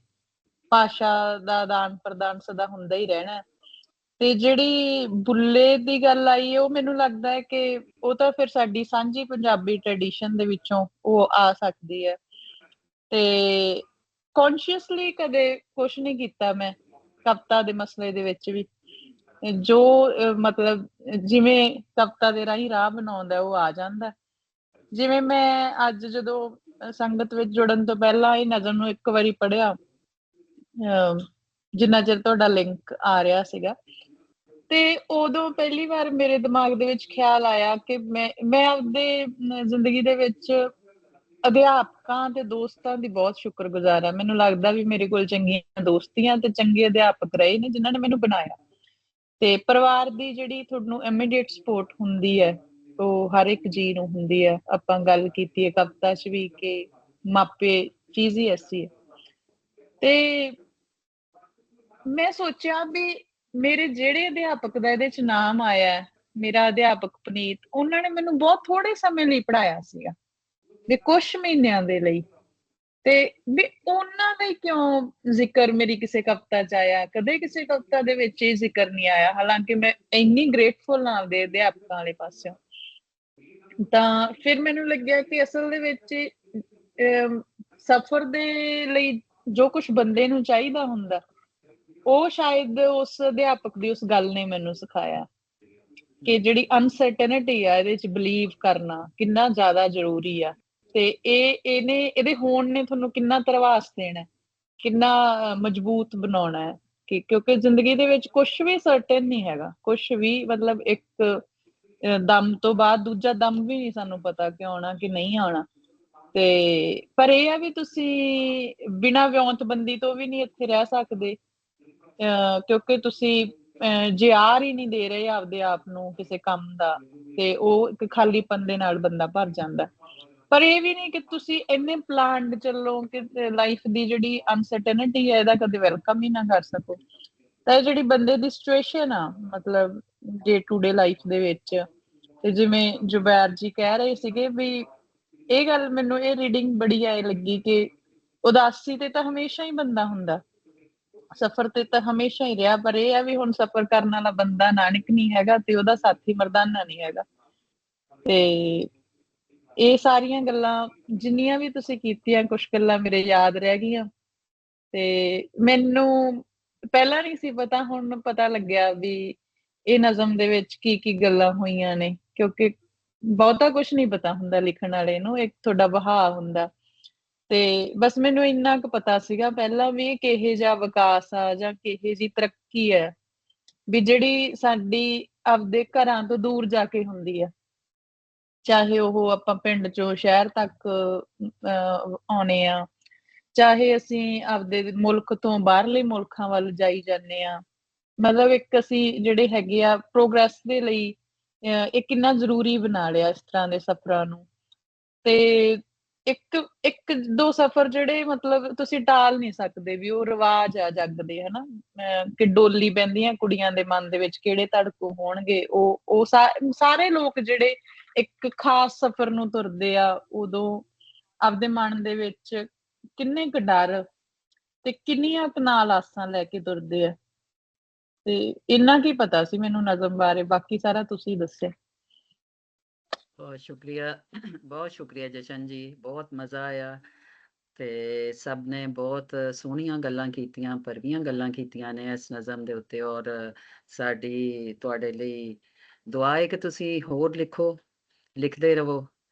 ਭਾਸ਼ਾ ਦਾ ਆਦਾਨ ਪ੍ਰਦਾਨ ਸਦਾ ਹੁੰਦਾ ਹੀ ਰਹਿਣਾ। ਤੇ ਜਿਹੜੀ ਬੁੱਲੇ ਦੀ ਗੱਲ ਆਈ ਉਹ ਮੈਨੂੰ ਲੱਗਦਾ ਹੈ ਕਿ ਉਹ ਤਾਂ ਫਿਰ ਸਾਡੀ ਸਾਂਝੀ ਪੰਜਾਬੀ ਟ੍ਰੈਡੀਸ਼ਨ ਦੇ ਵਿੱਚੋਂ ਉਹ ਆ ਸਕਦੀ ਹੈ। ਤੇ ਕੌਨਸ਼ੀਅਸਲੀ ਕਦੇ ਕੁਛ ਨਹੀਂ ਕੀਤਾ ਮੈਂ ਕਵਿਤਾ ਦੇ ਮਸਲੇ ਦੇ ਵਿੱਚ ਵੀ। ਜੋ ਮਤਲਬ ਜਿਵੇਂ ਕਵਿਤਾ ਦੇ ਰਾਹੀਂ ਰਾਹ ਬਣਾਉਂਦਾ ਉਹ ਆ ਜਾਂਦਾ। ਜਿਵੇਂ ਮੈਂ ਅੱਜ ਜਦੋਂ ਸੰਗਤ ਵਿੱਚ ਜੁੜਨ ਤੋਂ ਪਹਿਲਾਂ ਇਹ ਨਜ਼ਮ ਨੂੰ ਇੱਕ ਵਾਰੀ ਪੜ੍ਹਿਆ, ਜਿੰਨਾ ਚਿਰ ਤੁਹਾਡਾ ਲਿੰਕ ਆ ਰਿਹਾ ਸੀਗਾ, ਤੇ ਉਦੋਂ ਪਹਿਲੀ ਵਾਰ ਮੇਰੇ ਦਿਮਾਗ ਦੇ ਵਿੱਚ ਖਿਆਲ ਆਇਆ ਕਿ ਮੈਂ ਆਪਦੇ ਜ਼ਿੰਦਗੀ ਦੇ ਵਿੱਚ ਅਧਿਆਪਕਾਂ ਤੇ ਦੋਸਤਾਂ ਦੀ ਬਹੁਤ ਸ਼ੁਕਰਗੁਜ਼ਾਰ ਹਾਂ। ਮੈਨੂੰ ਲੱਗਦਾ ਵੀ ਮੇਰੇ ਕੋਲ ਚੰਗੀਆਂ ਦੋਸਤੀਆਂ ਤੇ ਚੰਗੇ ਅਧਿਆਪਕ ਰਹੇ ਨੇ ਜਿਨ੍ਹਾਂ ਨੇ ਮੈਨੂੰ ਬਣਾਇਆ। ਤੇ ਪਰਿਵਾਰ ਦੀ ਜਿਹੜੀ ਤੁਹਾਨੂੰ ਇਮੀਡੀਏਟ ਸਪੋਰਟ ਹੁੰਦੀ ਹੈ ਉਹ ਹਰ ਇੱਕ ਜੀ ਨੂੰ ਹੁੰਦੀ ਹੈ। ਆਪਾਂ ਗੱਲ ਕੀਤੀ ਹੈ ਕਵਿਤਾ 'ਚ ਵੀ ਕਿ ਮਾਪੇ ਚੀਜ਼ ਹੀ ਐਸੀ ਹੈ। ਤੇ ਮੈਂ ਸੋਚਿਆ ਵੀ ਮੇਰੇ ਜਿਹੜੇ ਅਧਿਆਪਕ ਦਾ ਇਹਦੇ 'ਚ ਨਾਮ ਆਇਆ, ਮੇਰਾ ਅਧਿਆਪਕ ਪੁਨੀਤ, ਉਹਨਾਂ ਨੇ ਮੈਨੂੰ ਬਹੁਤ ਥੋੜੇ ਸਮੇਂ ਲਈ ਪੜ੍ਹਾਇਆ ਸੀਗਾ, ਵੀ ਕੁਛ ਮਹੀਨਿਆਂ ਦੇ ਲਈ। ਤੇ ਵੀ ਉਹਨਾਂ ਦਾ ਕਿਉਂ ਜ਼ਿਕਰ ਮੇਰੀ ਕਿਸੇ ਕਵਿਤਾ 'ਚ ਆਇਆ? ਕਦੇ ਕਿਸੇ ਕਵਿਤਾ ਦੇ ਵਿੱਚ ਇਹ ਜ਼ਿਕਰ ਨਹੀਂ ਆਇਆ, ਹਾਲਾਂਕਿ ਮੈਂ ਇੰਨੀ ਗ੍ਰੇਟਫੁਲ ਹਾਂ ਆਪਦੇ ਅਧਿਆਪਕਾਂ ਵਾਲੇ ਪਾਸਿਓਂ। ਤਾਂ ਫਿਰ ਮੈਨੂੰ ਲੱਗਿਆ ਕਿ ਅਸਲ ਦੇ ਵਿੱਚ ਸਫ਼ਰ ਦੇ ਲਈ ਜੋ ਕੁਛ ਬੰਦੇ ਨੂੰ ਚਾਹੀਦਾ ਹੁੰਦਾ ਉਹ ਸ਼ਾਇਦ ਉਸ ਅਧਿਆਪਕ ਦੀ ਉਸ ਗੱਲ ਨੇ ਮੈਨੂੰ ਸਿਖਾਇਆ ਕਿ ਜਿਹੜੀ ਅਨਸਰਟਨਿਟੀ ਆ ਇਹਦੇ 'ਚ ਬਿਲੀਵ ਕਰਨਾ ਕਿੰਨਾ ਜ਼ਿਆਦਾ ਜ਼ਰੂਰੀ ਆ। ਤੇ ਇਹਦੇ ਹੋਣ ਨੇ ਤੁਹਾਨੂੰ ਕਿੰਨਾ ਧਰਵਾਸ ਦੇਣਾ, ਕਿੰਨਾ ਮਜ਼ਬੂਤ ਬਣਾਉਣਾ ਹੈ। ਕਿਉਂਕਿ ਜ਼ਿੰਦਗੀ ਦੇ ਵਿੱਚ ਕੁਛ ਵੀ ਸਰਟਨ ਨਹੀਂ ਹੈਗਾ, ਕੁਛ ਵੀ ਮਤਲਬ ਇੱਕ ਦਮ ਤੋਂ ਬਾਅਦ ਦੂਜਾ ਦਮ ਵੀ ਨਹੀਂ ਸਾਨੂੰ ਪਤਾ ਕਿ ਆਉਣਾ ਕਿ ਨਹੀਂ ਆਉਣਾ। ਤੇ ਪਰ ਇਹ ਆ ਵੀ ਤੁਸੀਂ ਬਿਨਾਂ ਵਿਉਂਤਬੰਦੀ ਤੋਂ ਵੀ ਨਹੀਂ ਇੱਥੇ ਰਹਿ ਸਕਦੇ, ਕਿਉਂਕਿ ਤੁਸੀਂ ਜੇ ਆਰ ਹੀ ਨਹੀਂ ਦੇ ਰਹੇ ਆਪਦੇ ਆਪ ਨੂੰ ਕਿਸੇ ਕੰਮ ਦਾ ਤੇ ਉਹ ਇੱਕ ਖਾਲੀਪਨ ਦੇ ਨਾਲ ਬੰਦਾ ਭਰ ਜਾਂਦਾ। ਪਰ ਇਹ ਵੀ ਨਹੀਂ ਕਿ ਤੁਸੀਂ ਇੰਨੇ ਪਲਾਨਡ ਚੱਲੋ ਕਿ ਲਾਈਫ ਦੀ ਜਿਹੜੀ ਅਨਸਰਟਨਿਟੀ ਹੈ ਇਹਦਾ ਕਦੇ ਵੈਲਕਮ ਹੀ ਨਾ ਕਰ ਸਕੋ। ਤਾਂ ਜਿਹੜੀ ਬੰਦੇ ਦੀ ਸਿਚੁਏਸ਼ਨ ਆ ਮਤਲਬ ਡੇ ਟੂ ਡੇ ਲਾਈਫ ਦੇ ਵਿੱਚ, ਤੇ ਜਿਵੇਂ ਜੁਬੈਰ ਜੀ ਕਹਿ ਰਹੇ ਸੀਗੇ ਵੀ ਇਹ ਗੱਲ ਮੈਨੂੰ ਇਹ ਰੀਡਿੰਗ ਬੜੀ ਆਏ ਲੱਗੀ ਕਿ ਉਦਾਸੀ ਤੇ ਤਾਂ ਹਮੇਸ਼ਾ ਹੀ ਬੰਦਾ ਹੁੰਦਾ, ਸਫ਼ਰ ਤੇ ਤਾਂ ਹਮੇਸ਼ਾ ਹੀ ਰਿਹਾ, ਪਰ ਇਹ ਆ ਵੀ ਹੁਣ ਸਫ਼ਰ ਕਰਨ ਵਾਲਾ ਬੰਦਾ ਨਾਨਕ ਨਹੀਂ ਹੈਗਾ ਤੇ ਉਹਦਾ ਸਾਥੀ ਮਰਦਾਨਾ ਨਹੀਂ ਹੈਗਾ। ਤੇ ਇਹ ਸਾਰੀਆਂ ਗੱਲਾਂ ਜਿੰਨੀਆਂ ਵੀ ਤੁਸੀਂ ਕੀਤੀਆਂ, ਕੁਛ ਗੱਲਾਂ ਮੇਰੇ ਯਾਦ ਰਹਿ ਗਈਆਂ। ਤੇ ਮੈਨੂੰ ਪਹਿਲਾਂ ਨਹੀਂ ਸੀ ਪਤਾ, ਹੁਣ ਪਤਾ ਲੱਗਿਆ ਵੀ ਇਹ ਨਜ਼ਮ ਦੇ ਵਿੱਚ ਕੀ ਕੀ ਗੱਲਾਂ ਹੋਈਆਂ ਨੇ, ਕਿਉਂਕਿ ਬਹੁਤਾ ਕੁਛ ਨਹੀਂ ਪਤਾ ਹੁੰਦਾ ਲਿਖਣ ਵਾਲੇ ਨੂੰ, ਇੱਕ ਤੁਹਾਡਾ ਵਹਾਅ ਹੁੰਦਾ। ਤੇ ਬਸ ਮੈਨੂੰ ਇੰਨਾ ਕੁ ਪਤਾ ਸੀਗਾ ਪਹਿਲਾਂ ਵੀ ਕਿਹੋ ਜਿਹਾ ਵਿਕਾਸ ਆ ਜਾਂ ਕਿਹੋ ਜਿਹੀ ਤਰੱਕੀ ਹੈ ਵੀ ਜਿਹੜੀ ਸਾਡੀ ਆਪਦੇ ਘਰਾਂ ਤੋਂ ਦੂਰ ਜਾ ਕੇ ਹੁੰਦੀ ਆ, ਚਾਹੇ ਉਹ ਆਪਾਂ ਪਿੰਡ ਚੋਂ ਸ਼ਹਿਰ ਤੱਕ ਆਉਣੇ ਆ, ਚਾਹੇ ਅਸੀਂ ਆਪਦੇ ਮੁਲਕ ਤੋਂ ਬਾਹਰਲੇ ਮੁਲਕਾਂ ਵੱਲ ਜਾਈ ਜਾਂਦੇ ਆ। ਮਤਲਬ ਇੱਕ ਅਸੀਂ ਜਿਹੜੇ ਹੈਗੇ ਆ ਪ੍ਰੋਗਰੈਸ ਦੇ ਲਈ ਇਹ ਕਿੰਨਾ ਜ਼ਰੂਰੀ ਬਣਾ ਲਿਆ ਇਸ ਤਰ੍ਹਾਂ ਦੇ ਸਫ਼ਰਾਂ ਨੂੰ। ਤੇ ਇੱਕ ਦੋ ਸਫ਼ਰ ਜਿਹੜੇ ਮਤਲਬ ਤੁਸੀਂ ਟਾਲ ਨਹੀਂ ਸਕਦੇ ਵੀ ਉਹ ਰਿਵਾਜ ਆ ਜੱਗ ਦੇ, ਹਨਾ, ਕਿ ਡੋਲੀ ਬਹਿੰਦੀਆਂ ਕੁੜੀਆਂ ਦੇ ਮਨ ਦੇ ਵਿੱਚ ਕਿਹੜੇ ਧੜਕੂ ਹੋਣਗੇ। ਉਹ ਸਾਰੇ ਲੋਕ ਜਿਹੜੇ ਇੱਕ ਖਾਸ ਸਫ਼ਰ ਨੂੰ ਤੁਰਦੇ ਆ ਉਦੋਂ ਆਪਦੇ ਮਨ ਦੇ ਵਿੱਚ ਕਿੰਨੇ ਕੁ ਡਰ ਤੇ ਕਿੰਨੀਆਂ ਕੁ ਨਾਲ ਆਸਾਂ ਲੈ ਕੇ ਤੁਰਦੇ ਆ। ਤੇ ਇੰਨਾ ਕੀ ਪਤਾ ਸੀ ਮੈਨੂੰ ਨਜ਼ਮ ਬਾਰੇ, ਬਾਕੀ ਸਾਰਾ ਤੁਸੀਂ ਦੱਸਿਆ। ਬਹੁਤ ਸ਼ੁਕਰੀਆ ਜਸ਼ਨ ਜੀ, ਬਹੁਤ ਮਜ਼ਾ ਆਇਆ ਤੇ ਸਭ ਨੇ ਬਹੁਤ ਸੋਹਣੀਆਂ ਗੱਲਾਂ ਕੀਤੀਆਂ, ਭਰਵੀਆਂ ਗੱਲਾਂ ਕੀਤੀਆਂ ਨੇ ਇਸ ਨਜ਼ਮ ਦੇ ਉੱਤੇ। ਔਰ ਸਾਡੀ ਤੁਹਾਡੇ ਲਈ ਦੁਆ ਹੈ ਕਿ ਤੁਸੀਂ ਹੋਰ ਲਿਖੋ, ਲਿਖਦੇ ਰਹੋ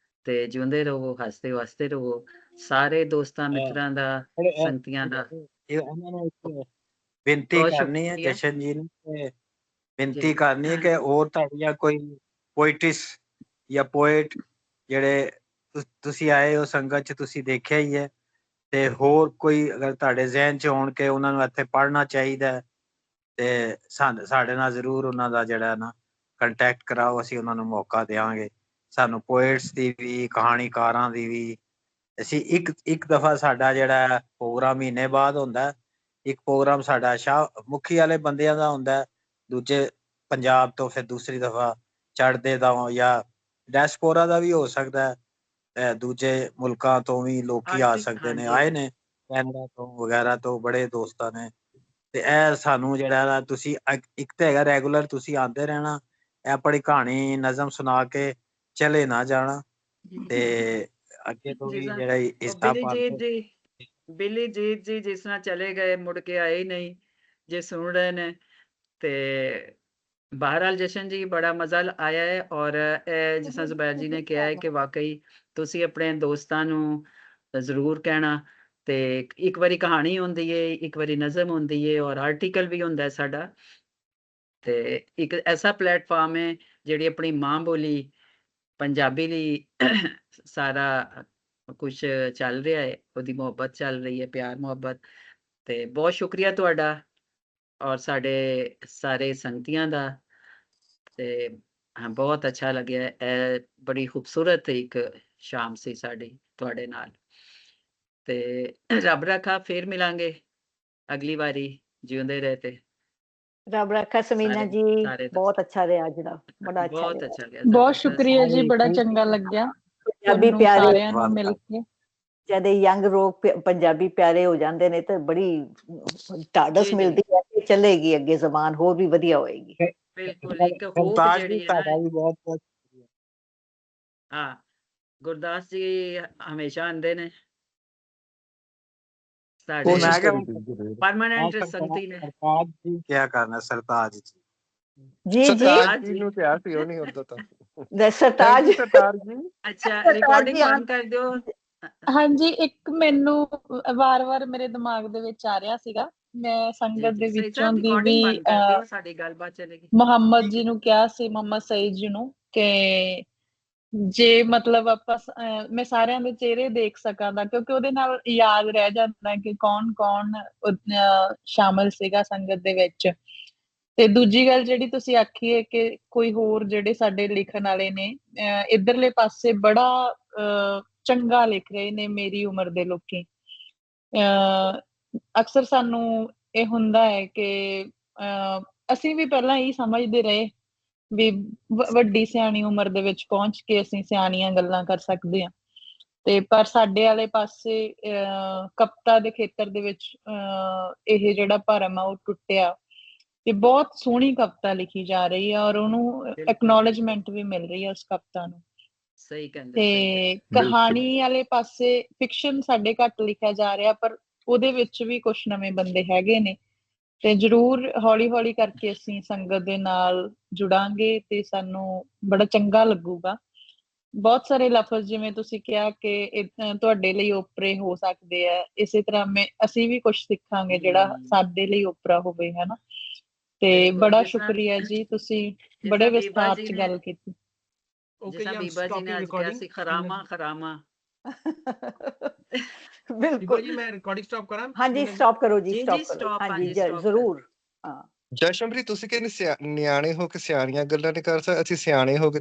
ਤੇ ਜਿਉਂਦੇ ਰਹੋ, ਹੱਸਦੇ ਵਸਦੇ ਰਹੋ। ਸਾਰੇ ਦੋਸਤਾਂ ਮਿੱਤਰਾਂ ਦਾ, ਸੰਗਤੀਆਂ ਦਾ ਉਹਨਾਂ ਨੂੰ ਇੱਕ ਬੇਨਤੀ ਬਹੁਤ ਕਰਨੀ ਹੈ ਸ਼ੁਕਰੀਆ ਜਸ਼ਨ ਜੀ ਨੂੰ, ਬੇਨਤੀ ਜੀ। ਕਰਨੀ ਹੈ ਕਿ ਹੋਰ ਤੁਹਾਡੀਆਂ ਕੋਈ ਪੋਇਟਿਸ ਜਾਂ ਪੋਇਟ ਜਿਹੜੇ ਤੁਸੀਂ ਆਏ ਹੋ ਸੰਗਤ 'ਚ ਤੁਸੀਂ ਦੇਖਿਆ ਹੀ ਹੈ, ਤੇ ਹੋਰ ਕੋਈ ਅਗਰ ਤੁਹਾਡੇ ਜ਼ਿਹਨ 'ਚ ਹੋਣ ਕੇ ਉਹਨਾਂ ਨੂੰ ਇੱਥੇ ਪੜ੍ਹਨਾ ਚਾਹੀਦਾ ਤੇ ਸਾਡੇ ਨਾਲ ਜ਼ਰੂਰ ਉਹਨਾਂ ਦਾ ਜਿਹੜਾ ਨਾ ਕੰਟੈਕਟ ਕਰਾਓ, ਅਸੀਂ ਉਹਨਾਂ ਨੂੰ ਮੌਕਾ ਦੇਵਾਂਗੇ। ਸਾਨੂੰ ਪੋਇਟਸ ਦੀ ਵੀ, ਕਹਾਣੀਕਾਰਾਂ ਦੀ ਵੀ, ਅਸੀਂ ਇੱਕ ਦਫਾ ਸਾਡਾ ਜਿਹੜਾ ਪ੍ਰੋਗਰਾਮ ਮਹੀਨੇ ਬਾਅਦ ਹੁੰਦਾ, ਇੱਕ ਪ੍ਰੋਗਰਾਮ ਸਾਡਾ ਮੁਖੀ ਵਾਲੇ ਬੰਦਿਆਂ ਦਾ ਹੁੰਦਾ, ਦੂਜੇ ਪੰਜਾਬ ਤੋਂ, ਫਿਰ ਦੂਸਰੀ ਦਫਾ ਚੜ੍ਹਦੇ ਦਾ ਜਾਂ ਡੈਸਪੋਰਾ ਦਾ ਵੀ ਹੋ ਸਕਦਾ, ਦੂਜੇ ਮੁਲਕਾਂ ਤੋਂ ਵੀ ਲੋਕੀ ਆ ਸਕਦੇ ਨੇ, ਆਏ ਨੇ ਕੈਨੇਡਾ ਤੋਂ ਵਗੈਰਾ ਤੋਂ, ਬੜੇ ਦੋਸਤਾਂ ਨੇ ਤੇ ਇਹ ਸਾਨੂੰ ਜਿਹੜਾ ਨਾ ਤੁਸੀਂ ਇੱਕ ਤਾਂ ਹੈਗਾ ਰੈਗੂਲਰ ਤੁਸੀਂ ਆਉਂਦੇ ਰਹਿਣਾ, ਇਹ ਆਪਣੀ ਕਹਾਣੀ ਨਜ਼ਮ ਸੁਣਾ ਕੇ ਚਲੇ ਨਾ ਜਾਣਾ ਤੇ ਅੱਗੇ ਤੋਂ ਵੀ ਜਿਹੜਾ ਹਿੱਸਾ ਪਾਉਂਦੇ। ਬਿੱਲੀ ਜੀਤ ਜੀ ਜਿਸ ਤਰ੍ਹਾਂ ਚਲੇ ਗਏ ਮੁੜ ਕੇ ਆਏ ਹੀ ਨਹੀਂ, ਜੇ ਸੁਣ ਰਹੇ ਨੇ ਤੇ ਬਹਰਹਾਲ ਜਸ਼ਨ ਜੀ ਬੜਾ ਮਜ਼ਾ ਆਇਆ ਹੈ। ਔਰ ਇਹ ਜਿਸ ਤਰ੍ਹਾਂ ਜ਼ੁਬੈਰ ਜੀ ਨੇ ਕਿਹਾ ਹੈ ਕਿ ਵਾਕਈ ਤੁਸੀਂ ਆਪਣੇ ਦੋਸਤਾਂ ਨੂੰ ਜ਼ਰੂਰ ਕਹਿਣਾ, ਤੇ ਇੱਕ ਵਾਰੀ ਕਹਾਣੀ ਹੁੰਦੀ ਹੈ, ਇੱਕ ਵਾਰੀ ਨਜ਼ਮ ਹੁੰਦੀ ਹੈ, ਔਰ ਆਰਟੀਕਲ ਵੀ ਹੁੰਦਾ ਹੈ ਸਾਡਾ। ਤੇ ਇੱਕ ਐਸਾ ਪਲੇਟਫਾਰਮ ਹੈ ਜਿਹੜੀ ਆਪਣੀ ਮਾਂ ਬੋਲੀ ਪੰਜਾਬੀ ਲਈ ਸਾਰਾ ਕੁਛ ਚੱਲ ਰਿਹਾ ਹੈ, ਉਹਦੀ ਮੁਹੱਬਤ ਚੱਲ ਰਹੀ ਹੈ, ਪਿਆਰ ਮੁਹੱਬਤ। ਤੇ ਬਹੁਤ ਸ਼ੁਕਰੀਆ ਤੁਹਾਡਾ ਔਰ ਸਾਡੇ ਸਾਰੇ ਸੰਗਤੀਆਂ ਦਾ। ਤੇ ਹਾਂ, ਬਹੁਤ ਅੱਛਾ ਲੱਗਿਆ, ਇਹ ਬੜੀ ਖੂਬਸੂਰਤ ਇੱਕ ਸ਼ਾਮ ਸੀ ਸਾਡੀ ਤੁਹਾਡੇ ਨਾਲ। ਤੇ ਰੱਬ ਰੱਖਾ, ਫੇਰ ਮਿਲਾਂਗੇ ਅਗਲੀ ਵਾਰੀ, ਜਿਉਂਦੇ ਰਹੇ ਤੇ। ਰੱਬ ਰੱਖਾ ਸਮੀਨਾ ਜੀ, ਬਹੁਤ ਅੱਛਾ ਰਿਹਾ ਅੱਜ ਦਾ, ਬੜਾ ਅੱਛਾ ਬਹੁਤ ਰਿਹਾ। ਅੱਛਾ ਗਿਆ, ਬਹੁਤ ਸ਼ੁਕਰੀਆ ਜੀ, ਬੜਾ ਚੰਗਾ ਲੱਗਿਆ ਪੰਜਾਬੀ ਤੁਹਾਨੂੰ ਪਿਆਰੇ ਸਾਰਿਆਂ ਨੂੰ ਮਿਲ ਕੇ। ਜਦ ਯੰਗ ਲੋਕ ਪੰਜਾਬੀ ਪਿਆਰੇ ਹੋ ਜਾਂਦੇ ਨੇ ਤਾਂ ਬੜੀ ਢਾਢਸ ਮਿਲਦੀ ਹੈ ਕਿ ਚੱਲੇਗੀ ਅੱਗੇ, ਜ਼ਬਾਨ ਹੋਰ ਵੀ ਵਧੀਆ ਹੋਏਗੀ। ਬਿਲਕੁਲ, ਇੱਕ ਹੋਪ ਗੁਰਦਾਸ ਜੀ ਜਿਹੜੀ ਹੈ ਤੁਹਾਡਾ ਨਾ। ਵੀ ਬਹੁਤ ਬਹੁਤ ਸ਼ੁਕਰੀਆ। ਹਾਂ, ਗੁਰਦਾਸ ਜੀ ਹਮੇਸ਼ਾ ਆਉਂਦੇ ਨੇ ਸਾਡੇ ਮੈਂ ਕਿਹਾ ਪਰਮਾਨੈਂਟ ਸੰਗਤੀ ਨੇ। ਸਰਤਾਜ ਜੀ ਕਿਆ ਕਰਨਾ, ਸਰਤਾਜ ਜੀ ਜੀ ਜੀ ਸਰਤਾਜ ਜੀ ਨੂੰ ਕਿਹਾ ਸੀ, ਉਹ ਨਹੀਂ ਹੁੰਦਾ ਤਾਂ ਸਰਤਾਜ ਸਰਤਾਜ ਜੀ। ਅੱਛਾ, ਰਿਕਾਰਡਿੰਗ ਬੰਦ ਕਰ ਦਿਓ। ਹਾਂਜੀ, ਇੱਕ ਮੈਨੂੰ ਵਾਰ-ਵਾਰ ਮੇਰੇ ਦਿਮਾਗ ਦੇ ਵਿੱਚ ਆ ਰਿਹਾ ਸੀਗਾ, ਮੈਂ ਸੰਗਤ ਦੇ ਵਿੱਚੋਂ ਦੀ ਵੀ ਸਾਡੀ ਗੱਲਬਾਤ ਚੱਲੇਗੀ। ਮੁਹੰਮਦ ਜੀ ਨੂੰ ਕਿਹਾ ਸੀ, ਮੁਹੰਮਦ ਸਈਦ ਜੀ ਨੂੰ, ਕਿ ਜੇ ਮਤਲਬ ਆਪਾਂ ਮੈਂ ਸਾਰਿਆਂ ਦੇ ਚਿਹਰੇ ਦੇਖ ਸਕਾਂ ਤਾਂ, ਕਿਉਂਕਿ ਉਹਦੇ ਨਾਲ ਯਾਦ ਰਹਿ ਜਾਂਦਾ ਕਿ ਕੌਣ-ਕੌਣ ਸ਼ਾਮਲ ਸੀਗਾ ਸੰਗਤ ਦੇ ਵਿੱਚ। ਤੇ ਦੂਜੀ ਗੱਲ ਜਿਹੜੀ ਤੁਸੀਂ ਆਖੀ ਹੈ ਕਿ ਕੋਈ ਹੋਰ ਜਿਹੜੇ ਸਾਡੇ ਲਿਖਣ ਵਾਲੇ ਨੇ ਇੱਧਰਲੇ ਪਾਸੇ ਬੜਾ ਚੰਗਾ ਲਿਖ ਰਹੇ ਨੇ, ਮੇਰੀ ਉਮਰ ਦੇ ਲੋਕੀ। ਅਕਸਰ ਸਾਨੂੰ ਇਹ ਹੁੰਦਾ ਹੈ ਕਿ ਅਸੀਂ ਵੀ ਪਹਿਲਾਂ ਇਹੀ ਸਮਝਦੇ ਰਹੇ ਵੀ ਵੱਡੀ ਸਿਆਣੀ ਉਮਰ ਦੇ ਵਿੱਚ ਪਹੁੰਚ ਕੇ ਅਸੀਂ ਸਿਆਣੀਆਂ ਗੱਲਾਂ ਕਰ ਸਕਦੇ ਹਾਂ, ਤੇ ਪਰ ਸਾਡੇ ਵਾਲੇ ਪਾਸੇ ਕਵਿਤਾ ਦੇ ਖੇਤਰ ਦੇ ਵਿੱਚ ਇਹ ਜਿਹੜਾ ਭਰਮ ਆ ਉਹ ਟੁੱਟਿਆ, ਤੇ ਬਹੁਤ ਸੋਹਣੀ ਕਵਿਤਾ ਲਿਖੀ ਜਾ ਰਹੀ ਹੈ ਔਰ ਉਹਨੂੰ ਐਕਨੋਲੇਜਮੈਂਟ ਵੀ ਮਿਲ ਰਹੀ ਹੈ ਉਸ ਕਵਿਤਾ ਨੂੰ। ਸਹੀ ਕਹਿੰਦੇ। ਤੇ ਕਹਾਣੀ ਵਾਲੇ ਪਾਸੇ ਫਿਕਸ਼ਨ ਸਾਡੇ ਘੱਟ ਲਿਖਿਆ ਜਾ ਰਿਹਾ, ਪਰ ਉਹਦੇ ਵਿੱਚ ਵੀ ਕੁਝ ਨਵੇਂ ਬੰਦੇ ਹੈਗੇ ਨੇ, ਤੇ ਜ਼ਰੂਰ ਹੌਲੀ-ਹੌਲੀ ਕਰਕੇ ਅਸੀਂ ਸੰਗਤ ਦੇ ਨਾਲ ਜੁੜਾਂਗੇ ਤੇ ਸਾਨੂੰ ਬੜਾ ਚੰਗਾ ਲੱਗੂਗਾ। ਬਹੁਤ ਸਾਰੇ ਲਫ਼ਜ਼ ਜਿਵੇਂ ਤੁਸੀਂ ਕਿਹਾ ਕਿ ਤੁਹਾਡੇ ਲਈ ਓਪਰੇ ਹੋ ਸਕਦੇ ਆ, ਇਸੇ ਤਰ੍ਹਾਂ ਅਸੀਂ ਵੀ ਕੁਝ ਸਿੱਖਾਂਗੇ ਜਿਹੜਾ ਸਾਡੇ ਲਈ ਓਪਰਾ ਹੋਵੇ, ਹਨਾ। ਤੇ ਬੜਾ ਸ਼ੁਕਰੀਆ ਜੀ, ਤੁਸੀਂ ਬੜੇ ਵਿਸਥਾਰ ਚ ਗੱਲ ਕੀਤੀ। ਬੀਬਾ ਜੀ ਨੇ ਅੱਜ ਕਿਹਾ ਸੀ ਖਰਾਮਾ ਖਰਾਮਾ। ਬਿਲਕੁਲ ਜੀ, ਮੈਂ ਰਿਕਾਰਡਿੰਗ ਸਟਾਪ ਕਰਾਂ? ਹਾਂਜੀ, ਸਟਾਪ ਕਰੋ ਜੀ, ਜੀ ਸਟਾਪ ਕਰੋ। ਸਟਾਪ, ਹਾਂਜੀ ਜ਼ਰੂਰ। ਹਾਂ, ਜਸ਼ਨਪ੍ਰੀਤ, ਤੁਸੀਂ ਕਿ ਨਿਆਣੇ ਹੋ ਕੇ ਸਿਆਣੀਆਂ ਗੱਲਾਂ ਨਹੀਂ ਕਰ ਸਕਦੇ, ਅਸੀਂ ਸਿਆਣੇ ਹੋ ਕੇ